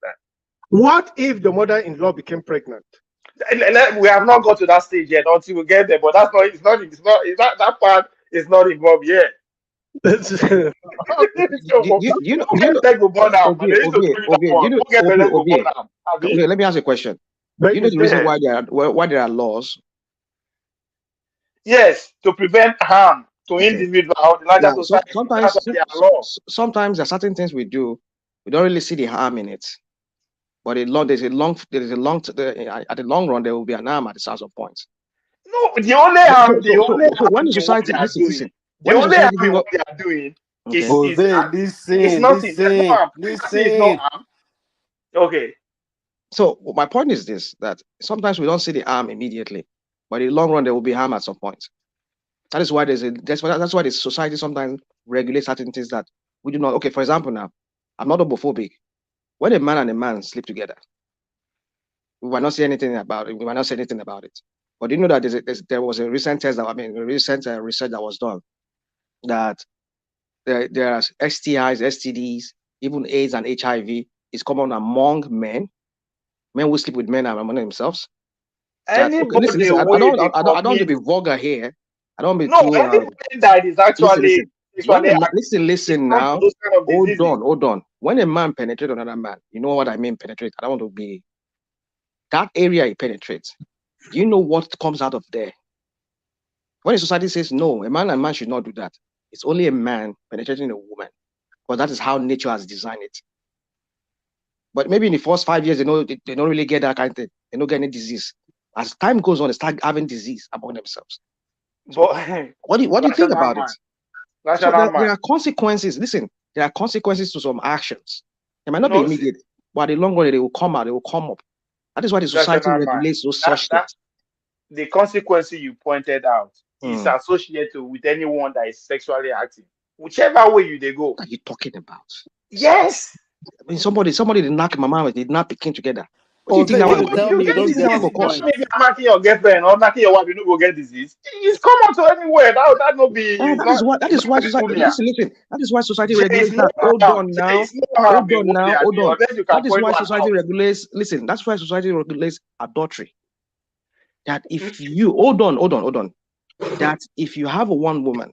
What if the mother-in-law became pregnant? We have not got to that stage yet until we get there. But that's not. It's not that part is not involved yet. Okay. You know, Get leg go burn out. Obi, They need to tell you that one. you know, Get the leg go burn Obi. out. Okay, let me ask you a question. But You know it's the reason there. why there are laws? Yes, to prevent harm to Okay. individual, the larger Now, society. That's why there are laws. sometimes there are certain things we do, we don't really see the harm in it. But at the long run, there will be an harm at some point. No, the only harm, So when the in what society, they are doing, the when the only society harm in give up, what they are doing okay, is that it's nothing. There's no harm. Pregnancy is no harm. Okay. So my point is this: that sometimes we don't see the harm immediately, but in the long run, there will be harm at some point. That is why that's why the society sometimes regulates certain things that we do not. Okay, for example, now I'm not homophobic. When a man and a man sleep together, we might not say anything about it. We might not say anything about it. But you know that there was a recent test that a recent research that was done that there are STIs, STDs, even AIDS and HIV is common among men. Men who sleep with men are among themselves. That, okay, Anybody listen. I where don't they want to commit be vulgar here. I don't want to be no, too. anybody that is actually When sexually a man, active is listen prone to now. those kind of diseases. Hold on. When a man penetrates another man, you know what I mean? Penetrate. I don't want to be that area he penetrates. Do you know what comes out of there? When a society says no, a man and man should not do that. It's only a man penetrating a woman, because that is how nature has designed it. But maybe in the first 5 years, they don't really get that kind of thing. They don't get any disease. As time goes on, they start having disease among themselves. So But what do you think about it? So Rational there man. are consequences. Listen, there are consequences to some actions. They might not be No, see, immediate, but at the long run, they will come out. They will come up. That is why the society rational man. regulates those such That things. the consequence you pointed out is Mm. associated with anyone that is sexually active. Whichever way you they go. What are you talking about? Yes. I mean, somebody did knock my mom, did not picking together. What do you Oh, think then that you one? dey tell What me do you you don't think that get one this will cause? point. If you're knocking your girlfriend or knocking your wife, you don't go get disease. It's common to anywhere. That no be. It's That not. is why It's not society. peculiar. Listen. That is why society There is regulates no that. Hold harm. on There now. is no harm in what they are Hold doing on. unless you can That is point why one society out. regulates. Listen. That's why society regulates adultery. That if you hold on. That if you have one woman,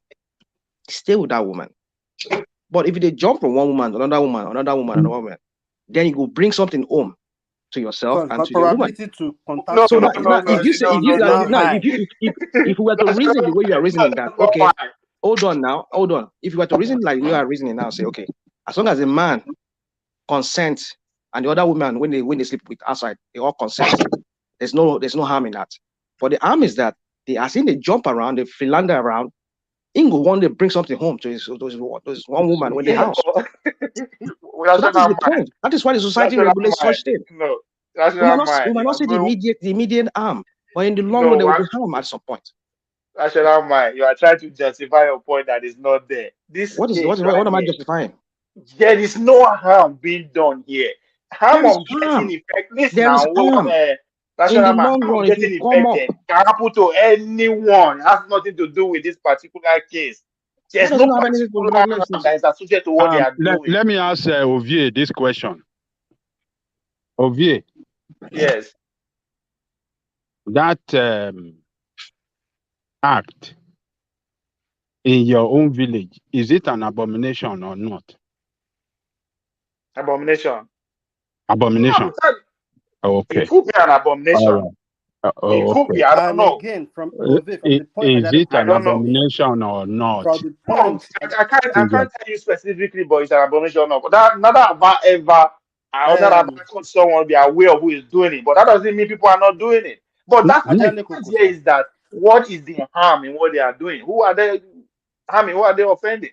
stay with that woman. But if they jump from one woman to another woman, then you will bring something home to yourself and to your woman. Probability to contact No, So no, something no, now, no, if you infectious say no, no, no. is now high. if we were to reason the way you are reasoning, that That's not okay, fine. hold on. If you were to reason like you are reasoning now, say okay, as long as a man consents and the other woman when they sleep with outside, they all consent. There's no harm in that. But the harm is that as in they jump around, they philander around. Ingo one day bring something home to his one woman when they Yeah, house. but So that is rational the mind. point. That is why the society Rational regulates mind. such thing. No, We might rational mind. not You are see the going. immediate harm, but in the long run No, there will be harm at some point. rational mind. You are trying to justify your point that is not there. This case right What am I here, justifying? there is no harm being done here. Harm There is of getting harm. infected. Listen There is now, harm. National the man, long how run, it getting will come up. infected can happen to anyone. It has nothing to do with this particular case. That There's no doesn't have anything to do with particular regular harm that is associated to what they are Let, doing. let me ask Ovie this question. Ovie, Yes. that act in your own village, is it an abomination or not? Abomination. Abomination. It Okay. could be an All abomination. right. It could Okay. be. I don't And know. again, from Uh, from the point I Is got to it I an put don't know. abomination or not? from the No, point I can't tell you specifically, but it's an abomination. No, but that neither have I ever, I never have I caught someone be aware of who is doing it. But that doesn't mean people are not doing it. But that's the Ajane point Koko, here is that what is the harm in what they are doing? Who are they harming? Who are they offending?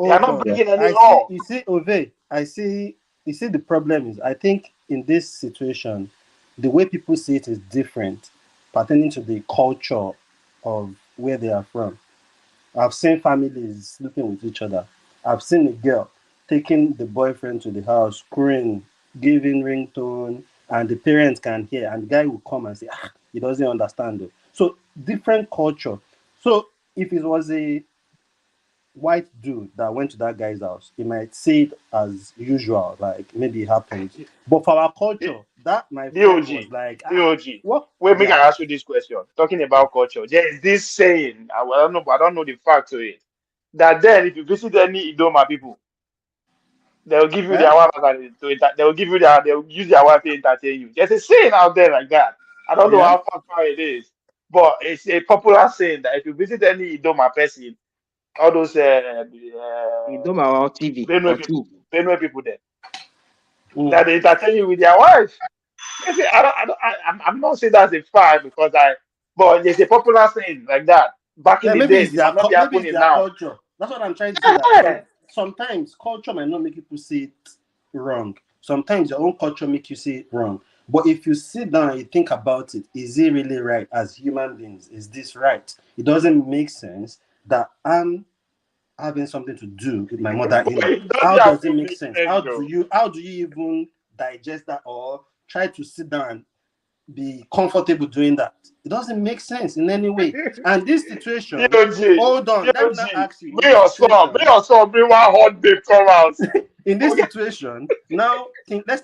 They are hold not on. breaking any I see. law. You see, Ove. I see. You see, the problem is, I think in this situation, the way people see it is different, pertaining to the culture of where they are from. I've seen families sleeping with each other. I've seen a girl taking the boyfriend to the house, screaming, giving ringtone, and the parents can hear, and the guy will come and say, he doesn't understand it. So different culture. So if it was a white dude that went to that guy's house, he might see it as usual, like maybe it happened. But for our culture, that my friend was DOG, like, DOG. what? Wait, make Yeah. I ask you this question. Talking about culture, there is this saying. I don't know the fact to it. That then, if you visit any Idoma people, they'll give you Eh? their wife they'll give you they'll use their wife to entertain you. There's a saying out there like that. I don't know Yeah. how far it is, but it's a popular saying that if you visit any Idoma person, all those You don't have TV Benue or people, two. there, Mm. that they entertain you with their wife. They say, I'm not saying that's a fact but there's a popular saying like that. Back in Yeah, the maybe days, it's it might not be maybe it's happening their now. culture. That's what I'm trying to say. That sometimes culture might not make people see it wrong. Sometimes your own culture make you see it wrong. But if you sit down and you think about it, is it really right as human beings? Is this right? It doesn't make sense that I'm having something to do with my But mother-in-law. it doesn't How have does it to make make sense? sense though. How do you even digest that or try to sit down and be comfortable doing that? It doesn't make sense in any way. And this situation, DOG, hold on, let me not DOG, ask you. In this situation, may one hot babe come out. in this situation, now let's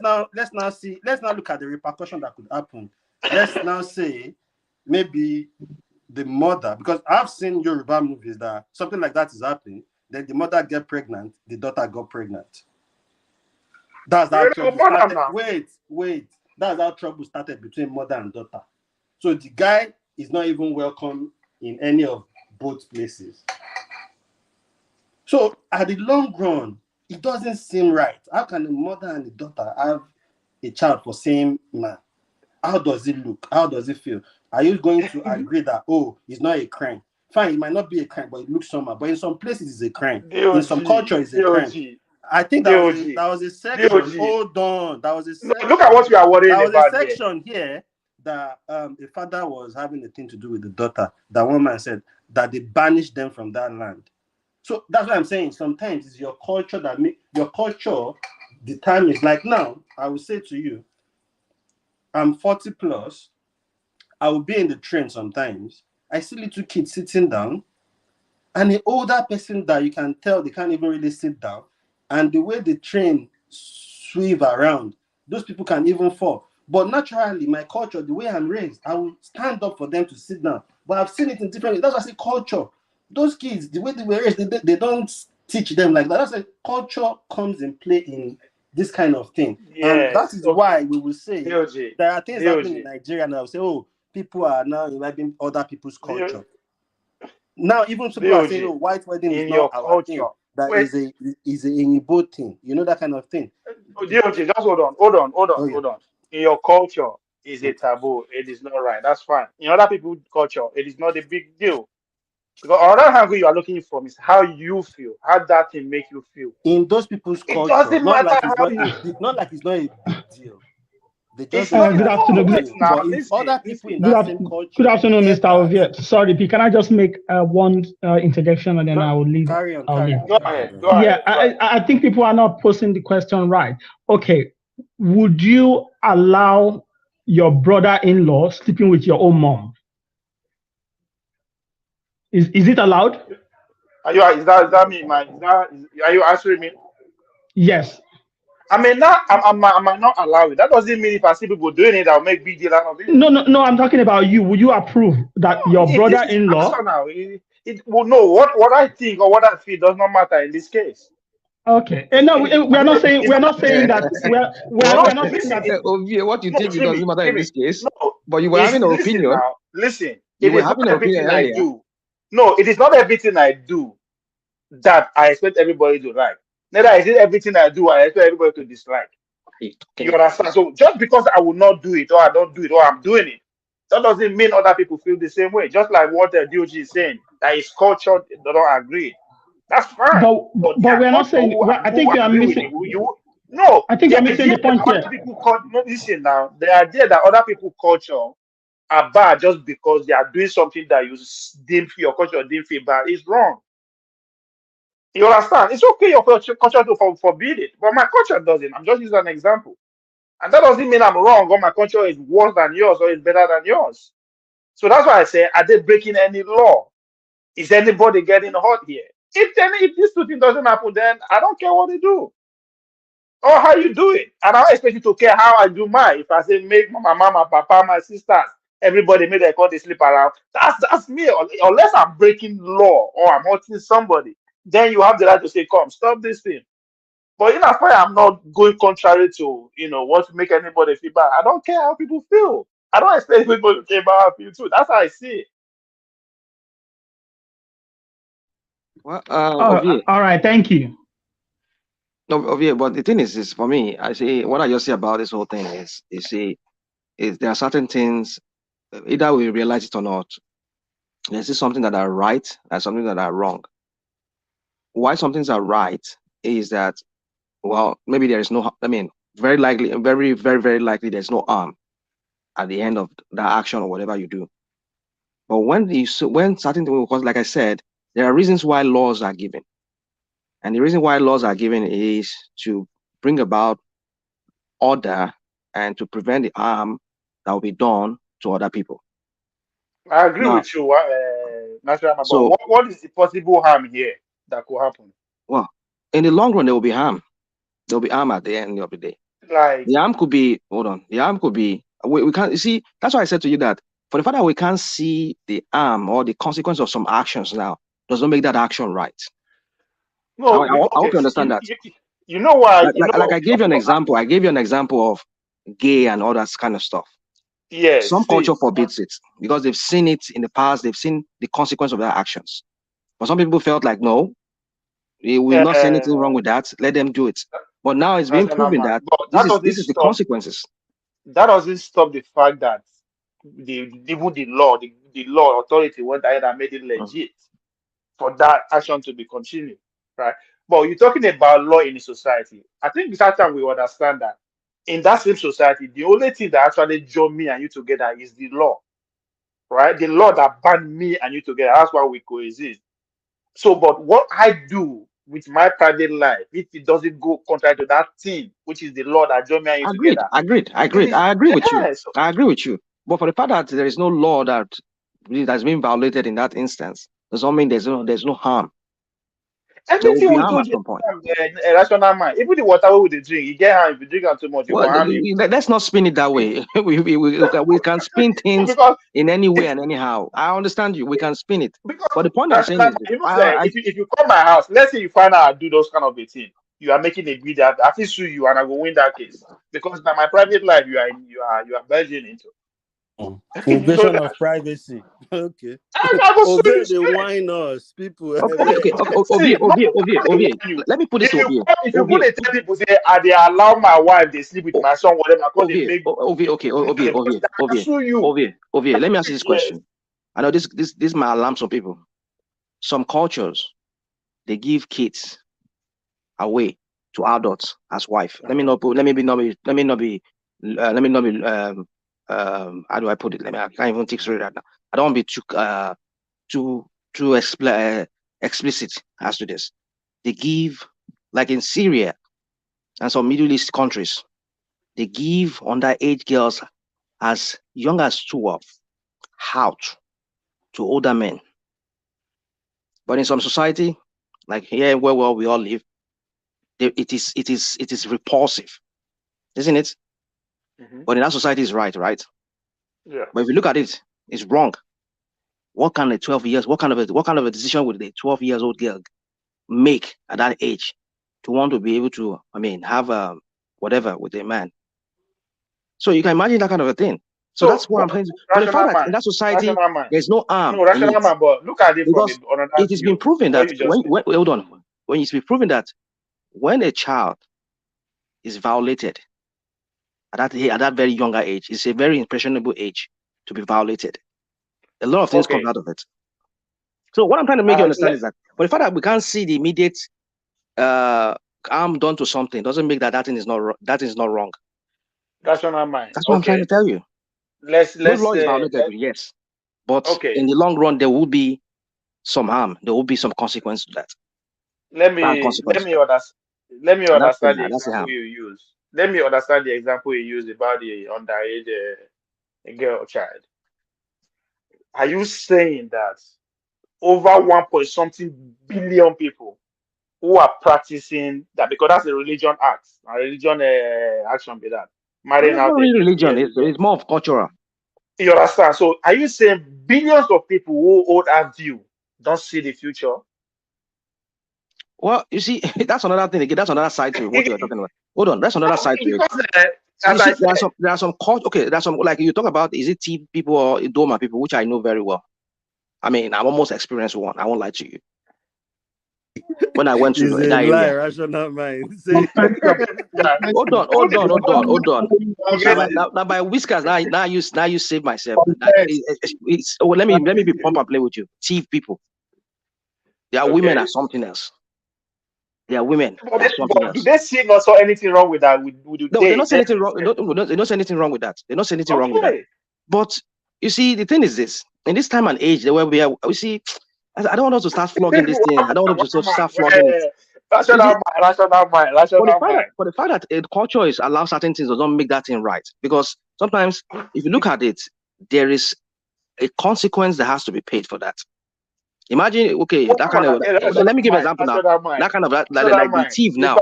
now see, let's now look at the repercussion that could happen. Let's now say maybe the mother, because I've seen Yoruba movies that something like that is happening. Then the mother get pregnant, the daughter got pregnant. That's how You know, trouble madam started. now. Wait. That's how trouble started between mother and daughter. So the guy is not even welcome in any of both places. So at the long run, it doesn't seem right. How can a mother and a daughter have a child for same man? How does it look? How does it feel? Are you going to agree that it's not a crime? Fine, it might not be a crime, but it looks somehow. But in some places, it's a crime. In some DOG, culture, it's a crime. DOG, I think DOG, that was a section. DOG. Hold on, that was a No, look at what section. we are That worrying was a about there. section here that the father was having a thing to do with the daughter. That one man said that they banished them from that land. So that's what I'm saying. Sometimes it's your culture that make your culture determines. Like now, I will say to you, I'm 40 plus. I will be in the train sometimes. I see little kids sitting down, and an older person that you can tell they can't even really sit down. And the way the train sweep around, those people can even fall. But naturally, my culture, the way I'm raised, I will stand up for them to sit down. But I've seen it in different ways. That's why I say culture. Those kids, the way they were raised, they don't teach them like that. That's why culture comes in play in this kind of thing. And that Yes, is okay. why we will say DOG, there are things happening in DOG, Nigeria now. Say, people are now imagining other people's culture. DOG, Now, even people are saying, white wedding is in not your our culture. thing. That Wait, is a Igbo thing. You know, that kind of thing. DOG, just Oh, yeah. hold on. In your culture, is a taboo. It is not right. That's fine. In other people's culture, it is not a big deal. Because another angle you are looking from is how you feel, how that thing make you feel. In those people's It culture, doesn't matter how you. not like it's not a big deal. They just It's don't not. see it Good as a afternoon. big No, wait deal. now. But if Listen, other people in listen. Good, that af- same good culture afternoon, hear Mr. that, Oviet. Sorry, P. Can I just make one interjection and then no, I will leave? carry on, I'll carry leave. on, Go carry on. ahead. Go Yeah, ahead. Go ahead. I think people are not posing the question right. Okay, would you allow your brother-in-law sleeping with your own mom? Is it allowed? Is that me, man? Are you answering me? Yes. I mean, not, I might not allow it. That doesn't mean if I see people doing it, I'll make big deal out of it. No. I'm talking about you. Would you approve that No, your this is brother-in-law? personal. Well, no, what I think or what I feel does not matter in this case. Okay. And no, we are not saying It's not that no, we're not saying listen, that. Ovie, what you no, think it doesn't matter in Jimmy, this case, no, but you were it's having an listen opinion. now, listen. You It were is not having an opinion everything I earlier. do. No, it is not everything I do that I expect everybody to like. Neither is it everything I do I expect everybody to dislike. You understand? So just because I will not do it or I don't do it or I'm doing it, that doesn't mean other people feel the same way. Just like what the DOG is saying, that his culture they don't agree. That's fine. But But their we're not culture saying. I think you are agree with missing. it. No, I think the you're missing idea the point that other here. people no, listen now, the idea that other people culture are bad just because they are doing something that you deem your culture deem feel bad is wrong. You understand? It's okay your culture to forbid it, but my culture doesn't. I'm just using an example. And that doesn't mean I'm wrong or my culture is worse than yours or is better than yours. So that's why I say, are they breaking any law? Is anybody getting hurt here? If this two thing doesn't happen, then I don't care what they do or how you do it. And I don't expect you to care how I do mine. If I say make my mama, papa, my sisters, everybody make their call they sleep around, that's me. Unless I'm breaking law or I'm hurting somebody, then you have the right to say, come, stop this thing. But in as far as I'm not going contrary to, want to make anybody feel bad, I don't care how people feel. I don't expect people to care about how people feel too. That's how I see it. Well, Oh, all right. Thank you. no, Ovie, but the thing is for me, I say what I just say about this whole thing is there are certain things, either we realize it or not, there's something that are right and something that are wrong. Why some things are right is that, well, maybe there is no, I mean, very likely, very, very, very likely there's no harm at the end of that action or whatever you do. But when certain things, because like I said, there are reasons why laws are given. And the reason why laws are given is to bring about order and to prevent the harm that will be done to other people. I agree Now, with you, National, but so, what is the possible harm here that could happen? well, in the long run, there will be harm. There will be harm at the end of the day. Like, The harm could be, hold on, the harm could be, we can't, you see, that's why I said to you that for the fact that we can't see the harm or the consequence of some actions now, does not make that action right. no, I hope okay, you understand that. you know why, Like I gave you an example. I gave you an example of gay and all that kind of stuff. yes, Some see, culture forbids it because they've seen it in the past. They've seen the consequence of their actions. But some people felt like, no, we will not see anything wrong with that. Let them do it. But now it's been National proven man, that but this is the consequences. that doesn't stop the fact that even the law authority went ahead and made it legit for that action to be continued, right? But you're talking about law in a society. I think that time we understand that in that same society, the only thing that actually join me and you together is the law, right? The law that band me and you together. That's why we coexist. So, but what I do with my private life, if it doesn't go contrary to that thing, which is the law that join me and you Agreed. together, it is I agree with you. yes. I agree with you. But for the fact that there is no law that's been violated in that instance, does not mean there's no harm. There will Everything be we harm do at just some point. a rational mind. Even the water we dey drink, you get harm. If you drink am too much, you go Well, harm you. let's not spin it that way. We can spin things because in any way and anyhow. I understand you. We can spin it. because But the point I'm saying rational is mind, this. you know, say if you come my house, let's say you find out I do those kind of a thing, you are making a bid that I will sue you and I will win that case because now my private life you are merging into. so Invasion that of privacy. Okay. I will sue you Obey the straight. wine us, people. See, not Ovie. you. Let me put this to Ovie. If you go to tell people say they allow my wife they sleep with my son, whatever, because they make I can sue you. Ovie. Let me ask you this Yes. question. I know this might alarm some people. Some cultures, they give kids away to adults as wife. Let me not be how do I put it? I can't even think straight right now. I don't want to be too explicit as to this. They give, like in Syria and some Middle East countries, they give underage girls as young as 12 out to older men. But in some society, like here where we all live, it is repulsive, isn't it? But in that society is right? Yeah. But if you look at it, it's wrong. What kind of 12 years? What kind of a decision would a 12 years old girl make at that age to want to be able to, have whatever with a man? So you can imagine that kind of a thing. So that's what I'm saying. But the fact that in that society there's no harm. No, rational man, but look at it from because another it has been proven that hold on, when it's been proven that when a child is violated at that very younger age, it's a very impressionable age to be violated. A lot of things come out of it. So what I'm trying to make you understand is that, but the fact that we can't see the immediate harm done to something doesn't make that thing is not wrong. Rational mind. That's what I'm trying to tell you. Let's law is violated, yes, but in the long run there will be some harm. There will be some consequence to that. Let me understand the example you use. Let me understand the example you use about the underage girl child. Are you saying that over 1 point something billion people who are practicing that, because that's a religion act, a religion action be that? Marrying out really religion, it's more of cultural. You understand? So are you saying billions of people who hold that view don't see the future? Well, you see, that's another thing again. That's another side to what you're talking about. Hold on, that's another side to it. There are some culture. Okay, there's some, like you talk about, is it T people or Doma people, which I know very well. I'm almost experienced one. I won't lie to you. When I went to that area, rational mind. Hold on. Now by whiskers, now you save myself. Let me be pump and play with you. Thief people. They are women are something else. They are women. Do they see not saw anything wrong with that? No, they're not saying anything wrong. They don't say anything wrong with that. They're not saying anything wrong with that. But you see, the thing is this: in this time and age, where we are, we see. I don't want us to start flogging this thing. I don't want us to start flogging it. Rational mind. For the fact that culture is allow certain things, doesn't make that thing right. Because sometimes, if you look at it, there is a consequence that has to be paid for that. Imagine, okay, that kind of. Let me give an example now. That kind of like the thief now,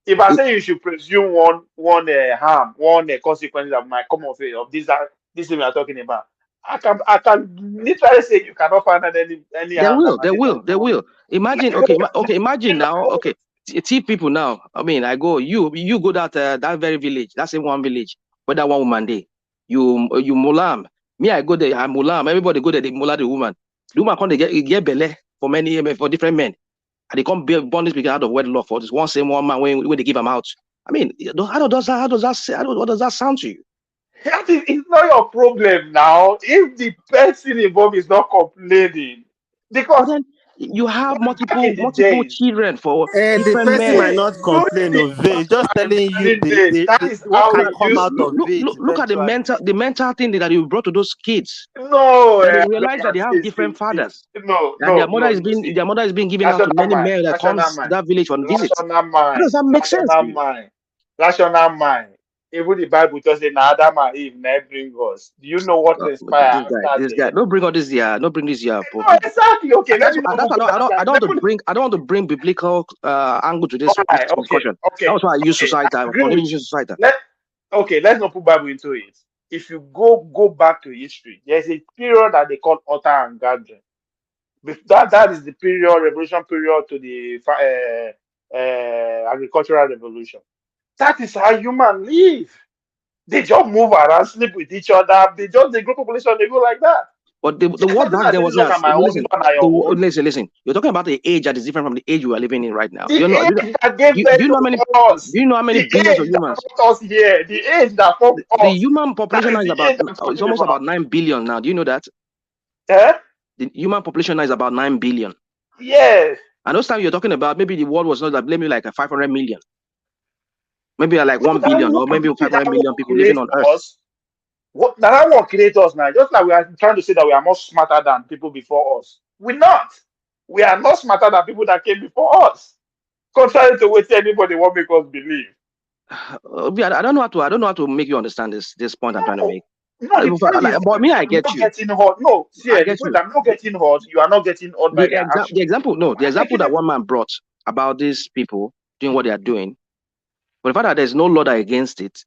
If I say you should presume one harm, one consequence that might come of it, of this thing we are talking about, I can literally say you cannot find any. They will. Imagine, imagine now, thief people now. I go, you go that very village, that's in one village, where that one woman day, you Mullam. Me, I go there, I'm Mullam. Everybody go there, they Mullah the woman. The woman come they get belly for different men, and they come born this out of wedlock for this one same one man when they give them out. How does that sound to you? It's not your problem now if the person involved is not complaining, because then you have multiple children for and the person might not complain of it. Just telling you what can come out of it. Look at the mental thing that you brought to those kids. No, they realize that they have different fathers. Their mother is being given out to many men that comes to that village on visit. How does that make sense? Rational mind. Even the Bible just say, "Na Adam and Eve never bring us." Do you know what inspired this guy? Don't bring all this here. Don't bring this here. No, exactly. Okay, I don't want to bring biblical angle to this discussion. That's why I use society. Let's not put Bible into it. If you go back to history, there's a period that they call utter and gathering. That is the revolution period to the agricultural revolution. That is how humans live. They just move around, sleep with each other. They grow population, they go like that. But the world back then was not. Listen. You're talking about the age that is different from the age we are living in right now. Do you know how many billions of humans? The age that the human population is about it's almost about 9 billion now. Do you know that? The human population now is about 9 billion. Yes. And those time you're talking about, maybe the world was not that, maybe like 500 million. Maybe like 1 billion or maybe 500 million people living on Earth. That won't create us now. Just like we are trying to say that we are more smarter than people before us. We're not. We are not smarter than people that came before us. Contrary to what anybody won't make us believe. I don't know how to make you understand this point I'm trying to make. No, the point is, but me, I I'm get not you. getting hot. No, see, I the get point you. I'm not getting hot. You are not getting hot by The their action. example that one man brought about these people doing what they are doing, but the fact that there's no law that against it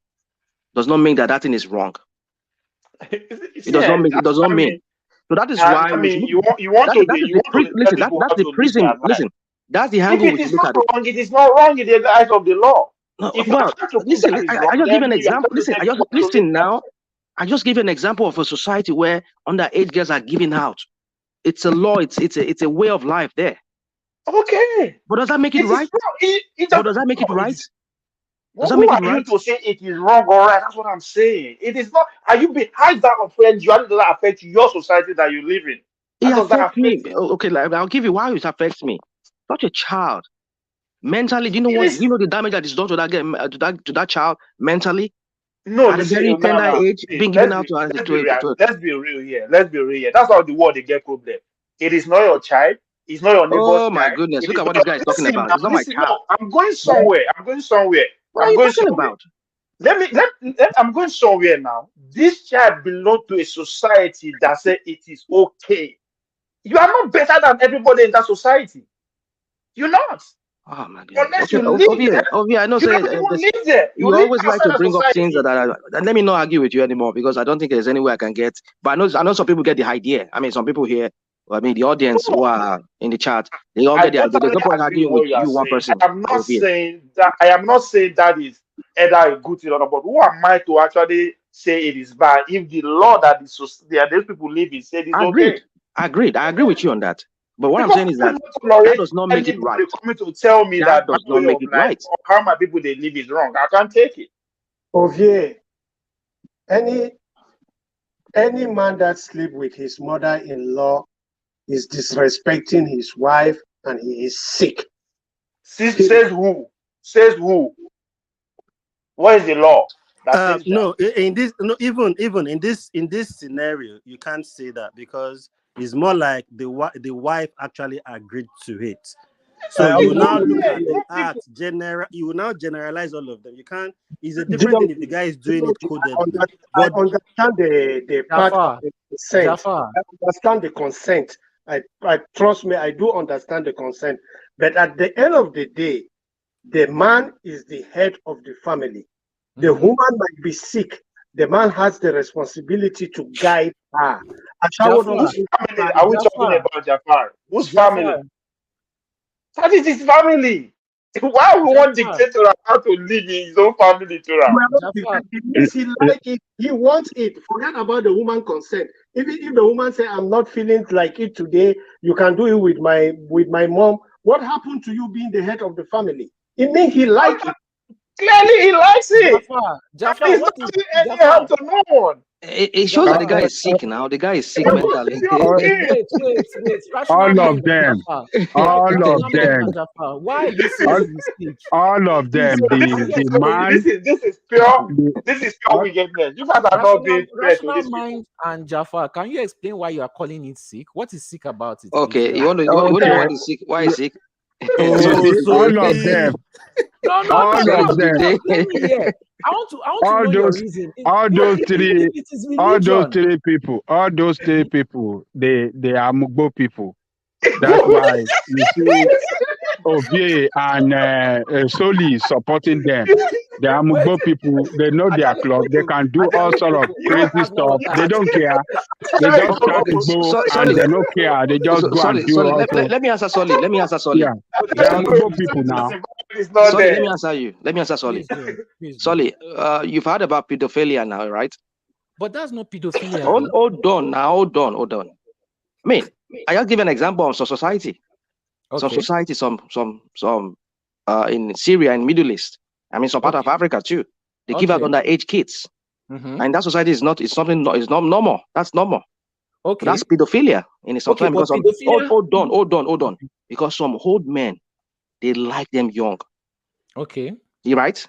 does not mean that thing is wrong. It does not mean. It does not mean. So that is why you want to listen. That's the prism. Listen, that's the angle we should look at it. Wrong, it is not wrong in the eyes of the law. No, if well, listen. I just give an example. Listen, listen now. I just give an example of a society where underage girls are given out. It's a law. It's a way of life there. Okay. But does that make it right? But does that make it right? Does that make it right? To say it is wrong or right? That's what I'm saying. It is not. How does that affect you? How does that affect your society that you live in? It affects me. Okay, I'll give you why it affects me. Such a child, mentally, do you know what? You know the damage that is done to that child mentally. No, at a very tender age, being given out to. Let's be real here. Let's be real here. That's how the world they get problem. It is not your child. It's not your neighbor's child. Oh my goodness! Look at what this guy is talking about. It's not my child. I'm going somewhere. What are you talking about? I'm going somewhere now. This child belongs to a society that says it is okay. You are not better than everybody in that society. You're not. Oh my God. Unless you live there. I know. You always like to bring up things that let me not argue with you anymore because I don't think there's any way I can get. But I know some people get the idea. I mean, some people here. I mean, the audience who are in the chat, they all get the idea. There's no point arguing with you, one person. I am not saying that is either a good thing or not. But who am I to actually say it is bad if the law that those people live in said it's okay? Agreed. I agree with you on that. But what I'm saying is that does not make it right. Coming to tell me that does not make it right. Or how my people they live is wrong. I can't take it. Ovie, any man that sleep with his mother-in-law is disrespecting his wife, and he is sick. Says who? Says who? What is the law? No, even in this scenario, you can't say that because it's more like the wife actually agreed to it. So you now look at the act you will now generalize all of them. You can't. It's a different thing if the guy is doing it codedly. I understand the part of the consent. I understand the consent. I trust me, I do understand the consent. But at the end of the day, the man is the head of the family. The woman might be sick. The man has the responsibility to guide her. Are we talking about Jafar? Whose family? That is his family. Why would one dictator how to live in his own family He like it. He wants it. Forget about the woman consent. Even if the woman say, "I'm not feeling like it today," you can do it with my mom. What happened to you being the head of the family? It means he likes it. Clearly, he likes it. Jafar, he's not doing any harm to no one. It shows that the guy is sick now. The guy is sick mentally. Wait. All of them. Why are you saying sick? All of them. The man. This is pure wickedness. You guys are not being fair to this Mind and Jafar, can you explain why you are calling it sick? What is sick about it? Okay, you want to know what is sick? Why is sick? All of them. All of them. Let me hear. I want to know your reason. All those three people, they are Mugbo people. That's why you see Ovie and Soli supporting them. They are Mugbo people. They know their club. They can do all sort of crazy stuff. They don't care. They just start to go and they don't care. They just go and do all Let me answer Soli. Yeah. They are Mugbo people now. Soli, let me answer Soli. Soli, you've heard about pedophilia now, right? But that's not pedophilia. Hold on. I mean, I just give an example of some society. Okay. Some society, some in Syria and Middle East. I mean, some part of Africa too. They give out underage kids, and that society is not. It's something. It's not normal. That's normal. Okay, but that's pedophilia in some time because hold on. Because some old men, they like them young. Okay, you right?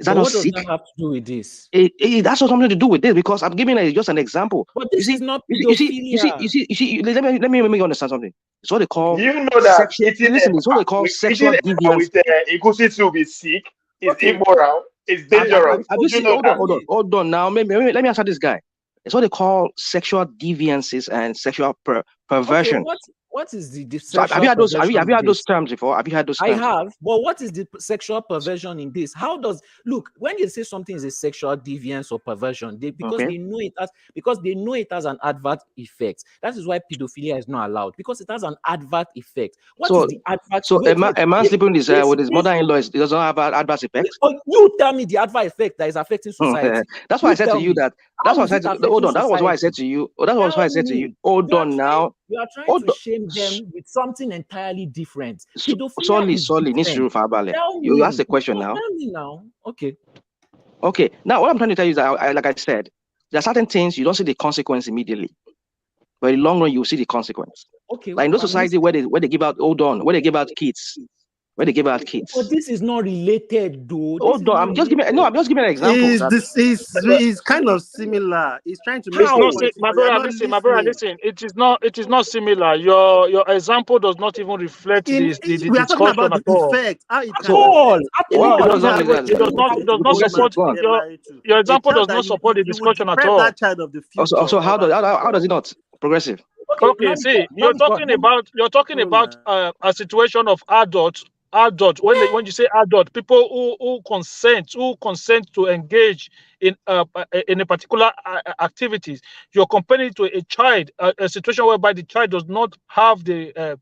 Is that not sick? What does that have to do with this? That's not something to do with this because I'm giving just an example. But this is not pedophilia. You see. Let me make you understand something. It's what they call. You know that it's what they call sexual deviance. With Igusi to be sick is immoral. It's dangerous. Have Do you you seen? know Hold on. Now, maybe let me answer this guy. It's what they call sexual deviances and sexual Okay, perversion. what is the So have sexual you had those? Have you perversion in had those this? terms before? Have you had those I terms? have, but what is the sexual perversion in this? How does look when you say something is a sexual deviance or perversion? Because Okay. they know it has an adverse effect. That is why pedophilia is not allowed because it has an adverse effect. What is the adverse? So a man sleeping with his mother-in-law does not have an adverse effect. Oh, you tell me the adverse effect that is affecting society. That's why I said to you that. That's what I said. Hold on. That was why I society? said to you. That was why I said to you. Hold on now. You are trying to shame them with something entirely different. Pedophilia is different. You asked the question now. Tell me now. Okay. Okay. Now, what I'm trying to tell you is that, like I said, there are certain things you don't see the consequence immediately, but in the long run, you will see the consequence. Okay. Like in those society where they give out, where they give out kids. But this is not related, though. Hold on, I'm just giving an example. Is kind of similar. He's trying to make my brother, listen. It is not similar. Your example does not even reflect the we are talking about the effect. How it it does not support your example does not support the discussion at all. That child of the future. Also, how does it not progressive? Okay, see, you're talking about a situation of adults. When you say adult, people who consent to engage in a particular activities, you're comparing it to a child, a situation whereby the child does not have the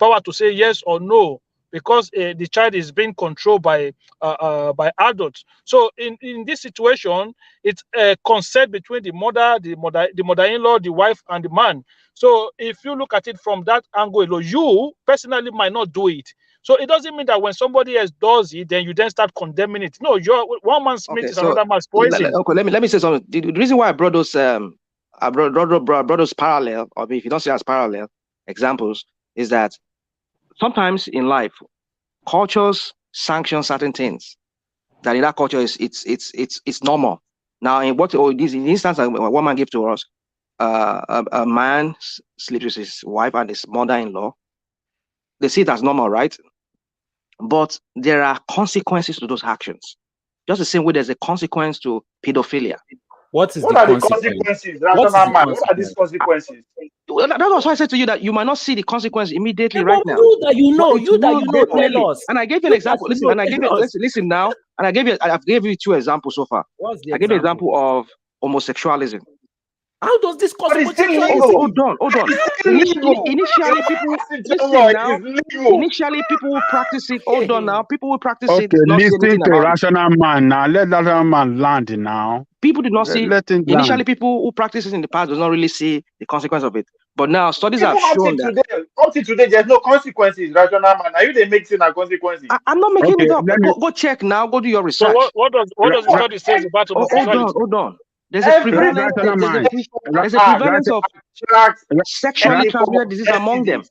power to say yes or no, because the child is being controlled by adults. So in this situation, it's a consent between the mother-in-law, the wife, and the man. So if you look at it from that angle, you personally might not do it. So it doesn't mean that when somebody else does it, then you then start condemning it. No, one man's meat is another man's poison. Let me say something. The reason why I brought those brought those parallel, or if you don't see as parallel examples, is that sometimes in life, cultures sanction certain things that in that culture it's normal. Now, in this instance, a woman gave to us, a man sleeps with his wife and his mother-in-law. They see it as normal, right? But there are consequences to those actions. Just the same way there's a consequence to pedophilia. What are the consequences? What are these consequences? That was why I said to you that you might not see the consequence immediately right now. You that you know, tell us. And I gave you an example. Listen, and I gave you listen now, and I gave you 2 examples so far. I gave you an example of homosexualism. How does this cause hold on. Initially, people will practice it. Hold on now. People will practice it. Okay, listen to rational man now. Let rational man land now. People did not see. Initially, people who practice it in the past does not really see the consequence of it. But now studies have shown that up to today, there's no consequences. Rational man, are you the making a consequences? I'm not making it up. Go check now. Go do your research. So what does the study say about homosexuality? Hold on. There's a prevalence of sexually transmitted disease among them.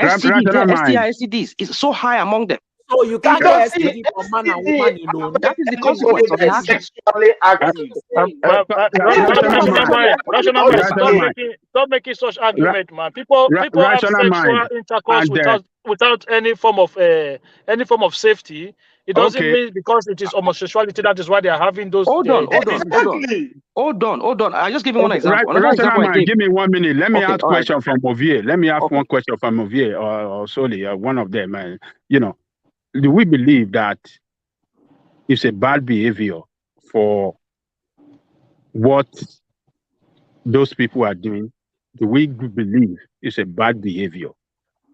STI, STDs is so high among them. So you can't get STD for man and woman alone. That is the consequence of the action. Stop making such argument, man. People have sexual intercourse without any form of safety. It doesn't mean because it is homosexuality that is why they are having those. Hold on. I just give you one example. Give me 1 minute. Let me ask question from Ovier. Let me ask one question from Ovier or Soli, one of them. Do we believe that it's a bad behavior for what those people are doing? Do we believe it's a bad behavior?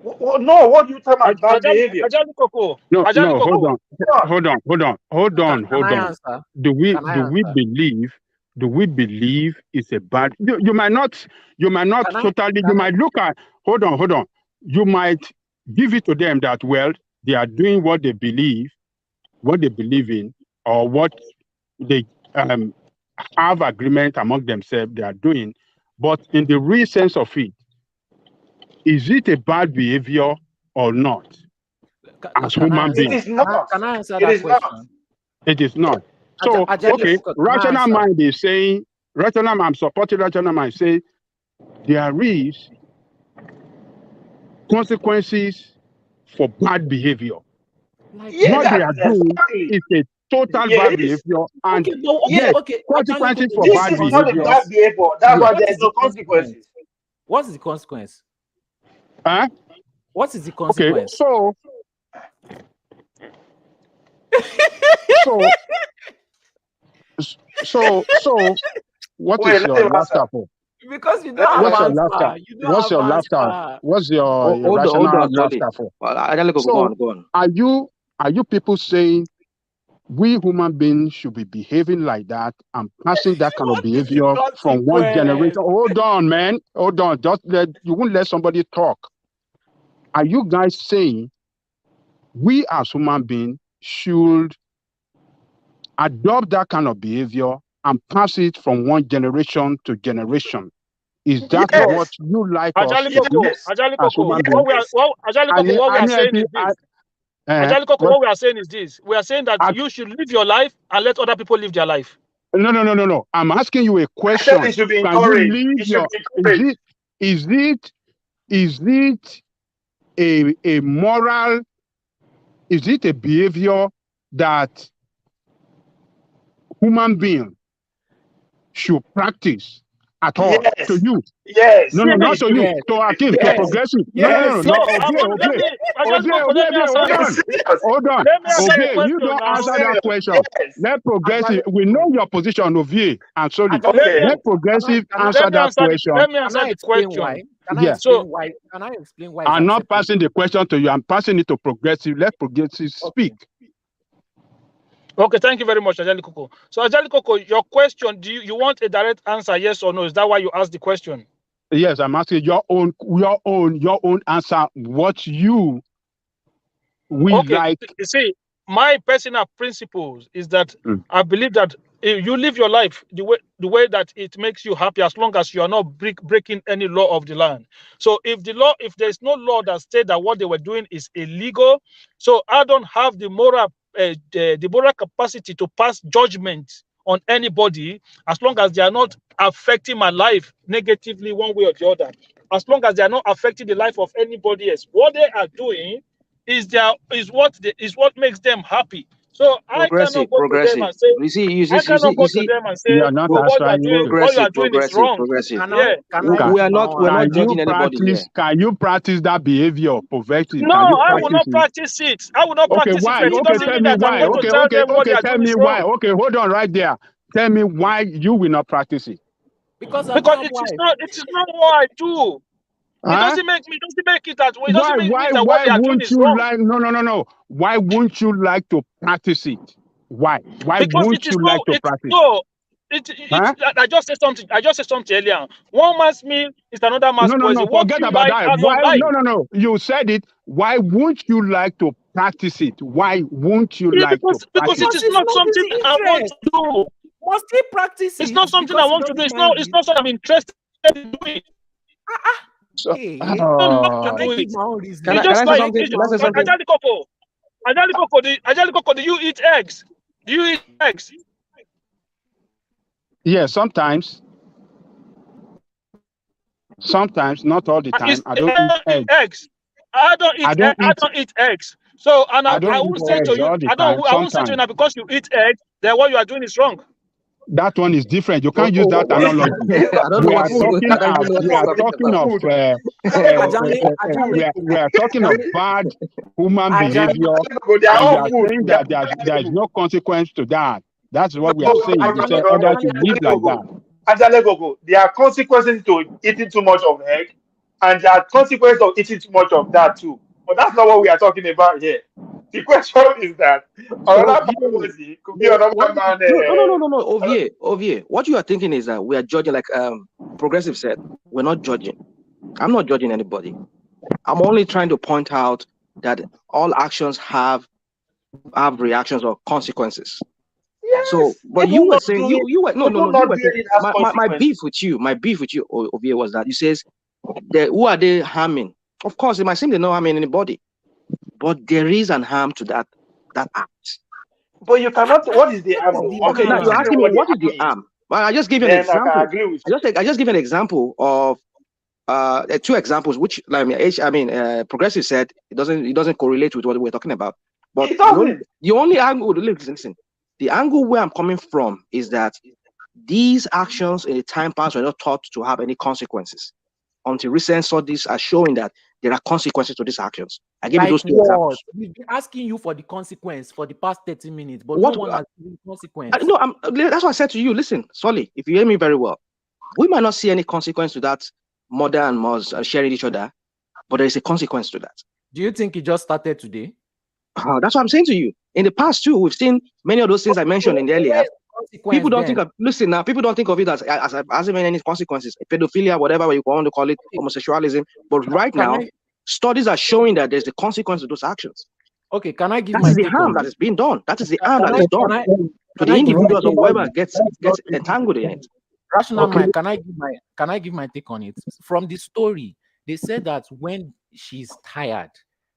No, what do you tell me about behavior? No, hold on. Do we believe it's a bad? You might not totally. You might look at. Hold on. You might give it to them that they are doing what they believe in, or what they have agreement among themselves they are doing. But in the real sense of it, is it a bad behavior or not? As human beings, it is not. Can I answer that question? It is not. So, okay, rational mind is saying, I'm supporting rational mind, say there is consequences for bad behavior. Like, Yeah, What they are that's doing exactly. is a total Yeah, bad it is. behavior, and okay, but Yeah, okay, consequences for this bad is not a behavior. bad behavior. That's why What there's is the no consequence? consequences. What is the consequence? Huh? What is the Okay, consequence? so so what Wait, is let your him answer. laughter for? Because you Let don't him have What's your answer. laughter? answer. You don't What's have your laughter? answer. What's your Hold irrational on, Jolly. laughter for? Well, go So on. are you people saying we human beings should be behaving like that and passing that kind of What is the behavior from one generation? consequence? Hold on, man. Hold on. You won't let somebody talk. Are you guys saying we as human beings should adopt that kind of behavior and pass it from one generation to generation? Is that what Yes, you like us Ajali to do Coco, yes, Ajali as Coco, human beings? yes. Ajali Coco, what we are saying is this. Ajali Coco, What? what we are saying is this. We are saying that you should live your life and let other people live their life. No. I'm asking you a I said question. it should be Can you encouraged. leave It should your? be encouraged. Is it a moral? Is it a behavior that human being should practice at all to Yes, you? yes. No, It not Yes, to should you, be Yes, to Hakim, to yes, encouraged. progressive. No, yes. No, let Obey, me, Ajali Coco, let me answer hold you. I'm on. serious. Hold on. Let me I'm answer your Obey, serious. you question don't I'm now. answer that serious. question. Yes. Let progressive, Ajali we know Coco. your position, Ovie. I'm sorry. Ajali Let me Okay. Let Coco. progressive Can I answer that question. can I answer the explain question. why? Yeah. So Can I explain why it's I'm not acceptable? passing the question to you. I'm passing it to progressive. Let progressive speak. okay, thank you very much, Ajali Coco. So Ajali Coco, your question, do you want a direct answer, yes or no? Is that why you asked the question? Yes, I'm asking your own answer. What we Okay, like. you see, my personal principles is that Mm. I believe that if you live your life the way that it makes you happy, as long as you are not breaking any law of the land. So if there's no law that said that what they were doing is illegal, so I don't have the moral capacity to pass judgment on anybody, as long as they are not affecting my life negatively one way or the other. As long as they are not affecting the life of anybody else, what they are doing is what makes them happy. So I cannot go to them Progressive. and say, You are not oh, answering it. what you are doing is wrong. Progressive. Yeah. Can, We're not can you judging anybody here. practice that behavior, progressive? No, Can you I will practice not it? practice it. I will not Okay, practice it, why? but it Okay, doesn't tell mean me that I'm why. going to tell them what they are Tell doing me is why. wrong. Okay, hold on right there. Tell me why you will not practice it. Because I don't Because have wife. it is not what I do. It Huh? doesn't make it that way. It doesn't mean that what Why they are doing won't is you wrong. like? No. Why won't you like to practice it? Why? Why Because won't it is you no, like to it's practice? no. Huh? I just said something. I just said something earlier. One man's meal is another man's No. poison. What Forget you about like, that. I Why? don't like. No. You said it. Why won't you like to practice it? Why won't you Yeah, like to because practice it Because it? is it's not not his something I want interest. to do. Must he practice It's it not something I because he want to do. doesn't It's mind it? not something I'm interested in doing. So, Hey, I don't love to can I do give it. my own Can reason? It's I just say Can like I something? give it's my Can I own say something? reason? Ajali Coco, do you eat eggs? Do you eat eggs? yeah, sometimes, not all the time. I don't eat Eat eggs. eggs. I don't I eat. don't I eat. don't eat eggs. So, and I I don't eat won't say to eggs you, all the time. I won't say to you Sometimes now because you eat eggs, then what you are doing is wrong. that one is different. You can't use that analogy. I don't know We what are is. talking I don't even of. know what We he's are talking talking about. of. Ajali We are talking of bad human Ajali behavior, They are and you all are food. saying They are that there is no consequence to that. That's what we are no, saying. They say others Ajali, should live like that. Ajale Gogo. There are consequences to eating too much of egg, and there are consequences of eating too much of that too. But that's not what we are talking about here. The question is that another Ovie, man could be another what? man. No. Ovie. What you are thinking is that we are judging, like Progressive said. We're not judging. I'm not judging anybody. I'm only trying to point out that all actions have reactions or consequences. So, Yes, but you even were not saying doing you were no. even You not were doing saying it has my beef consequences. with you, Ovie, was that you says who are they harming? Of course, it might seem they're not harming anybody, but there is an harm to that act. But you cannot. What is the what harm is though? the Okay, Okay, now you you're tell harm? me asking me what the what is the harm is. harm? Well, I just give you an Then I can example. agree with I you. just give an example of two examples, which Progressive said it doesn't correlate with what we're talking about. But It doesn't. the only angle, listen, the angle where I'm coming from is that these actions in the time past were not thought to have any consequences. Until recent studies are showing that there are consequences to these actions. I give you those two examples. We've been asking you for the consequence for the past 30 minutes, but What- no one has given consequence. No, that's what I said to you. Listen, Solly, if you hear me very well, we might not see any consequence to that mother and Moz sharing each other, but there is a consequence to that. Do you think it just started today? That's what I'm saying to you. In the past too, we've seen many of those things I mentioned in the earlier. People don't think of, listen now, people don't think of it as having any consequences, pedophilia, whatever you want to call it, homosexualism. But right now, studies are showing that there's the consequence of those actions. Okay, can I give that my is the take harm on that it? is being done. That is the Can harm that I- is done can I- to can the I give my individuals or take on whoever it? gets entangled in it. Rational Okay. mind, can I give my take on it? From the story, they said that when she's tired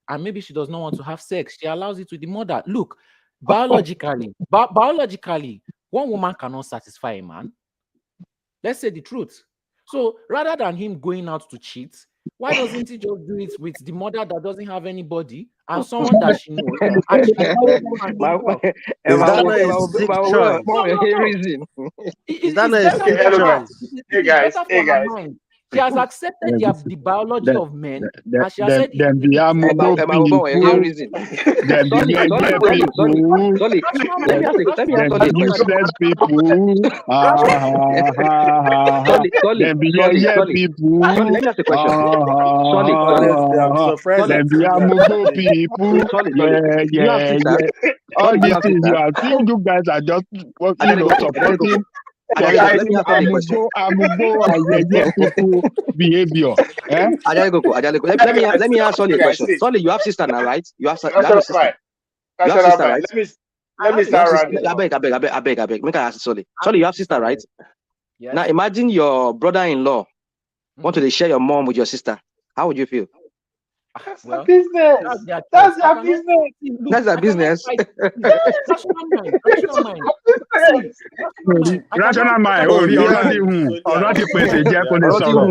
and maybe she does not want to have sex, she allows it with the mother. Look, biologically, one woman cannot satisfy a man. Let's say the truth. So rather than him going out to cheat, why doesn't he just do it with the mother that doesn't have anybody and someone that she knows? And she can go home and enjoy. Is that not a sick choice? Is that not a sick choice? Hey guys, Better for her mind. She has accepted the biology of men, and she has said Them be amugo people. Them be yeye people. Let me ask you Them a be useless people. Them be yeye people. Let me ask you a question. Honestly, I'm surprised Them at be you guys. amugo people. Yeah. All these things you are seeing, you guys are just supporting. Amugo and yeye people behavior. Let me ask Solly a question. Solly, you have sister now, right? You have a sister. You have sister, right? Let me start rounding up. I beg. Make I ask Solly. Solly, you have sister, right? Yes. Now imagine your brother-in-law want to share your mom with your sister. How would you feel? That's their business. That's their business. That's their business. Rational mind. Oh, the ọ̀rọ̀ ti pèsè jẹ́ kó lè sọ̀rọ̀.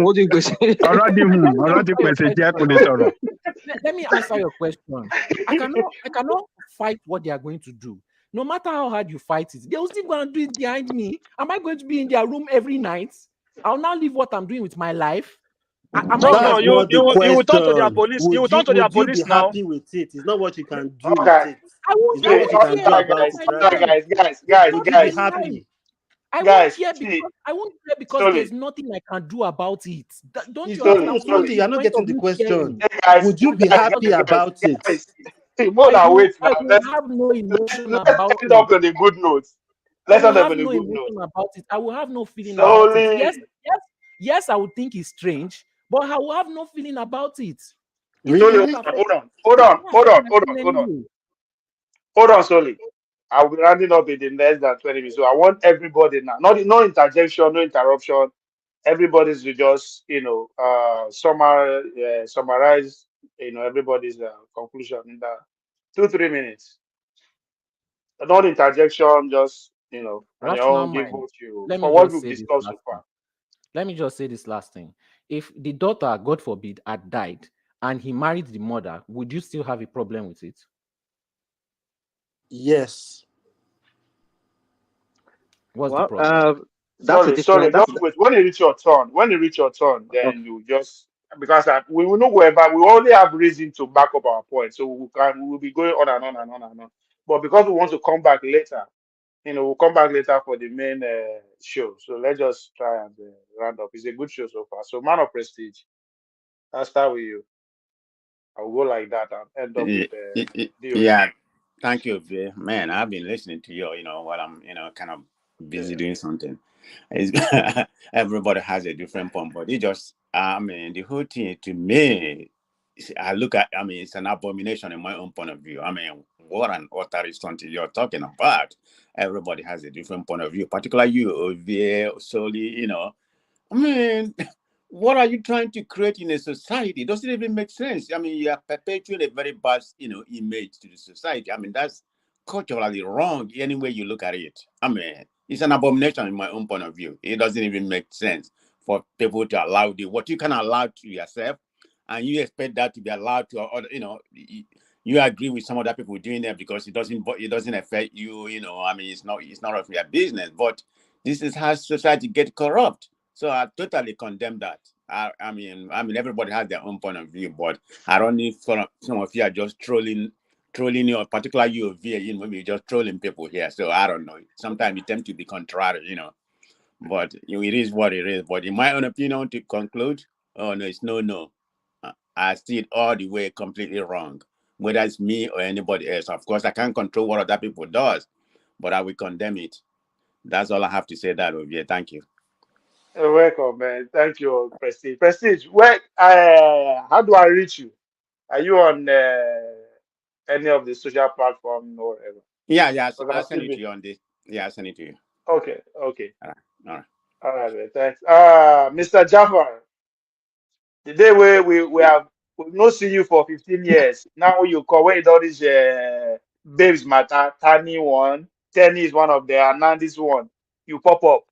ọ̀rọ̀ ti pèsè jẹ́ kó lè sọ̀rọ̀. Let me answer your question. I cannot fight what they are going to do. No matter how hard you fight it, they'll still going to do it behind me. Am I going to be in their room every night? I'll now leave what I'm doing with my life. No, you will turn to their police. You will turn to their police now. Would you be happy with it? It's not what you can do with Okay. it. It's not what you can do about it, Guys. Be happy. I won't care because Solely. there's nothing I can do about it. Don't you Solely, you're not getting the question. Would you be happy about it? More than wait now. Let's have no emotion about it. Up on a good note. Let's have a good note about it. I will have no feeling about it. Yes, I would think it's strange, but I will have no feeling about it. Really? Hold on, Solly. I'll be rounding up in less than 20 minutes. So I want everybody now. No interjection, no interruption. Everybody's to just, summarize, everybody's conclusion in that 2-3 minutes. Not interjection, just, on your own, give what you, for what we've discussed so far. Let me just say this last thing. If the daughter, God forbid, had died and he married the mother, would you still have a problem with it? Yes. What's the problem? Sorry. Just wait. When you reach your turn, then you just, because we will know wherever we only have reason to back up our point, so we will be going on and on and on and on. But because we want to come back later, we'll come back later for the main show. So let's just try and round up. It's a good show so far. So, man of prestige, I'll start with you. I'll go like that and end up with yeah. Thank you, man. I've been listening to you, while I'm, kind of busy doing something. Everybody has a different point, but it just, the whole thing to me, I look at, it's an abomination in my own point of view. What an utter is something you're talking about. Everybody has a different point of view, particularly you, solely, what are you trying to create in a society? It doesn't even make sense. You are perpetuating a very bad, image to the society. That's culturally wrong any way you look at it. It's an abomination in my own point of view. It doesn't even make sense for people to what you can allow to yourself, and you expect that to be allowed to other. you agree with some other people doing that because it doesn't affect you. I mean, it's not of your business. But this is how society get corrupt. So I totally condemn that. I mean, everybody has their own point of view, but I don't need some of you are just trolling you, particularly you over here, maybe just trolling people here. So I don't know. Sometimes you tend to be contrary, but it is what it is. But in my own opinion, to conclude, oh no, it's no. I see it all the way completely wrong, whether it's me or anybody else. Of course, I can't control what other people does, but I will condemn it. That's all I have to say. That over here. Thank you. You're welcome, man. Thank you, Prestige. Prestige, how do I reach you? Are you on any of the social platform or whatever? Yeah. Because I'll send it to you on this. Yeah, I'll send it to you. Okay. All right. All right, man. Thanks. Mr. Jafar, the day we've not seen you for 15 years. Now you cover all these babes matter. Tani one, Tenny is one of them, and now this one. You pop up.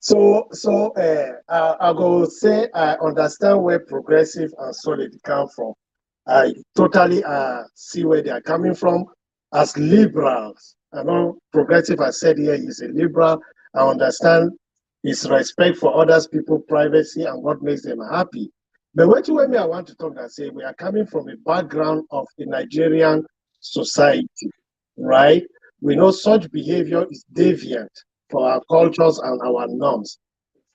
I go say I understand where progressive and solid come from. I totally see where they are coming from. As liberals, I know progressive has said here he's a liberal. I understand his respect for others people's privacy and what makes them happy. But what you me I want to talk and say we are coming from a background of the Nigerian society, right? We know such behavior is deviant for our cultures and our norms.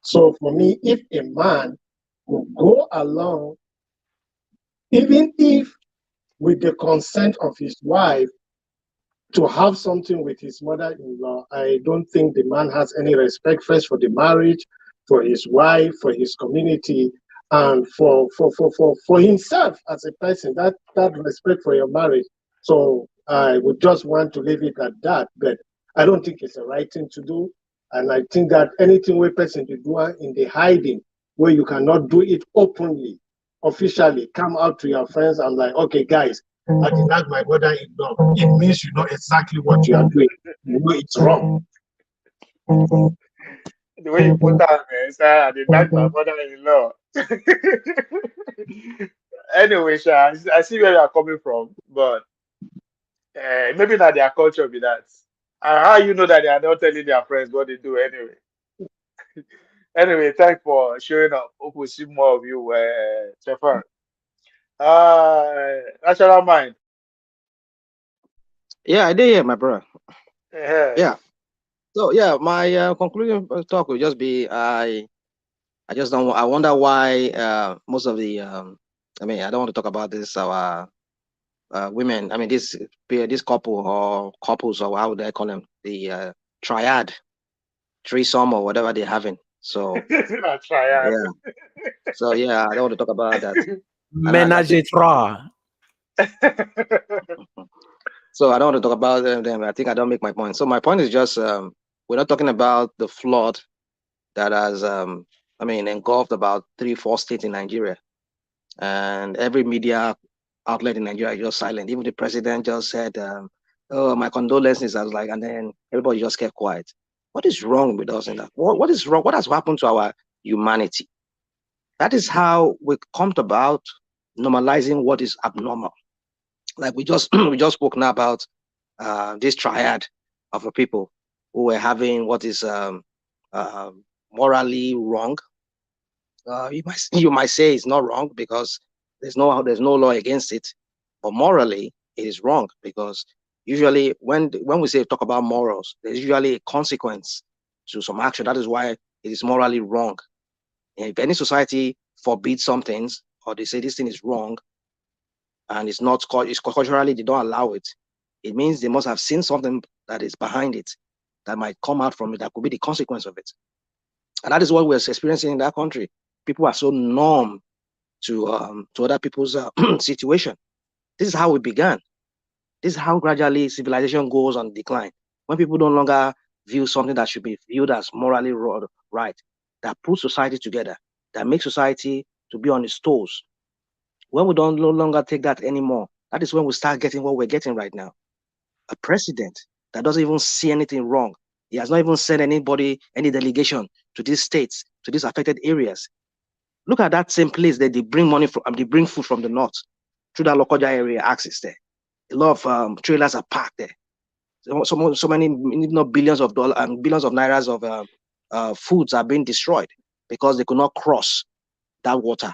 So for me, if a man will go along, even if with the consent of his wife, to have something with his mother-in-law, I don't think the man has any respect first for the marriage, for his wife, for his community, and for himself as a person. That respect for your marriage. So I would just want to leave it at that. But I don't think it's the right thing to do. And I think that anything where person to do in the hiding, where you cannot do it openly, officially, come out to your friends and like, okay, guys, I did not my mother-in-law. It means you know exactly what you are doing. You know it's wrong. The way you put that, man, sir, I did not my mother-in-law. Anyway, Sha, I see where you are coming from, but maybe not their culture be that. And how you know that they are not telling their friends what they do anyway? Anyway, thanks for showing up. Hope we see more of you, Stefan. National Mind. Yeah, I did hear, my brother. Yeah. Yeah. So yeah, my concluding talk will just be I just don't. I wonder why most of the I mean, I don't want to talk about this our women. I mean, this couple or couples or how would I call them, the triad, threesome or whatever they're having. So Not triad. yeah. So yeah, I don't want to talk about that. Menage a trois. So I don't want to talk about them. I think I don't make my point. So my point is just we're not talking about the flood that has I mean engulfed about 3-4 states in Nigeria, and every media outlet in Nigeria is just silent. Even the president just said, "Oh, my condolences." I was like, and then everybody just kept quiet. What is wrong with us in that? What is wrong? What has happened to our humanity? That is how we come about normalizing what is abnormal. Like we just we just spoke now about this triad of a people who were having what is morally wrong. You might say it's not wrong because there's no law against it, but morally it is wrong because usually when we say talk about morals, there's usually a consequence to some action. That is why it is morally wrong. And if any society forbids some things or they say this thing is wrong and it's culturally they don't allow it, it means they must have seen something that is behind it that might come out from it that could be the consequence of it. And that is what we're experiencing in that country. People are so numb to other people's situation. This is how we began. This is how gradually civilization goes on decline. When people no longer view something that should be viewed as morally right, that puts society together, that makes society to be on its toes. When we don't no longer take that anymore, that is when we start getting what we're getting right now. A president that doesn't even see anything wrong. He has not even sent anybody, any delegation to these states, to these affected areas. Look at that same place that they bring money from, they bring food from the north through that local area access there. A lot of trailers are parked there. So many, not billions of dollars and billions of nairas of foods are being destroyed because they could not cross that water.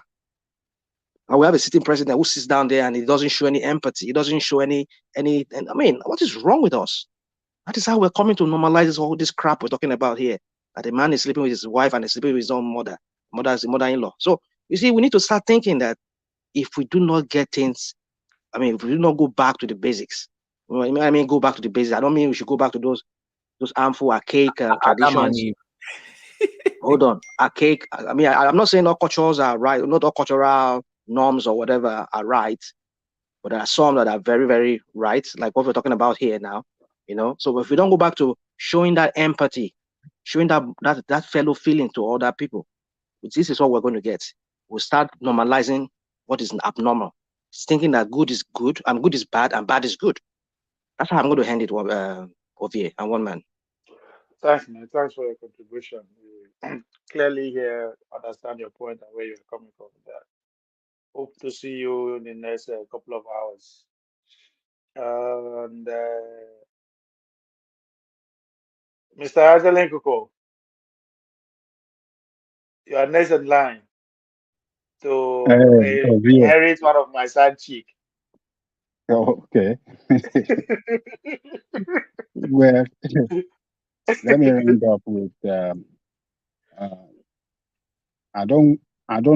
And we have a sitting president who sits down there and he doesn't show any empathy. He doesn't show any. And I mean, what is wrong with us? That is how we're coming to normalize all this crap we're talking about here. That a man is sleeping with his wife and is sleeping with his own mother. Mother is the mother-in-law. So you see, we need to start thinking that if we do not get things, I mean, if we do not go back to the basics, I mean, go back to the basics. I don't mean we should go back to those harmful, archaic traditions. Hold on, archaic. I mean, I'm not saying all cultures are right, not all cultural norms or whatever are right, but there are some that are very, very right, like what we're talking about here now. You know, so if we don't go back to showing that empathy, showing that fellow feeling to other people, this is what we're going to get. We'll start normalizing what is abnormal, thinking that good is good and good is bad and bad is good. That's how I'm going to hand it over and one man. Thanks, man. Thanks for your contribution. We clearly here understand your point and where you're coming from with that. Hope to see you in the next couple of hours. And Mr. Azelen Kuko, you are next in line to Yeah. inherit one of my side cheek. Oh, okay. Well, let me round up with uh, I don't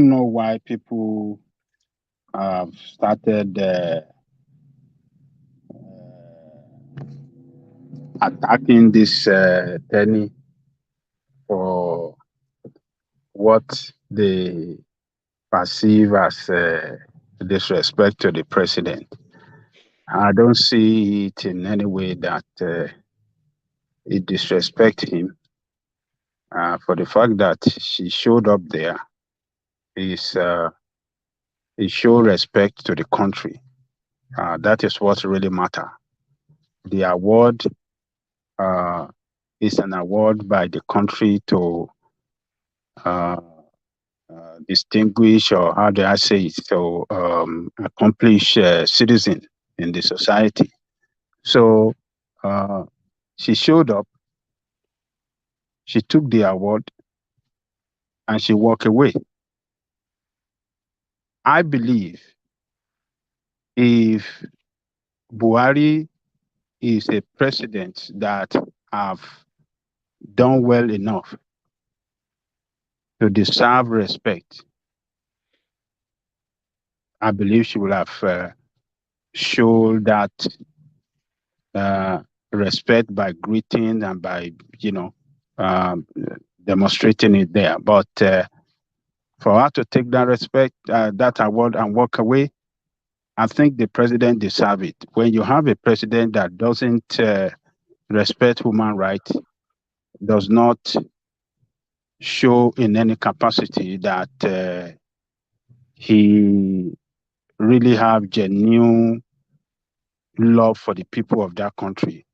know why people have started attacking this Tenny for what they perceive as disrespect to the president. I don't see it in any way that it disrespect him. For the fact that she showed up there is it show respect to the country. That is what really matter. The award is an award by the country to uh, distinguish, or how do I say it, to accomplish citizen in the society. So she showed up, she took the award, and she walked away. I believe if Buhari is a president that have done well enough to deserve respect, I believe she will have shown that respect by greeting and by, um, demonstrating it there. But for her to take that respect, that award, and walk away, I think the president deserves it. When you have a president that doesn't respect human rights, does not show in any capacity that he really have genuine love for the people of that country,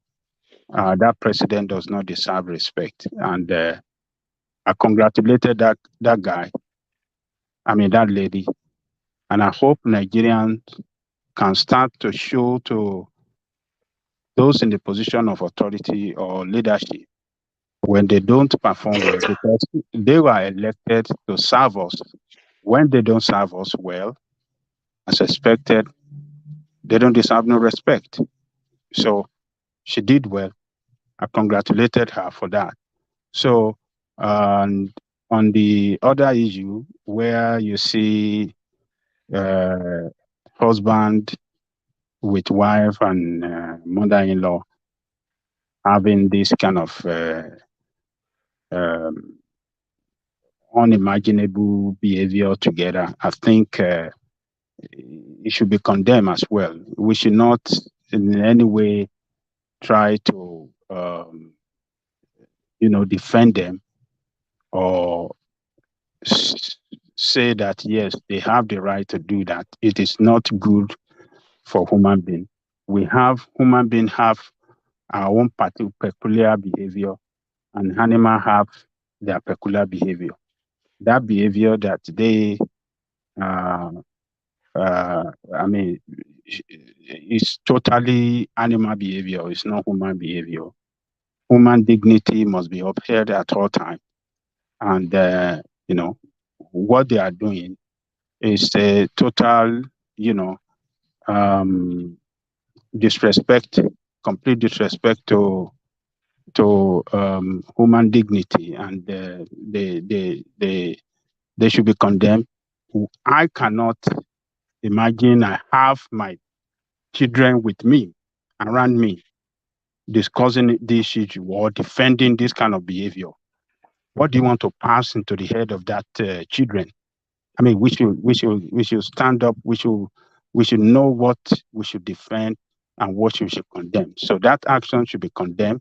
that president does not deserve respect. And I congratulated that guy, that lady, and I hope Nigerians can start to show to those in the position of authority or leadership when they don't perform well, because they were elected to serve us. When they don't serve us well, as expected, they don't deserve no respect. So she did well. I congratulated her for that. So, and on the other issue where you see husband with wife and mother-in-law having this kind of um, unimaginable behavior together, I think it should be condemned as well. We should not in any way try to, defend them or say that, yes, they have the right to do that. It is not good for human being. Human being have our own peculiar behavior, and animal have their peculiar behavior. That behavior that they, uh, I mean, is totally animal behavior. It's not human behavior. Human dignity must be upheld at all times. And, you know, what they are doing is a total, you know, disrespect, complete disrespect to human dignity, and they should be condemned. I cannot imagine I have my children with me, around me, discussing this issue or defending this kind of behavior. What do you want to pass into the head of that children? I mean, we should stand up. We should know what we should defend and what we should condemn. So that action should be condemned,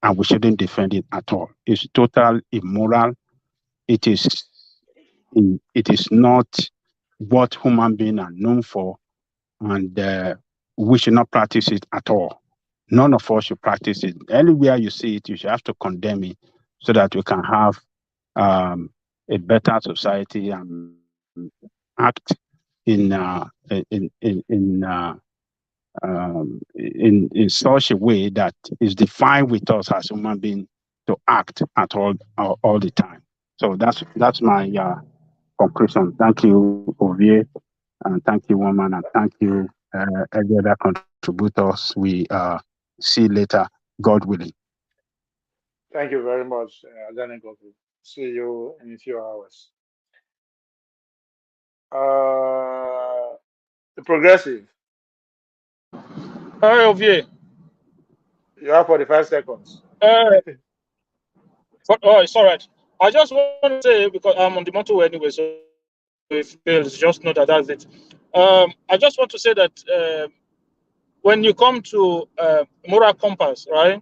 and we shouldn't defend it at all. It's total immoral. It is not what human beings are known for, and we should not practice it at all. None of us should practice it. Anywhere you see it, you should have to condemn it so that we can have a better society and act in such a way that is defined with us as human beings to act at all the time. So that's my conclusion. Thank you, Ovie, and thank you, woman, and thank you, every other contributors. We see you later, God willing. Thank you very much, Adani Goku. See you in a few hours. The progressive. Hi, Ovie. You have 45 seconds. Oh, it's all right. I just want to say, because I'm on the motorway anyway, so if it fails, just know that that's it. I just want to say that when you come to moral compass, right?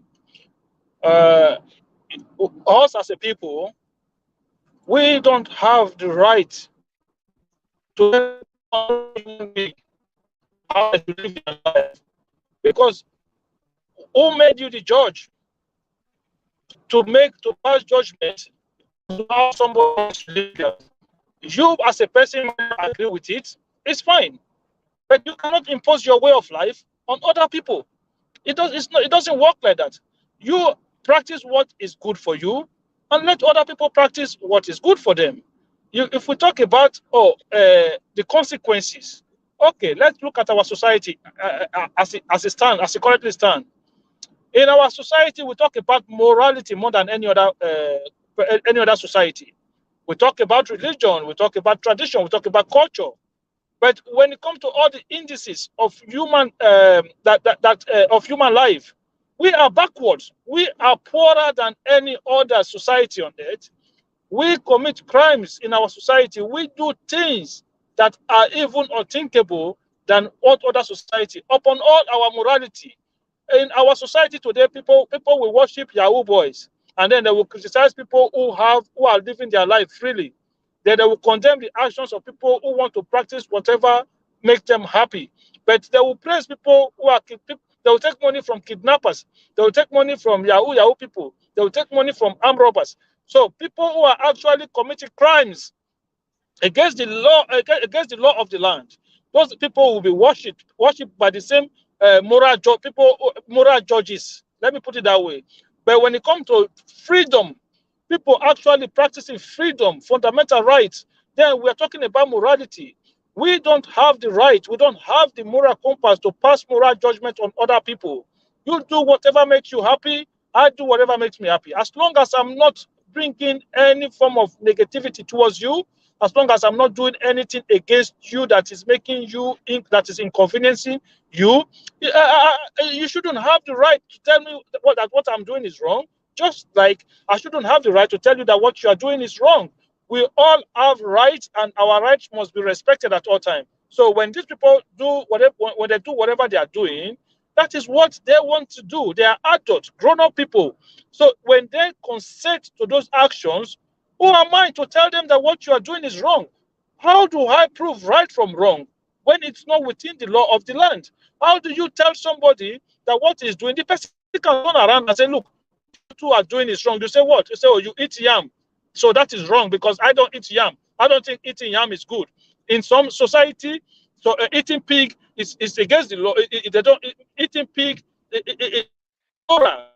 Us as a people, we don't have the right to tell how to live your life, because who made you the judge to pass judgment to how somebody else live their life? You as a person agree with it, it's fine, but you cannot impose your way of life on other people. It doesn't work like that. You practice what is good for you, and let other people practice what is good for them. If we talk about the consequences, okay, let's look at our society as it currently stands. In our society, we talk about morality more than any other society. We talk about religion, we talk about tradition, we talk about culture. But when it comes to all the indices of human of human life, we are backwards. We are poorer than any other society on earth. We commit crimes in our society. We do things that are even unthinkable than what other society. Upon all our morality, in our society today, people will worship Yahoo boys, and then they will criticize people who are living their life freely. Then they will condemn the actions of people who want to practice whatever makes them happy. But they will praise people who are they will take money from kidnappers. They will take money from Yahoo people. They will take money from armed robbers. So people who are actually committing crimes against the law of the land, those people will be worshipped by the same moral judges. Let me put it that way. But when it comes to freedom, people actually practicing freedom, fundamental rights, then we are talking about morality. We don't have the right, we don't have the moral compass to pass moral judgment on other people. You do whatever makes you happy, I do whatever makes me happy. As long as I'm not bringing any form of negativity towards you, as long as I'm not doing anything against you that is making you that is inconveniencing you, you shouldn't have the right to tell me that what I'm doing is wrong. Just like I shouldn't have the right to tell you that what you are doing is wrong. We all have rights, and our rights must be respected at all times. So when these people do whatever, when they do whatever they are doing, that is what they want to do. They are adults, grown-up people. So when they consent to those actions, who am I to tell them that what you are doing is wrong? How do I prove right from wrong when it's not within the law of the land? How do you tell somebody that what he's doing? The person can turn around and say, look, what you two are doing is wrong. You say what? You say, oh, you eat yam. So that is wrong because I don't eat yam. I don't think eating yam is good. In some society, So eating pig is against the law. They don't eating pig. Moral.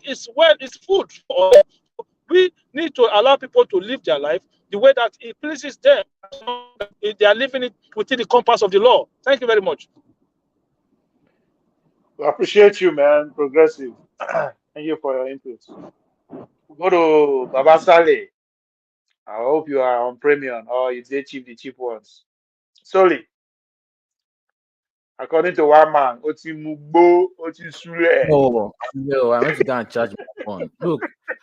It's food for them. We need to allow people to live their life the way that it pleases them. They are living it within the compass of the law. Thank you very much. We appreciate you, man. Progressive. Thank you for your input. Go to Baba Saleh. I hope you are on premium or you did cheap the cheap ones. Solely, according to one man, Oti Mugbo, Oti Sule. Oh, no, I went to go and charge my phone. Look,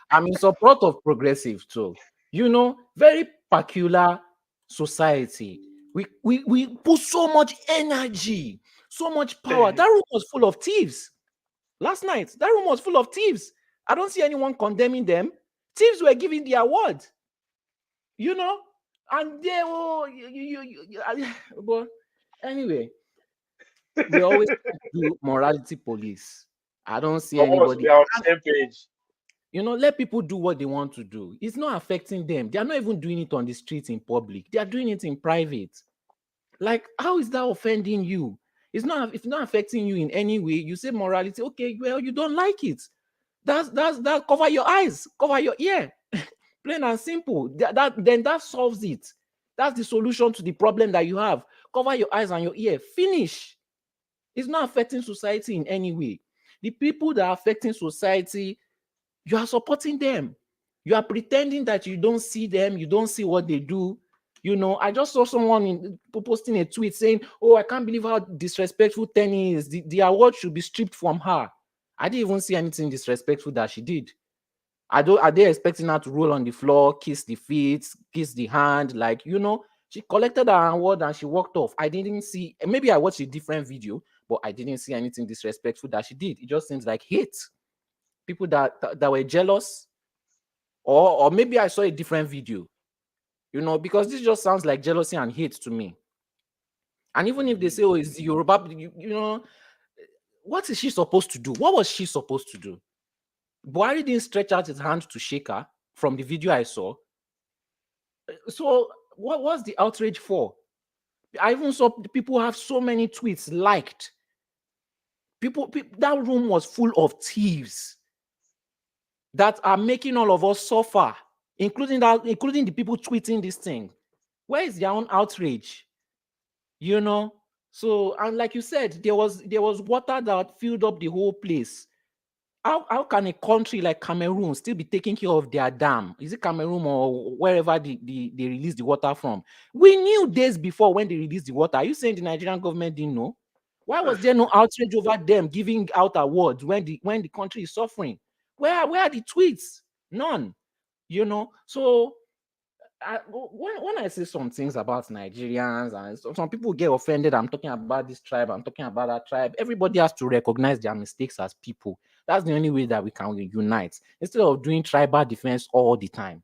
I'm in support of progressive too. You know, very peculiar society. We put so much energy, so much power. That room was full of thieves. Last night, that room was full of thieves. I don't see anyone condemning them. Thieves were giving the award, you know, and they were, but anyway, we always do morality police. I don't see For us, anybody. we are on the same page. You know, let people do what they want to do. It's not affecting them. They are not even doing it on the streets in public. They are doing it in private. Like, how is that offending you? It's not affecting you in any way. You say morality, okay, well, you don't like it. That cover your eyes, cover your ear. Plain and simple. Then that solves it. That's the solution to the problem that you have. Cover your eyes and your ear. Finish. It's not affecting society in any way. The people that are affecting society, you are supporting them. You are pretending that you don't see them, you don't see what they do. You know, I just saw someone posting a tweet saying, "Oh, I can't believe how disrespectful Tenny is. The award should be stripped from her." I didn't even see anything disrespectful that she did. Are they expecting her to roll on the floor, kiss the feet, kiss the hand? Like, you know, she collected her award and she walked off. I didn't see, maybe I watched a different video, but I didn't see anything disrespectful that she did. It just seems like hate. People that were jealous, or maybe I saw a different video, you know, because this just sounds like jealousy and hate to me. And even if they say, oh, it's Yoruba, you know, what is she supposed to do? What was she supposed to do? Buhari didn't stretch out his hand to shake her from the video I saw. So what was the outrage for? I even saw people have so many tweets liked. People that room was full of thieves that are making all of us suffer, including the people tweeting this thing. Where is their own outrage? You know? So, and like you said, there was water that filled up the whole place. How can a country like Cameroon still be taking care of their dam? Is it Cameroon or wherever they release the water from? We knew days before when they released the water. Are you saying the Nigerian government didn't know? Why was there no outrage over them giving out awards when the country is suffering? Where are the tweets? None. You know, so when I say some things about Nigerians and some people get offended, I'm talking about this tribe, I'm talking about that tribe. Everybody has to recognize their mistakes as people. That's the only way that we can unite instead of doing tribal defense all the time.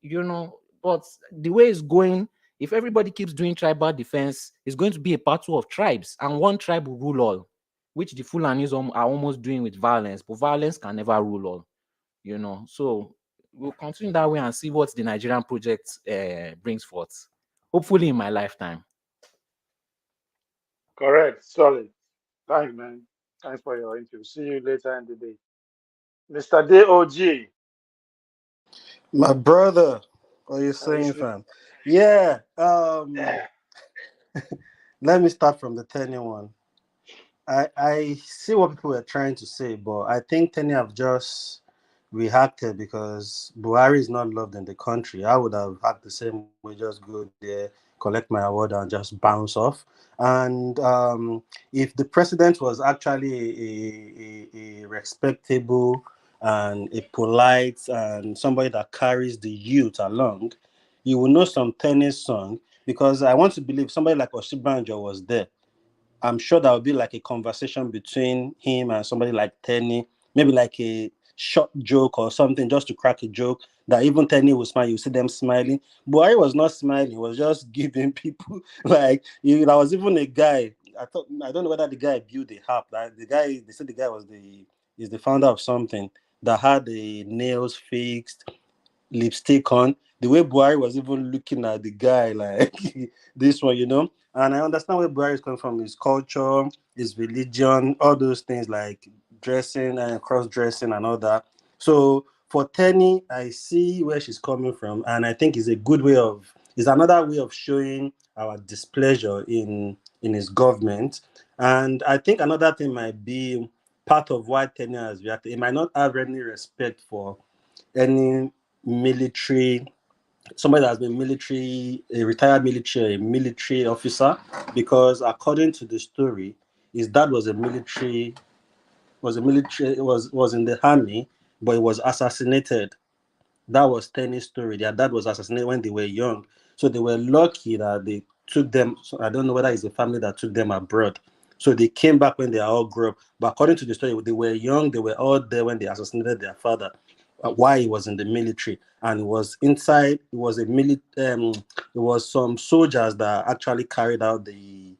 You know, but the way it's going, if everybody keeps doing tribal defense, it's going to be a battle of tribes, and one tribe will rule all, which the Fulanis are almost doing with violence, but violence can never rule all. You know, so we'll continue that way and see what the Nigerian project brings forth. Hopefully in my lifetime. Correct. Solid. Thanks, man. Thanks for your interview. See you later in the day. Mr. DOG. My brother, what are you Are you saying, sleep? fam? Yeah. Let me start from the Tenny one. I see what people were trying to say, but I think Tenny have just reacted because Buhari is not loved in the country. I would have acted the same way, just go there, collect my award, and just bounce off. And if the president was actually a respectable and a polite and somebody that carries the youth along, you will know some tennis song because I want to believe somebody like Oshibanjo was there. I'm sure that would be like a conversation between him and somebody like Tenny, maybe like a short joke or something just to crack a joke that even Tenny will smile. You see them smiling. Buhari was not smiling, he was just giving people like there was even a guy. I don't know whether the guy built the app. That the guy they said the guy is the founder of something that had the nails fixed, lipstick on. the way Buhari was even looking at the guy like this one, you know. And I understand where Buhari is coming from, his culture, his religion, all those things like dressing and cross-dressing and all that. So for Tenny, I see where she's coming from, and I think it's another way of showing our displeasure in his government. And I think another thing might be part of why Tenny has reacted. He might not have any respect for any military, somebody that has been military, a retired military, a military officer, because according to the story, his dad was in the army, but he was assassinated. That was Tenny's story. Their dad was assassinated when they were young. So they were lucky that they took them. So I don't know whether it's a family that took them abroad. So they came back when they all grew up. But according to the story, they were young. They were all there when they assassinated their father. Why he was in the military, and it was inside. It was it was some soldiers that actually carried out the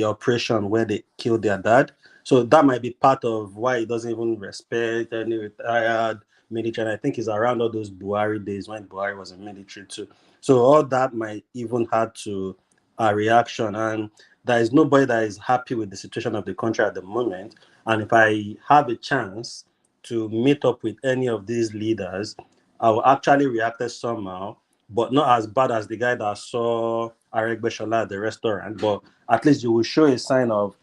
operation where they killed their dad. So that might be part of why he doesn't even respect any retired military. And I think it's around all those Buhari days when Buhari was in military too. So all that might even add to a reaction. And there is nobody that is happy with the situation of the country at the moment. And if I have a chance to meet up with any of these leaders, I will actually react somehow, but not as bad as the guy that saw Aregbeshola at the restaurant. But at least you will show a sign of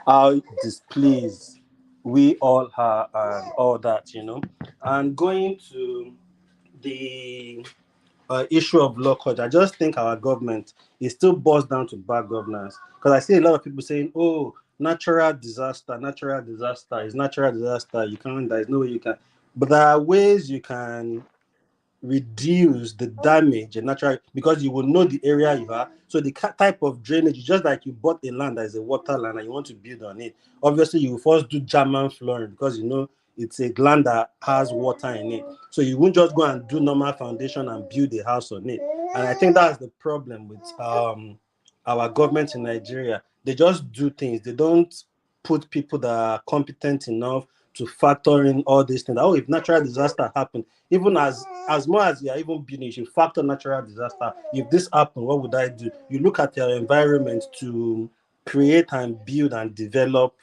how displeased we all are and all that, you know. And going to the issue of law culture, I just think our government is still boils down to bad governance. Because I see a lot of people saying, "Oh, natural disaster is natural disaster. You can't. There is no way you can." But there are ways you can reduce the damage and natural, because you will know the area you are. So the type of drainage, just like you bought a land that is a water land and you want to build on it, obviously you will first do German flooring because you know it's a land that has water in it. So you won't just go and do normal foundation and build a house on it. And I think that's the problem with our government in Nigeria. They just do things. They don't put people that are competent enough to factor in all these things. Oh, if natural disaster happen, even as more as you are even building, you should factor natural disaster. If this happen, what would I do? You look at your environment to create and build and develop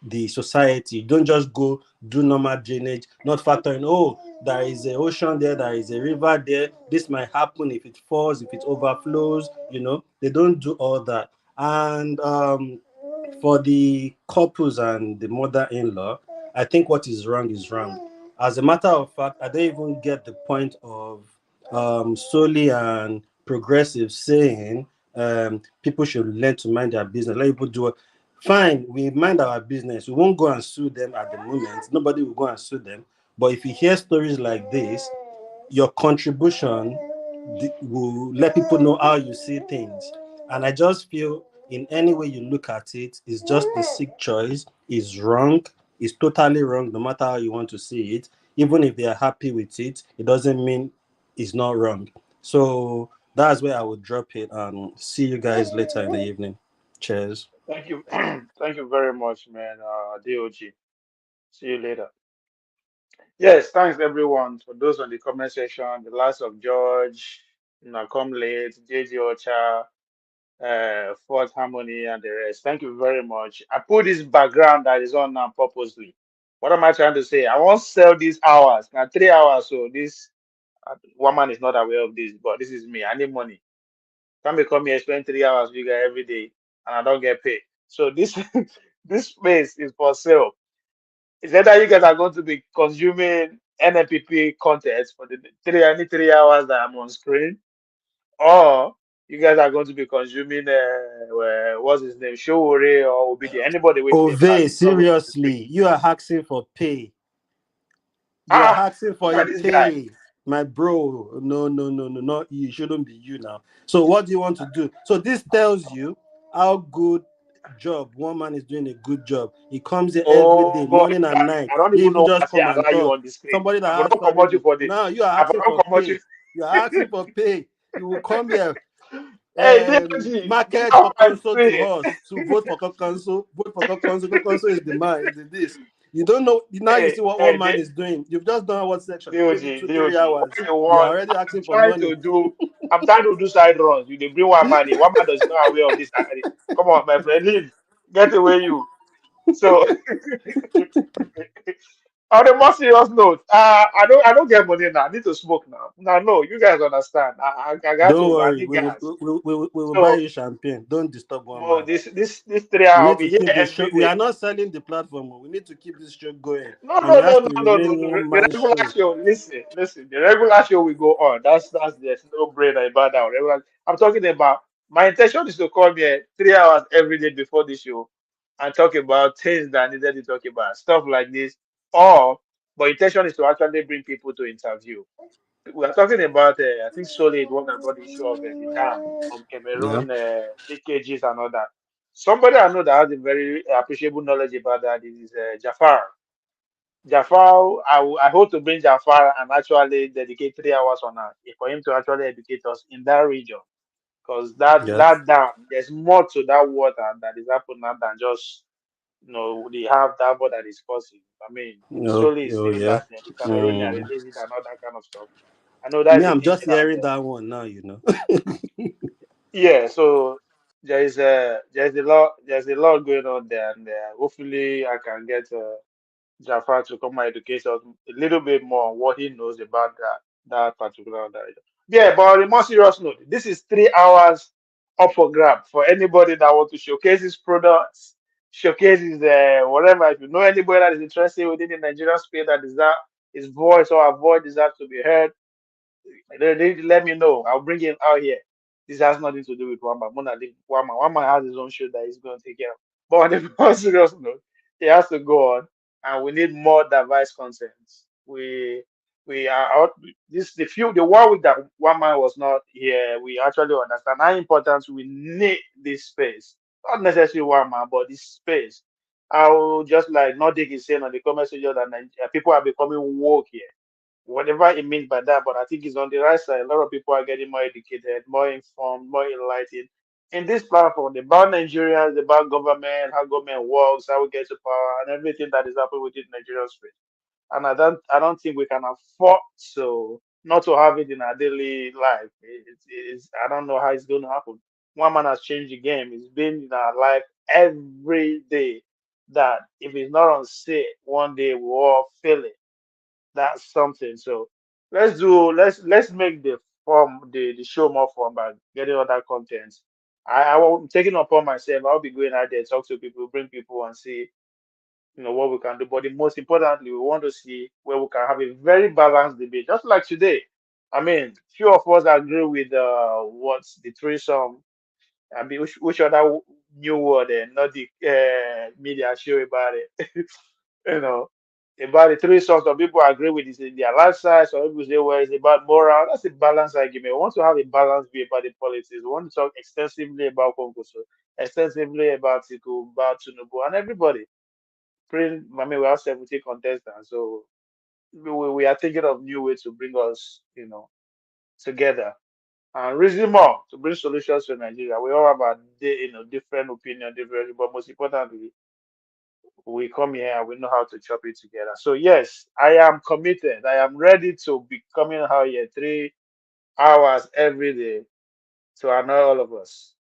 the society. You don't just go do normal drainage, not factoring, oh, there is an ocean there is a river there. This might happen if it falls, if it overflows, you know. They don't do all that. And for the couples and the mother-in-law, I think what is wrong is wrong. As a matter of fact, I don't even get the point of Soli and Progressive saying people should learn to mind their business. Let people do it. Fine, we mind our business. We won't go and sue them at the moment. Nobody will go and sue them. But if you hear stories like this, your contribution will let people know how you see things. And I just feel in any way you look at it, it's just a sick choice, is wrong, is totally wrong, no matter how you want to see it. Even if they are happy with it, it doesn't mean it's not wrong. So that's where I would drop it and see you guys later in the evening. Cheers. Thank you. Thank you very much, man. DOG. See you later. Yes, thanks everyone for those on the comment section. The last of George, Come Late, JJ Ocha, Fourth Harmony, and the rest. Thank you very much. I put this background that is on now purposely. What am I trying to say? I won't sell these hours. Now 3 hours, so this woman is not aware of this, but this is me. I need money. Come here, spend 3 hours with you guys every day, and I don't get paid. So this this space is for sale. It's either you guys are going to be consuming NMPP content for the any 3 hours that I'm on screen, or you guys are going to be consuming what's his name, Showore or Obidi, anybody with the Ove, it's not going to be free. seriously, you are asking for pay. You are Ah, asking for look a at this guy. pay, my bro. No, no, no, no, not you. It shouldn't be you now. So what do you want to do? So this tells you how good job one man is doing, a good job. He comes here every day, Oh, morning in and fact, night. I don't He even even know just why I come and allow you talk. on the screen. Somebody I'm that gonna has promote you family. for this. Now you are I'm asking gonna for promote you. pay. You are asking for pay. You will come here, Hey, DPG, you market know my Kokonso to screen. us to vote for Kokonso. Vote for Kokonso. Kokonso is the man. Is the this. You don't know. Now you Hey, see what one hey, man is doing. You've just done what section? Maybe DOG, two, 3 what hours. you You are want? already I'm asking for trying money. to do. I'm trying to do side runs. You dey bring one man in. One man does not aware of this. Come on, my friend, leave. Get away, you. So, on a more serious note, I don't get money now. I need to smoke now. Now, no, you guys understand. I got Don't to. I worry. need We will, gas. we will buy So, you champagne. Don't disturb one well, man. this 3 hour, We I'll need be to here keep this show. every We day. are not selling the platform. We need to keep this show going, No, and no, it has no, to no, no, no, remain no. one The man regular show. show. Listen, listen. The regular show will go on. That's there's no brainer about that. I'm talking about. My intention is to come here 3 hours every day before the show and talk about things that I needed to talk about, stuff like this. Or, but intention is to actually bring people to interview. We are talking about. I think Solid one that brought the issue of the dam of Yeah. Cameroon leakages and all that. Somebody I know that has a very appreciable knowledge about that is Jafar. Jafar, I hope to bring Jafar and actually dedicate 3 hours on that for him to actually educate us in that region. Because Yeah. that dam, there's more to that water that is happening now than just they have that water that is causing. I mean, No. Soli is Oh saying yeah. that the Cameroonian Mm. release it and all that kind of stuff. I know that Me, is a I'm big just thing out hearing there. that one now. You know. Yeah, so there's a lot going on there, and hopefully I can get Jafar to come and educate us a little bit more on what he knows about that particular direction. Yeah, but on a more serious note, this is 3 hours up for grab for anybody that wants to showcase his products, showcase his whatever. If you know anybody that is interested within the Nigerian space that deserve his voice or her voice deserves to be heard, they let me know. I'll bring him out here. This has nothing to do with Wamba. Mona leave Wamba. Wamba has his own show that he's going to take care of. But on a more serious note, he has to go on, and we need more diverse content. We are out. The 1 week that one man was not here, we actually understand how important we need this space. Not necessarily one man, but this space. How just like Nordic is saying on the comment section that people are becoming woke here, whatever it means by that. But I think it's on the right side. A lot of people are getting more educated, more informed, more enlightened. In this platform, about Nigerians, about government, how government works, how we get to power, and everything that is happening within Nigerian space. And I don't think we can afford to not to have it in our daily life. I don't know how it's going to happen. One man has changed the game. It's been in our life every day. That if it's not on set, one day we all feel it. That's something. So let's make the show more fun by getting other content. I'm taking upon myself. I'll be going out there, talk to people, bring people and see what we can do. But the most importantly, we want to see where we can have a very balanced debate, just like today. I mean, few of us agree with what's the threesome. I mean, which other new word not the media show about it. you know, about the three songs. Some people agree with this in their lifestyle. Some people say, well, it's about moral. That's a balanced argument. We want to have a balanced view about the politics. We want to talk extensively about Congress, extensively about Tiku, about Tinubu, and everybody. I mean, we have 70 contestants, so we are thinking of new ways to bring us, together and reason more to bring solutions to Nigeria. We all have a different opinion, different, but most importantly, we come here and we know how to chop it together. So yes, I am committed. I am ready to be coming out here 3 hours every day to annoy all of us.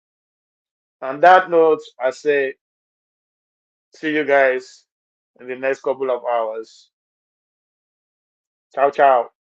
On that note, I say see you guys in the next couple of hours. Ciao, ciao.